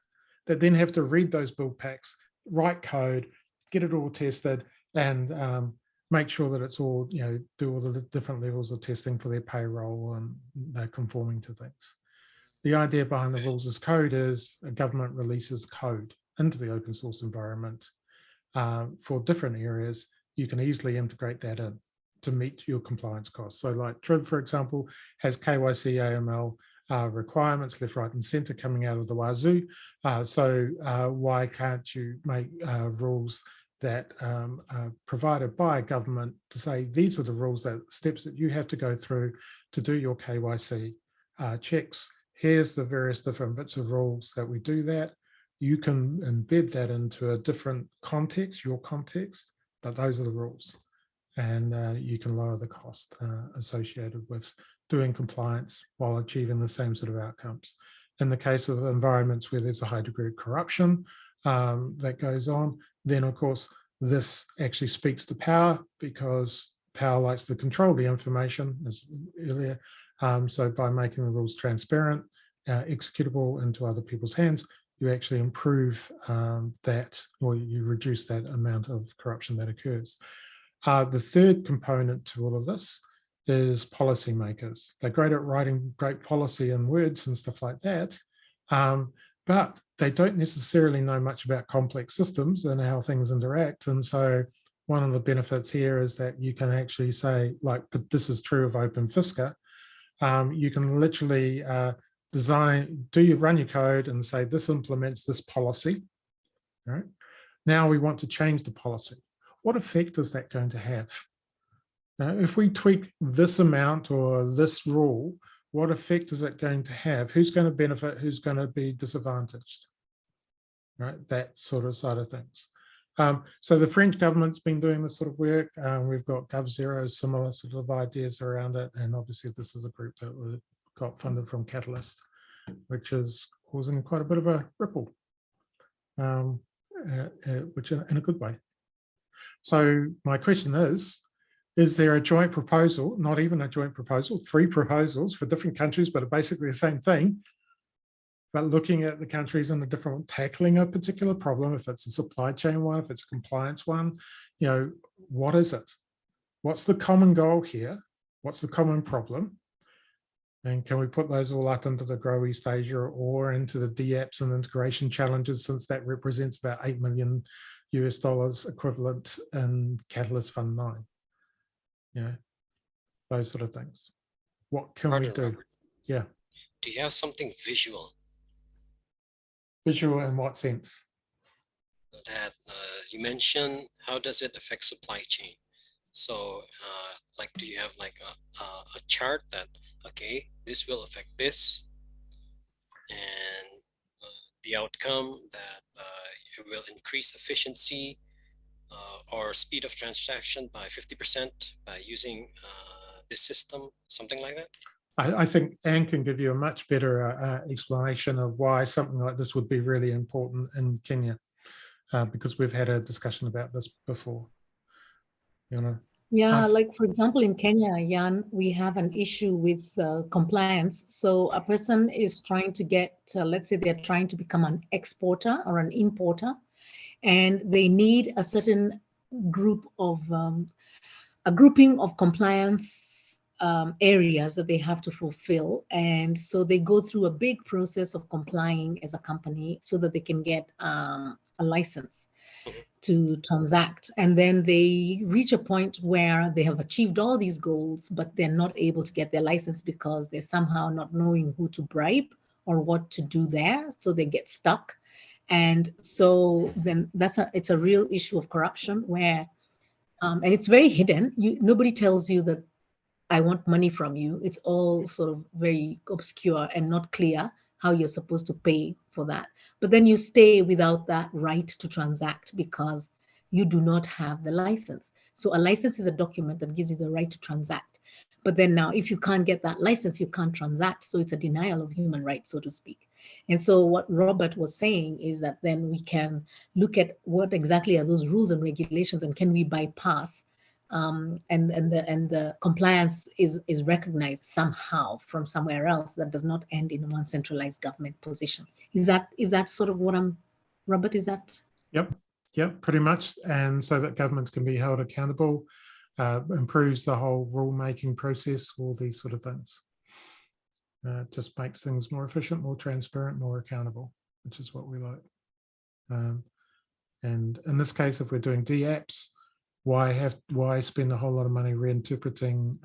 Speaker 2: that then have to read those build packs, write code, get it all tested, and make sure that it's all, do all the different levels of testing for their payroll and they're conforming to things. The idea behind the rules as code is a government releases code into the open source environment for different areas. You can easily integrate that in to meet your compliance costs. So like TRIB, for example, has KYC AML requirements left, right, and center coming out of the wazoo. So why can't you make rules that are provided by government to say, these are the rules, that steps that you have to go through to do your KYC checks. here's the various different bits of rules that we do that. You can embed that into a different context, your context, but those are the rules. And you can lower the cost associated with doing compliance while achieving the same sort of outcomes. In the case of environments where there's a high degree of corruption that goes on, then of course, this actually speaks to power, because power likes to control the information, as earlier. So by making the rules transparent, executable into other people's hands, you actually improve that, or you reduce that amount of corruption that occurs. The third component to all of this is policymakers. They're great at writing great policy and words and stuff like that, but they don't necessarily know much about complex systems and how things interact. And so one of the benefits here is that you can actually say, like, but this is true of OpenFisca. You can literally run your code and say, this implements this policy, right? Now we want to change the policy. What effect is that going to have? Now, if we tweak this amount or this rule, what effect is it going to have? Who's going to benefit? Who's going to be disadvantaged? Right, that sort of side of things. So the French government's been doing this sort of work. We've got GovZero, similar sort of ideas around it. And obviously this is a group that got funded from Catalyst, which is causing quite a bit of a ripple, which in a good way. So my question is there a joint proposal, not even a joint proposal, 3 proposals for different countries, but are basically the same thing, but looking at the countries in a different, tackling a particular problem, if it's a supply chain one, if it's a compliance one, you know, what is it? What's the common goal here? What's the common problem? And can we put those all up into the Grow East Asia or into the DApps and integration challenges, since that represents about $8 million US equivalent in Catalyst Fund 9? You know, those sort of things. What can we do?
Speaker 1: Robert,
Speaker 2: yeah.
Speaker 1: Do you have something visual?
Speaker 2: Visual in what sense?
Speaker 1: That you mentioned, how does it affect supply chain? So like, do you have like a chart that, okay, this will affect this, and the outcome that it will increase efficiency or speed of transaction by 50% by using this system, something like that?
Speaker 2: I think Anne can give you a much better explanation of why something like this would be really important in Kenya, because we've had a discussion about this before. You know?
Speaker 4: Yeah, like for example, in Kenya, Jan, we have an issue with compliance. So a person is trying to get, let's say they're trying to become an exporter or an importer, and they need a certain group of, a grouping of compliance areas that they have to fulfill. And so they go through a big process of complying as a company so that they can get a license to transact. And then they reach a point where they have achieved all these goals, but they're not able to get their license because they're somehow not knowing who to bribe or what to do there. So they get stuck. And so then it's a real issue of corruption where, and it's very hidden. Nobody tells you that I want money from you. It's all sort of very obscure and not clear how you're supposed to pay for that. But then you stay without that right to transact because you do not have the license. So a license is a document that gives you the right to transact. But then now, if you can't get that license, you can't transact. So it's a denial of human rights, so to speak. And so what Robert was saying is that then we can look at what exactly are those rules and regulations, and can we bypass and the compliance is recognized somehow from somewhere else that does not end in one centralized government position. Is that sort of what Robert, is that?
Speaker 2: Yep, pretty much. And so that governments can be held accountable, improves the whole rule-making process, all these sort of things. Just makes things more efficient, more transparent, more accountable, which is what we like. And in this case, if we're doing DApps, why spend a whole lot of money reinterpreting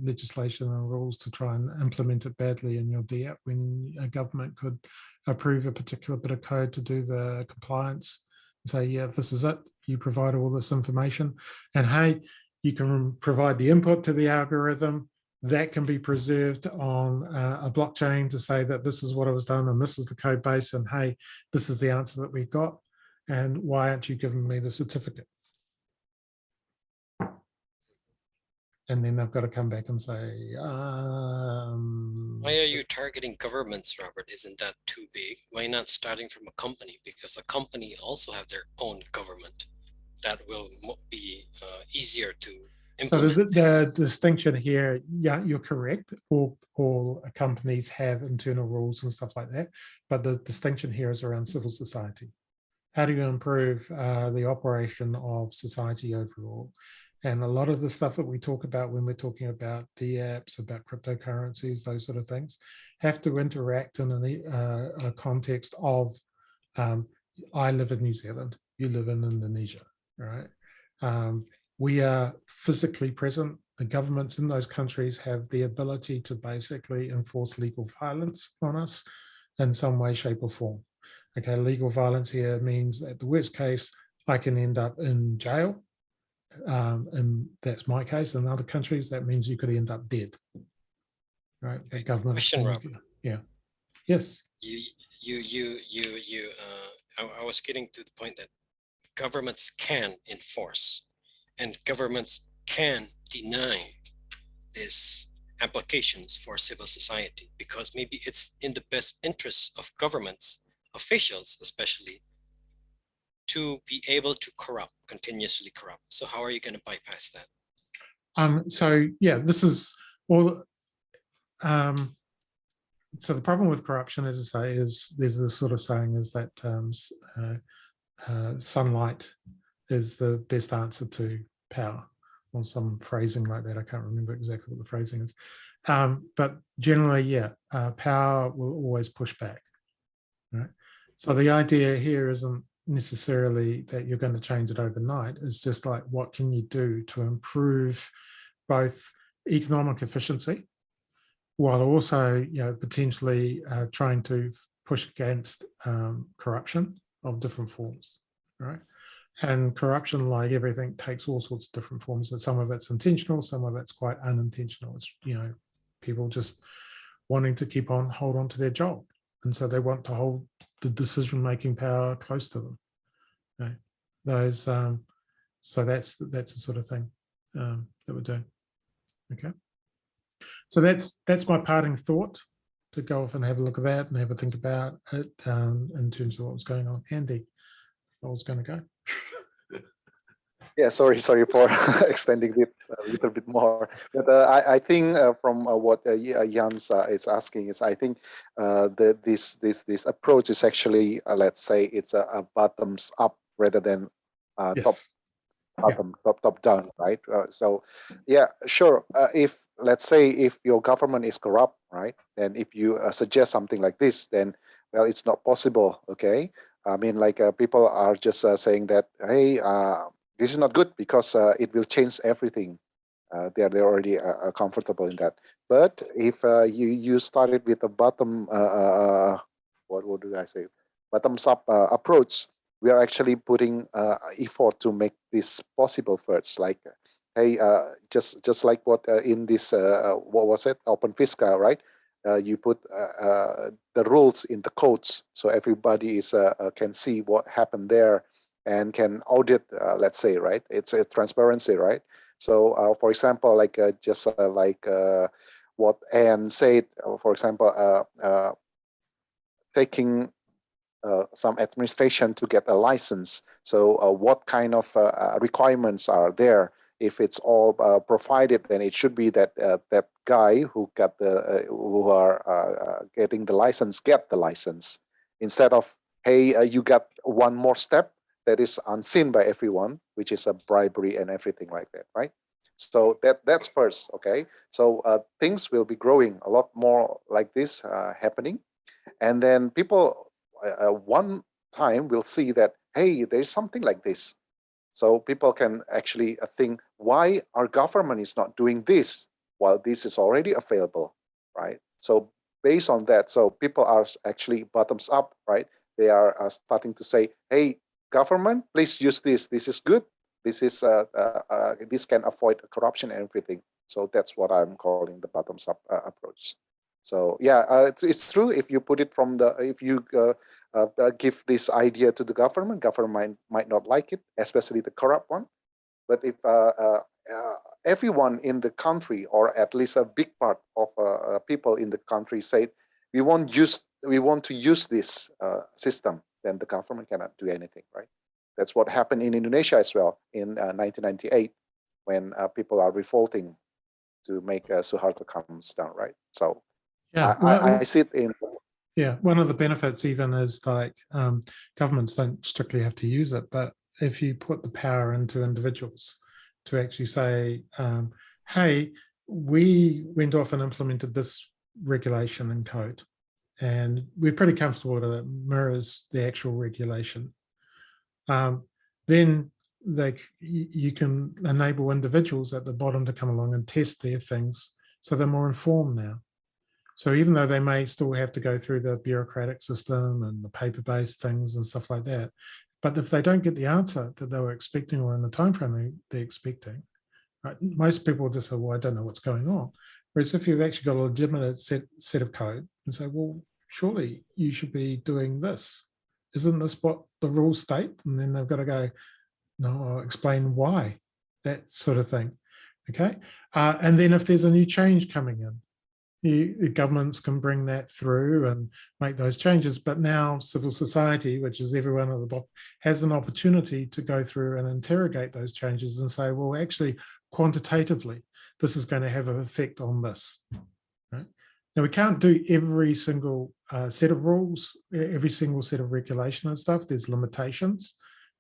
Speaker 2: legislation and rules to try and implement it badly in your DApp when a government could approve a particular bit of code to do the compliance and say, yeah, this is it. You provide all this information, and hey, you can provide the input to the algorithm. that can be preserved on a blockchain to say that this is what it was done and this is the code base and hey, this is the answer that we got and why aren't you giving me the certificate? And then they've got to come back and say,
Speaker 1: why are you targeting governments, Robert? Isn't that too big? Why not starting from a company? Because a company also have their own government. That will be easier to implement.
Speaker 2: So the distinction here, yeah, you're correct. All companies have internal rules and stuff like that. But the distinction here is around civil society. How do you improve the operation of society overall? And a lot of the stuff that we talk about when we're talking about DApps, about cryptocurrencies, those sort of things, have to interact in a context of, I live in New Zealand, you live in Indonesia, right? We are physically present. The governments in those countries have the ability to basically enforce legal violence on us in some way, shape, or form. Okay, legal violence here means at the worst case, I can end up in jail. And that's my case. In other countries, that means you could end up dead. Right? The government.
Speaker 1: Question, Robert.
Speaker 2: Yeah. Yes.
Speaker 1: I was getting to the point that governments can enforce, and governments can deny these applications for civil society because maybe it's in the best interests of governments, officials especially, to be able to continuously corrupt. So how are you going to bypass that?
Speaker 2: So yeah, this is all. So the problem with corruption, as I say, is there's this sort of saying is that sunlight is the best answer to power, or some phrasing like that. I can't remember exactly what the phrasing is. But generally, yeah, power will always push back. Right. So the idea here isn't necessarily that you're going to change it overnight. It's just like, what can you do to improve both economic efficiency while also, you know, potentially trying to push against corruption of different forms, right? And corruption, like everything, takes all sorts of different forms. And some of it's intentional, some of it's quite unintentional. It's, you know, people just wanting to hold on to their job. And so they want to hold the decision-making power close to them. Okay. Those, so that's the sort of thing that we're doing. Okay. So that's my parting thought, to go off and have a look at that and have a think about it in terms of what was going on. Andy, what was going to go?
Speaker 8: Yeah, sorry for extending it a little bit more. But I think from what Jans is asking is, I think this approach is actually, let's say, it's a bottoms up rather than
Speaker 2: Yes.
Speaker 8: top down, right? So yeah, sure. If, let's say, if your government is corrupt, right, and if you suggest something like this, then, well, it's not possible. Okay, I mean, like people are just saying that, hey, this is not good because it will change everything. They're already comfortable in that. But if you started with a bottom, what do I say, bottoms up approach, we are actually putting effort to make this possible first. Like, hey, just like what in this what was it, Open Fiscal, right? You put the rules in the codes so everybody is can see what happened there and can audit, let's say, right? It's transparency, right? So, for example, like just like what Anne said, for example, taking some administration to get a license. So, what kind of requirements are there? If it's all provided, then it should be that that guy who got the who are getting the license get the license, instead of, hey, you got one more step that is unseen by everyone, which is a bribery and everything like that, right? So that's first, okay? So things will be growing a lot more like this happening, and then people one time will see that, hey, there's something like this. So people can actually think, why our government is not doing this while this is already available, right? So based on that, so people are actually bottoms up, right? They are starting to say, hey, government, please use this. This is good. This is this can avoid corruption and everything. So that's what I'm calling the bottoms-up approach. So yeah, it's true. If you put it from the, if you give this idea to the government might not like it, especially the corrupt one. But if everyone in the country, or at least a big part of people in the country, say we want to use this system, then the government cannot do anything, right? That's what happened in Indonesia as well in 1998, when people are revolting to make Suharto comes down, right? So
Speaker 2: Yeah,
Speaker 8: I see it in.
Speaker 2: Yeah, one of the benefits even is like governments don't strictly have to use it, but if you put the power into individuals to actually say, hey, we went off and implemented this regulation and code, and we're pretty comfortable that it mirrors the actual regulation, then you can enable individuals at the bottom to come along and test their things, so they're more informed now. So even though they may still have to go through the bureaucratic system and the paper-based things and stuff like that, but if they don't get the answer that they were expecting or in the time frame they're expecting, right, most people just say, well, I don't know what's going on. Whereas if you've actually got a legitimate set of code and say, well, surely you should be doing this. Isn't this what the rules state? And then they've got to go, no, I'll explain why, that sort of thing. Okay. And then if there's a new change coming in, the governments can bring that through and make those changes. But now civil society, which is everyone at the bottom, has an opportunity to go through and interrogate those changes and say, well, actually, quantitatively, this is going to have an effect on this. Right? Now, we can't do every single set of rules, every single set of regulation and stuff. There's limitations.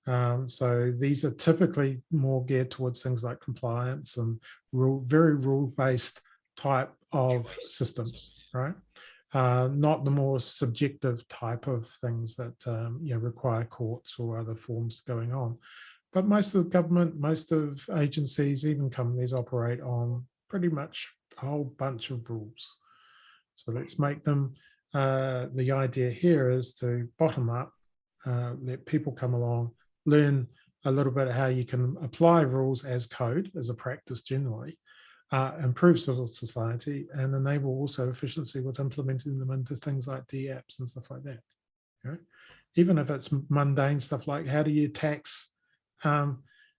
Speaker 2: So these are typically more geared towards things like compliance and very rule-based type of systems, right? Not the more subjective type of things that require courts or other forms going on. But most of the government, most of agencies, even companies operate on pretty much a whole bunch of rules. So let's make them, the idea here is to bottom up, let people come along, learn a little bit how you can apply rules as code, as a practice generally, improve civil society, and enable also efficiency with implementing them into things like DApps and stuff like that. Okay? Even if it's mundane stuff like how do you tax your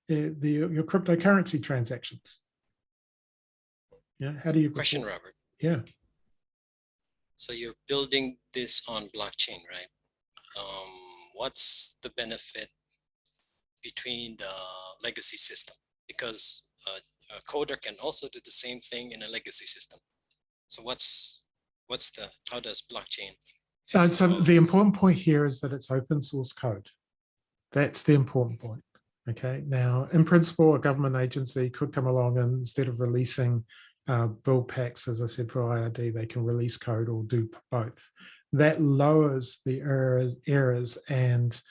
Speaker 2: cryptocurrency transactions? Yeah, how do you
Speaker 1: question, Robert?
Speaker 2: Yeah.
Speaker 1: So you're building this on blockchain, right? What's the benefit between the legacy system? Because a coder can also do the same thing in a legacy system. So how does blockchain?
Speaker 2: So the important point here is that it's open source code. That's the important point. Okay. Now, in principle, a government agency could come along and instead of releasing build packs, as I said, for IRD, they can release code or do both. That lowers the errors and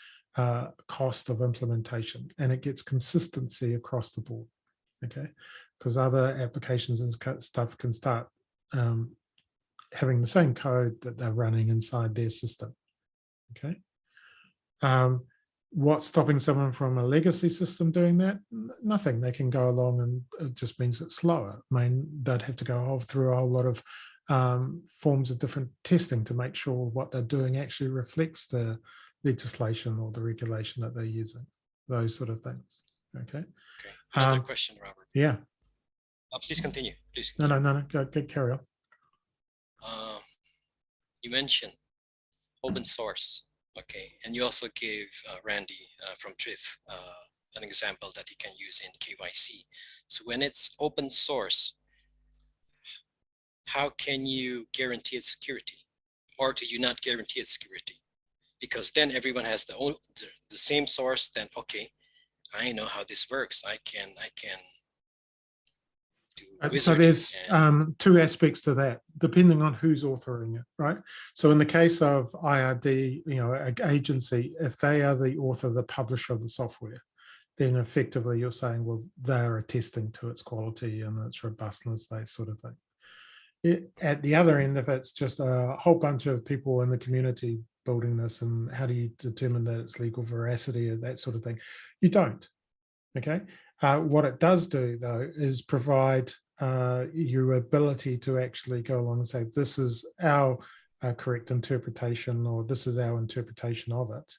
Speaker 2: cost of implementation, and it gets consistency across the board. Okay, because other applications and stuff can start having the same code that they're running inside their system. Okay. What's stopping someone from a legacy system doing that? Nothing. They can go along, and it just means it's slower. I mean, they'd have to go through a whole lot of forms of different testing to make sure what they're doing actually reflects the legislation or the regulation that they're using, those sort of things. Okay.
Speaker 1: Another question, Robert.
Speaker 2: Yeah.
Speaker 1: Please continue. Please
Speaker 2: continue.
Speaker 1: No.
Speaker 2: Go carry on.
Speaker 1: You mentioned open source. Okay, and you also gave Randy from Trith an example that he can use in KYC. So when it's open source, how can you guarantee its security? Or do you not guarantee its security? Because then everyone has the same source, then okay, I know how this works. I can do
Speaker 2: so there's two aspects to that, depending on who's authoring it, right? So in the case of IRD, an agency, if they are the author, the publisher of the software, then effectively you're saying, well, they're attesting to its quality and its robustness, that sort of thing. At the other end, if it's just a whole bunch of people in the community building this, and how do you determine that it's legal veracity or that sort of thing? You don't, okay? What it does do, though, is provide your ability to actually go along and say, this is our correct interpretation, or this is our interpretation of it.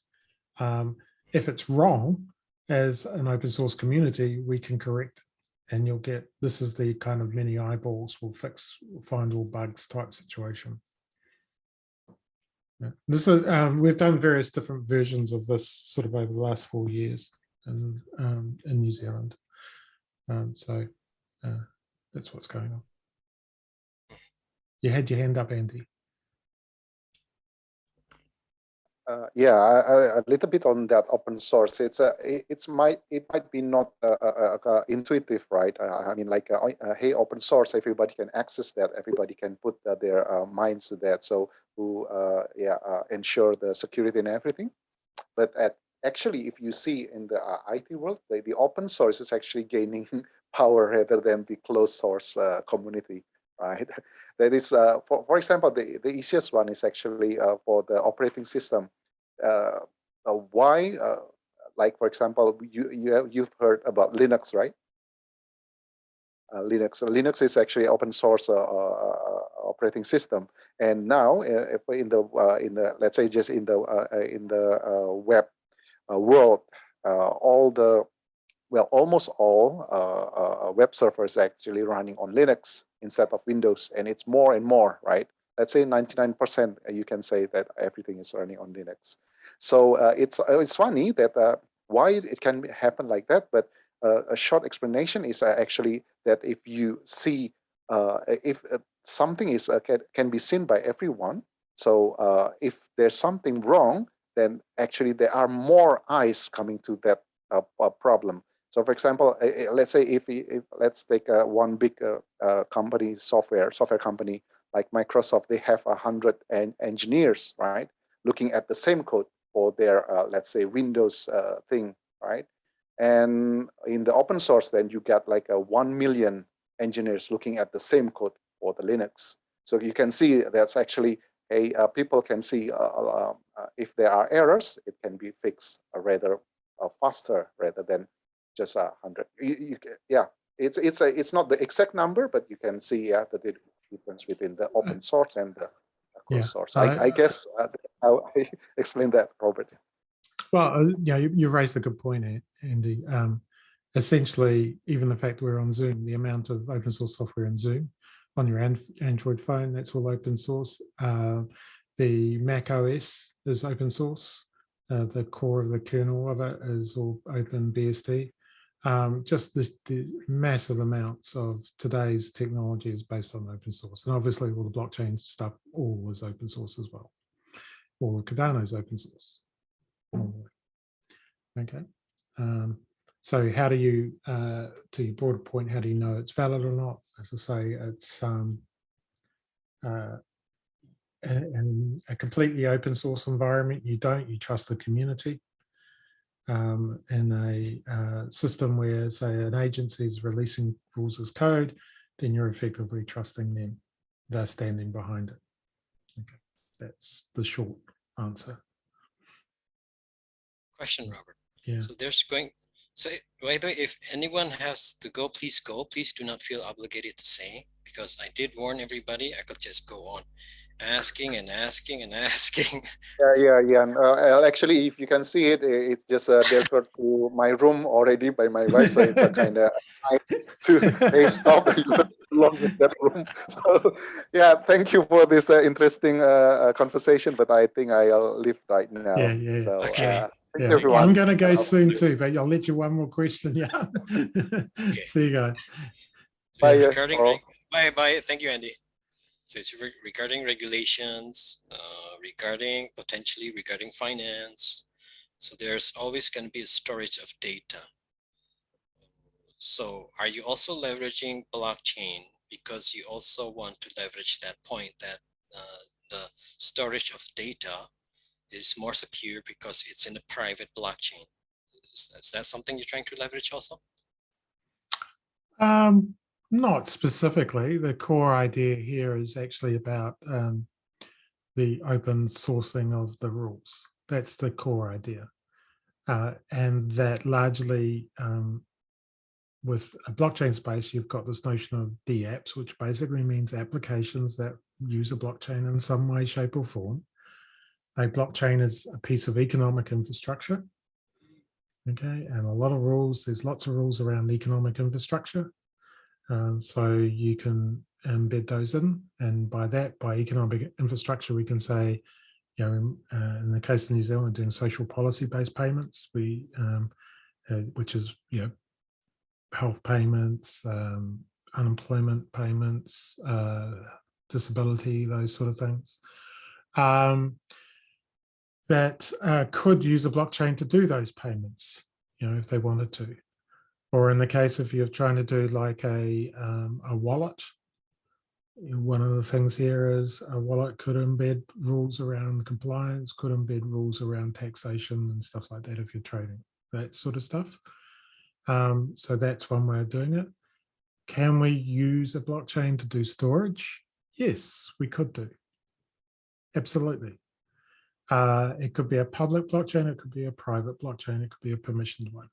Speaker 2: If it's wrong, as an open source community, we can correct, and you'll get, this is the kind of many eyeballs will fix, find all bugs type situation. Yeah. This is, we've done various different versions of this sort of over the last 4 years in New Zealand. So that's what's going on. You had your hand up, Andy.
Speaker 8: Yeah, a little bit on that open source. It might be not intuitive, right? I mean, like, hey, open source, everybody can access that. Everybody can put their minds to that. So to ensure the security and everything. But actually, if you see in the IT world, the open source is actually gaining power rather than the closed source community, right? That is, for example, the easiest one is actually for the operating system. Why, like, for example, you've heard about Linux, right? Linux is actually open source operating system, and now in the let's say just in the web world, almost all web servers actually running on Linux instead of Windows, and it's more and more, right? Let's say 99%, you can say that everything is running on Linux. So it's funny that why it can happen like that, but a short explanation is actually that if you see if something is can be seen by everyone, so if there's something wrong, then actually there are more eyes coming to that problem. So, for example, let's say if let's take one big company, software company like Microsoft, they have 100 engineers, right, looking at the same code for their let's say Windows thing, right? And in the open source, then you get like 1 million engineers looking at the same code for the Linux. So you can see that's actually people can see if there are errors, it can be fixed rather faster rather than just 100. Yeah, it's not the exact number, but you can see the difference between the open source and the closed source. I guess how I explain that, Robert.
Speaker 2: Well, yeah, you raised a good point, Andy. Essentially, even the fact we're on Zoom, the amount of open source software in Zoom on your Android phone, that's all open source. The Mac OS is open source. The core of the kernel of it is all open BSD. Just the massive amounts of today's technology is based on open source. And obviously all the blockchain stuff all is open source as well. All of Cardano is open source. Okay. So how do you, to your broader point, how do you know it's valid or not? As I say, it's in a completely open source environment, you trust the community. In a system where, say, an agency is releasing rules as code, then you're effectively trusting them. They're standing behind it. Okay. That's the short answer.
Speaker 1: Question, Robert.
Speaker 2: Yeah.
Speaker 1: So there's going, so by the way, if anyone has to go, please go. Please do not feel obligated to say, because I did warn everybody. I could just go on asking and asking and asking.
Speaker 8: Yeah. Actually, if you can see it, it's just delivered to my room already by my wife. So it's a kind of sign to, hey, stop, you don't belong in that room. So yeah, thank you for this interesting conversation, but I think I'll leave right now.
Speaker 2: Yeah.
Speaker 8: So
Speaker 1: Okay.
Speaker 8: thank you, everyone.
Speaker 2: I'm going to go soon too, but I'll let you one more question. Yeah.
Speaker 1: Okay.
Speaker 2: See you guys.
Speaker 1: So
Speaker 8: Bye.
Speaker 1: regarding, bye. Thank you, Andy. So it's regarding regulations, potentially regarding finance. So there's always going to be a storage of data. So are you also leveraging blockchain because you also want to leverage that point that the storage of data is more secure because it's in a private blockchain? Is that something you're trying to leverage also?
Speaker 2: Not specifically. The core idea here is actually about the open sourcing of the rules. That's the core idea. And that largely with a blockchain space, you've got this notion of dApps, which basically means applications that use a blockchain in some way, shape, or form. A blockchain is a piece of economic infrastructure. Okay, and a lot of rules, there's lots of rules around economic infrastructure. So you can embed those in. And by that, by economic infrastructure, we can say, you know, in the case of New Zealand, doing social policy-based payments, which is, you know, health payments, unemployment payments, disability, those sort of things, that could use a blockchain to do those payments, you know, if they wanted to. Or in the case if you're trying to do like a wallet, one of the things here is a wallet could embed rules around compliance, could embed rules around taxation and stuff like that if you're trading, that sort of stuff. So that's one way of doing it. Can we use a blockchain to do storage? Yes, we could do. Absolutely. It could be a public blockchain, it could be a private blockchain, it could be a permissioned one.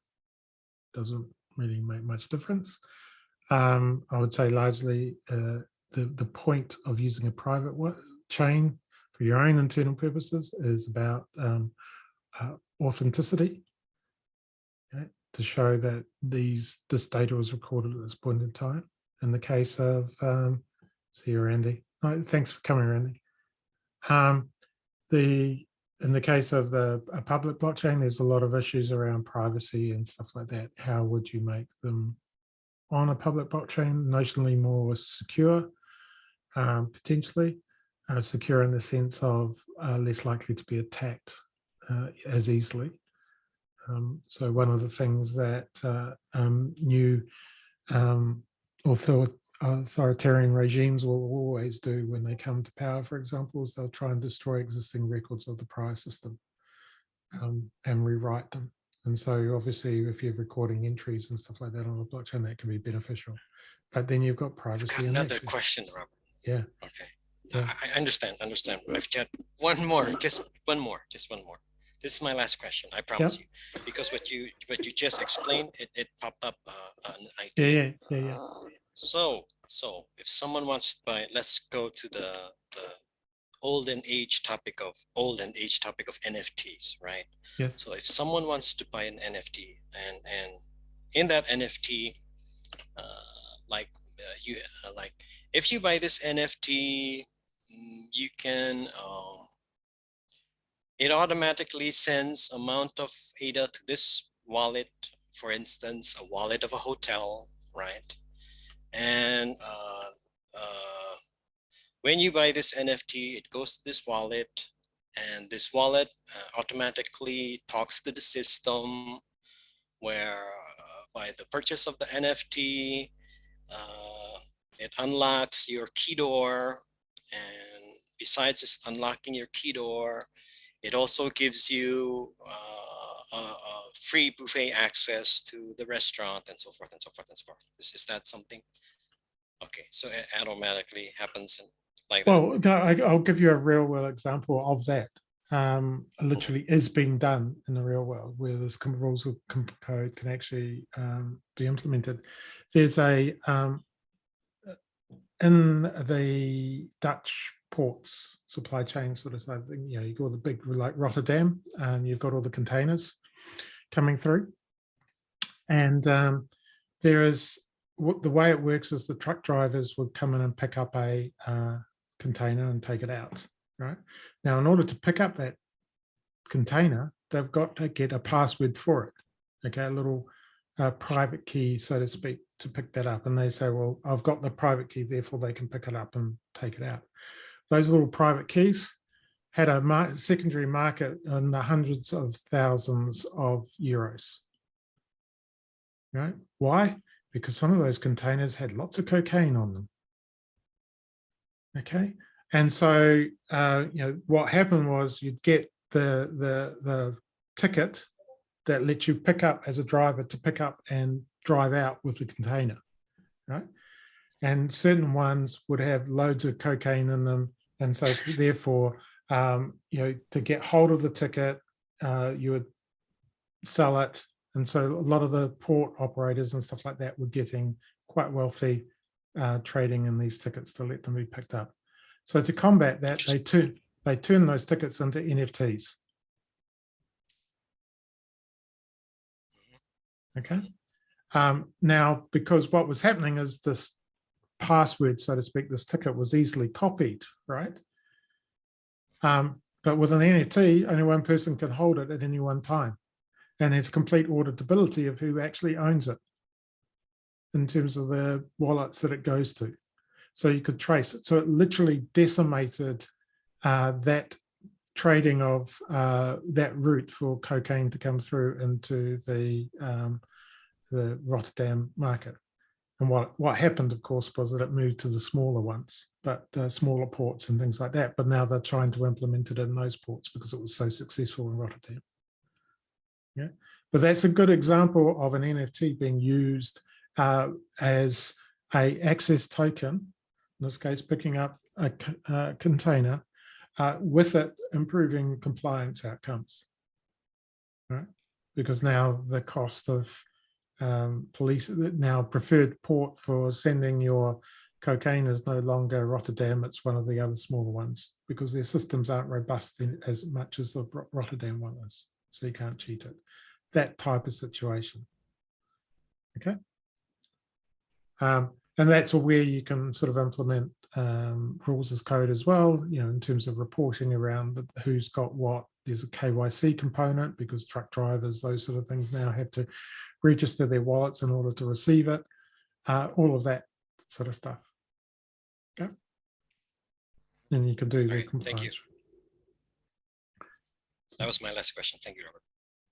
Speaker 2: Doesn't really make much difference. I would say largely the point of using a private chain for your own internal purposes is about authenticity, okay, to show that this data was recorded at this point in time. In the case of, see you, Randy. Oh, thanks for coming, Randy. In the case of a public blockchain, there's a lot of issues around privacy and stuff like that. How would you make them on a public blockchain notionally more secure, potentially secure in the sense of less likely to be attacked as easily. So one of the things that new authoritarian regimes will always do when they come to power, for example, is they'll try and destroy existing records of the prior system and rewrite them. And so obviously if you're recording entries and stuff like that on a blockchain, that can be beneficial. But then you've got privacy.
Speaker 1: I've got another question, Robert.
Speaker 2: Yeah.
Speaker 1: Okay.
Speaker 2: Yeah.
Speaker 1: I understand. I've got one more, just one more. This is my last question, I promise you. Because what you just explained, it popped up an idea.
Speaker 2: Yeah.
Speaker 1: So if someone wants to buy, let's go to the olden age topic of NFTs, right?
Speaker 2: Yes.
Speaker 1: So if someone wants to buy an NFT and in that NFT, if you buy this NFT, you can it automatically sends amount of ADA to this wallet, for instance, a wallet of a hotel, right? And when you buy this NFT, it goes to this wallet, and this wallet automatically talks to the system where by the purchase of the NFT, it unlocks your key door, and besides this unlocking your key door, it also gives you free buffet access to the restaurant and so forth and so forth and so forth. Is that something? Okay, so it automatically happens like that.
Speaker 2: Well, no, I'll give you a real world example of that. Literally is being done in the real world where this rules of code can actually be implemented. There's a in the Dutch ports supply chain sort of side thing, you know, you've got the big like Rotterdam, and you've got all the containers coming through, and there is the way it works is the truck drivers would come in and pick up a container and take it out. Right now, in order to pick up that container, they've got to get a password for it. Okay, a little private key, so to speak, to pick that up. And they say, well, I've got the private key, therefore they can pick it up and take it out. Those little private keys had a secondary market in the hundreds of thousands of euros. Right? Why? Because some of those containers had lots of cocaine on them. Okay. And so, you know, what happened was you'd get the ticket that lets you pick up as a driver to pick up and drive out with the container, right? And certain ones would have loads of cocaine in them. And so therefore, you know, to get hold of the ticket, you would sell it And so a lot of the port operators and stuff like that were getting quite wealthy trading in these tickets to let them be picked up. So to combat that, they turn those tickets into NFTs. Okay. Now, because what was happening is this password, so to speak, this ticket was easily copied, right? But with an NFT, only one person can hold it at any one time. And there's complete auditability of who actually owns it in terms of the wallets that it goes to. So you could trace it. So it literally decimated that trading of that route for cocaine to come through into the Rotterdam market. And what happened, of course, was that it moved to the smaller ones, but smaller ports and things like that. But now they're trying to implement it in those ports because it was so successful in Rotterdam. Yeah, but that's a good example of an NFT being used as a access token, in this case, picking up a container, with it improving compliance outcomes, right? Because now the cost of police, now preferred port for sending your cocaine is no longer Rotterdam, it's one of the other smaller ones, because their systems aren't robust as much as the Rotterdam one is, so you can't cheat it. That type of situation. Okay. And that's where you can sort of implement rules as code as well, you know, in terms of reporting around who's got what. There's a KYC component because truck drivers, those sort of things now have to register their wallets in order to receive it, all of that sort of stuff. Okay. And you can do the compliance.
Speaker 1: Thank you. That was my last question. Thank you, Robert.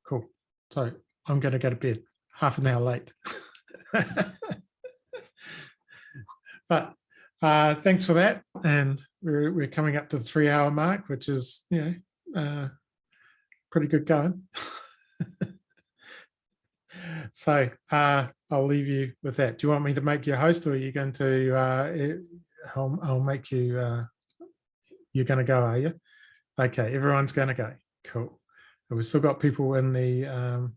Speaker 2: Cool. So I'm going to go to bed, half an hour late. But thanks for that. And we're coming up to the 3-hour mark, which is, you know, pretty good going. So I'll leave you with that. Do you want me to make you a host, or are you going to, I'll make you, you're going to go, are you? Okay, everyone's going to go. Cool. And we've still got people in the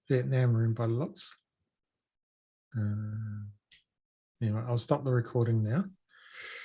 Speaker 2: Vietnam room by the looks. Anyway, I'll stop the recording now.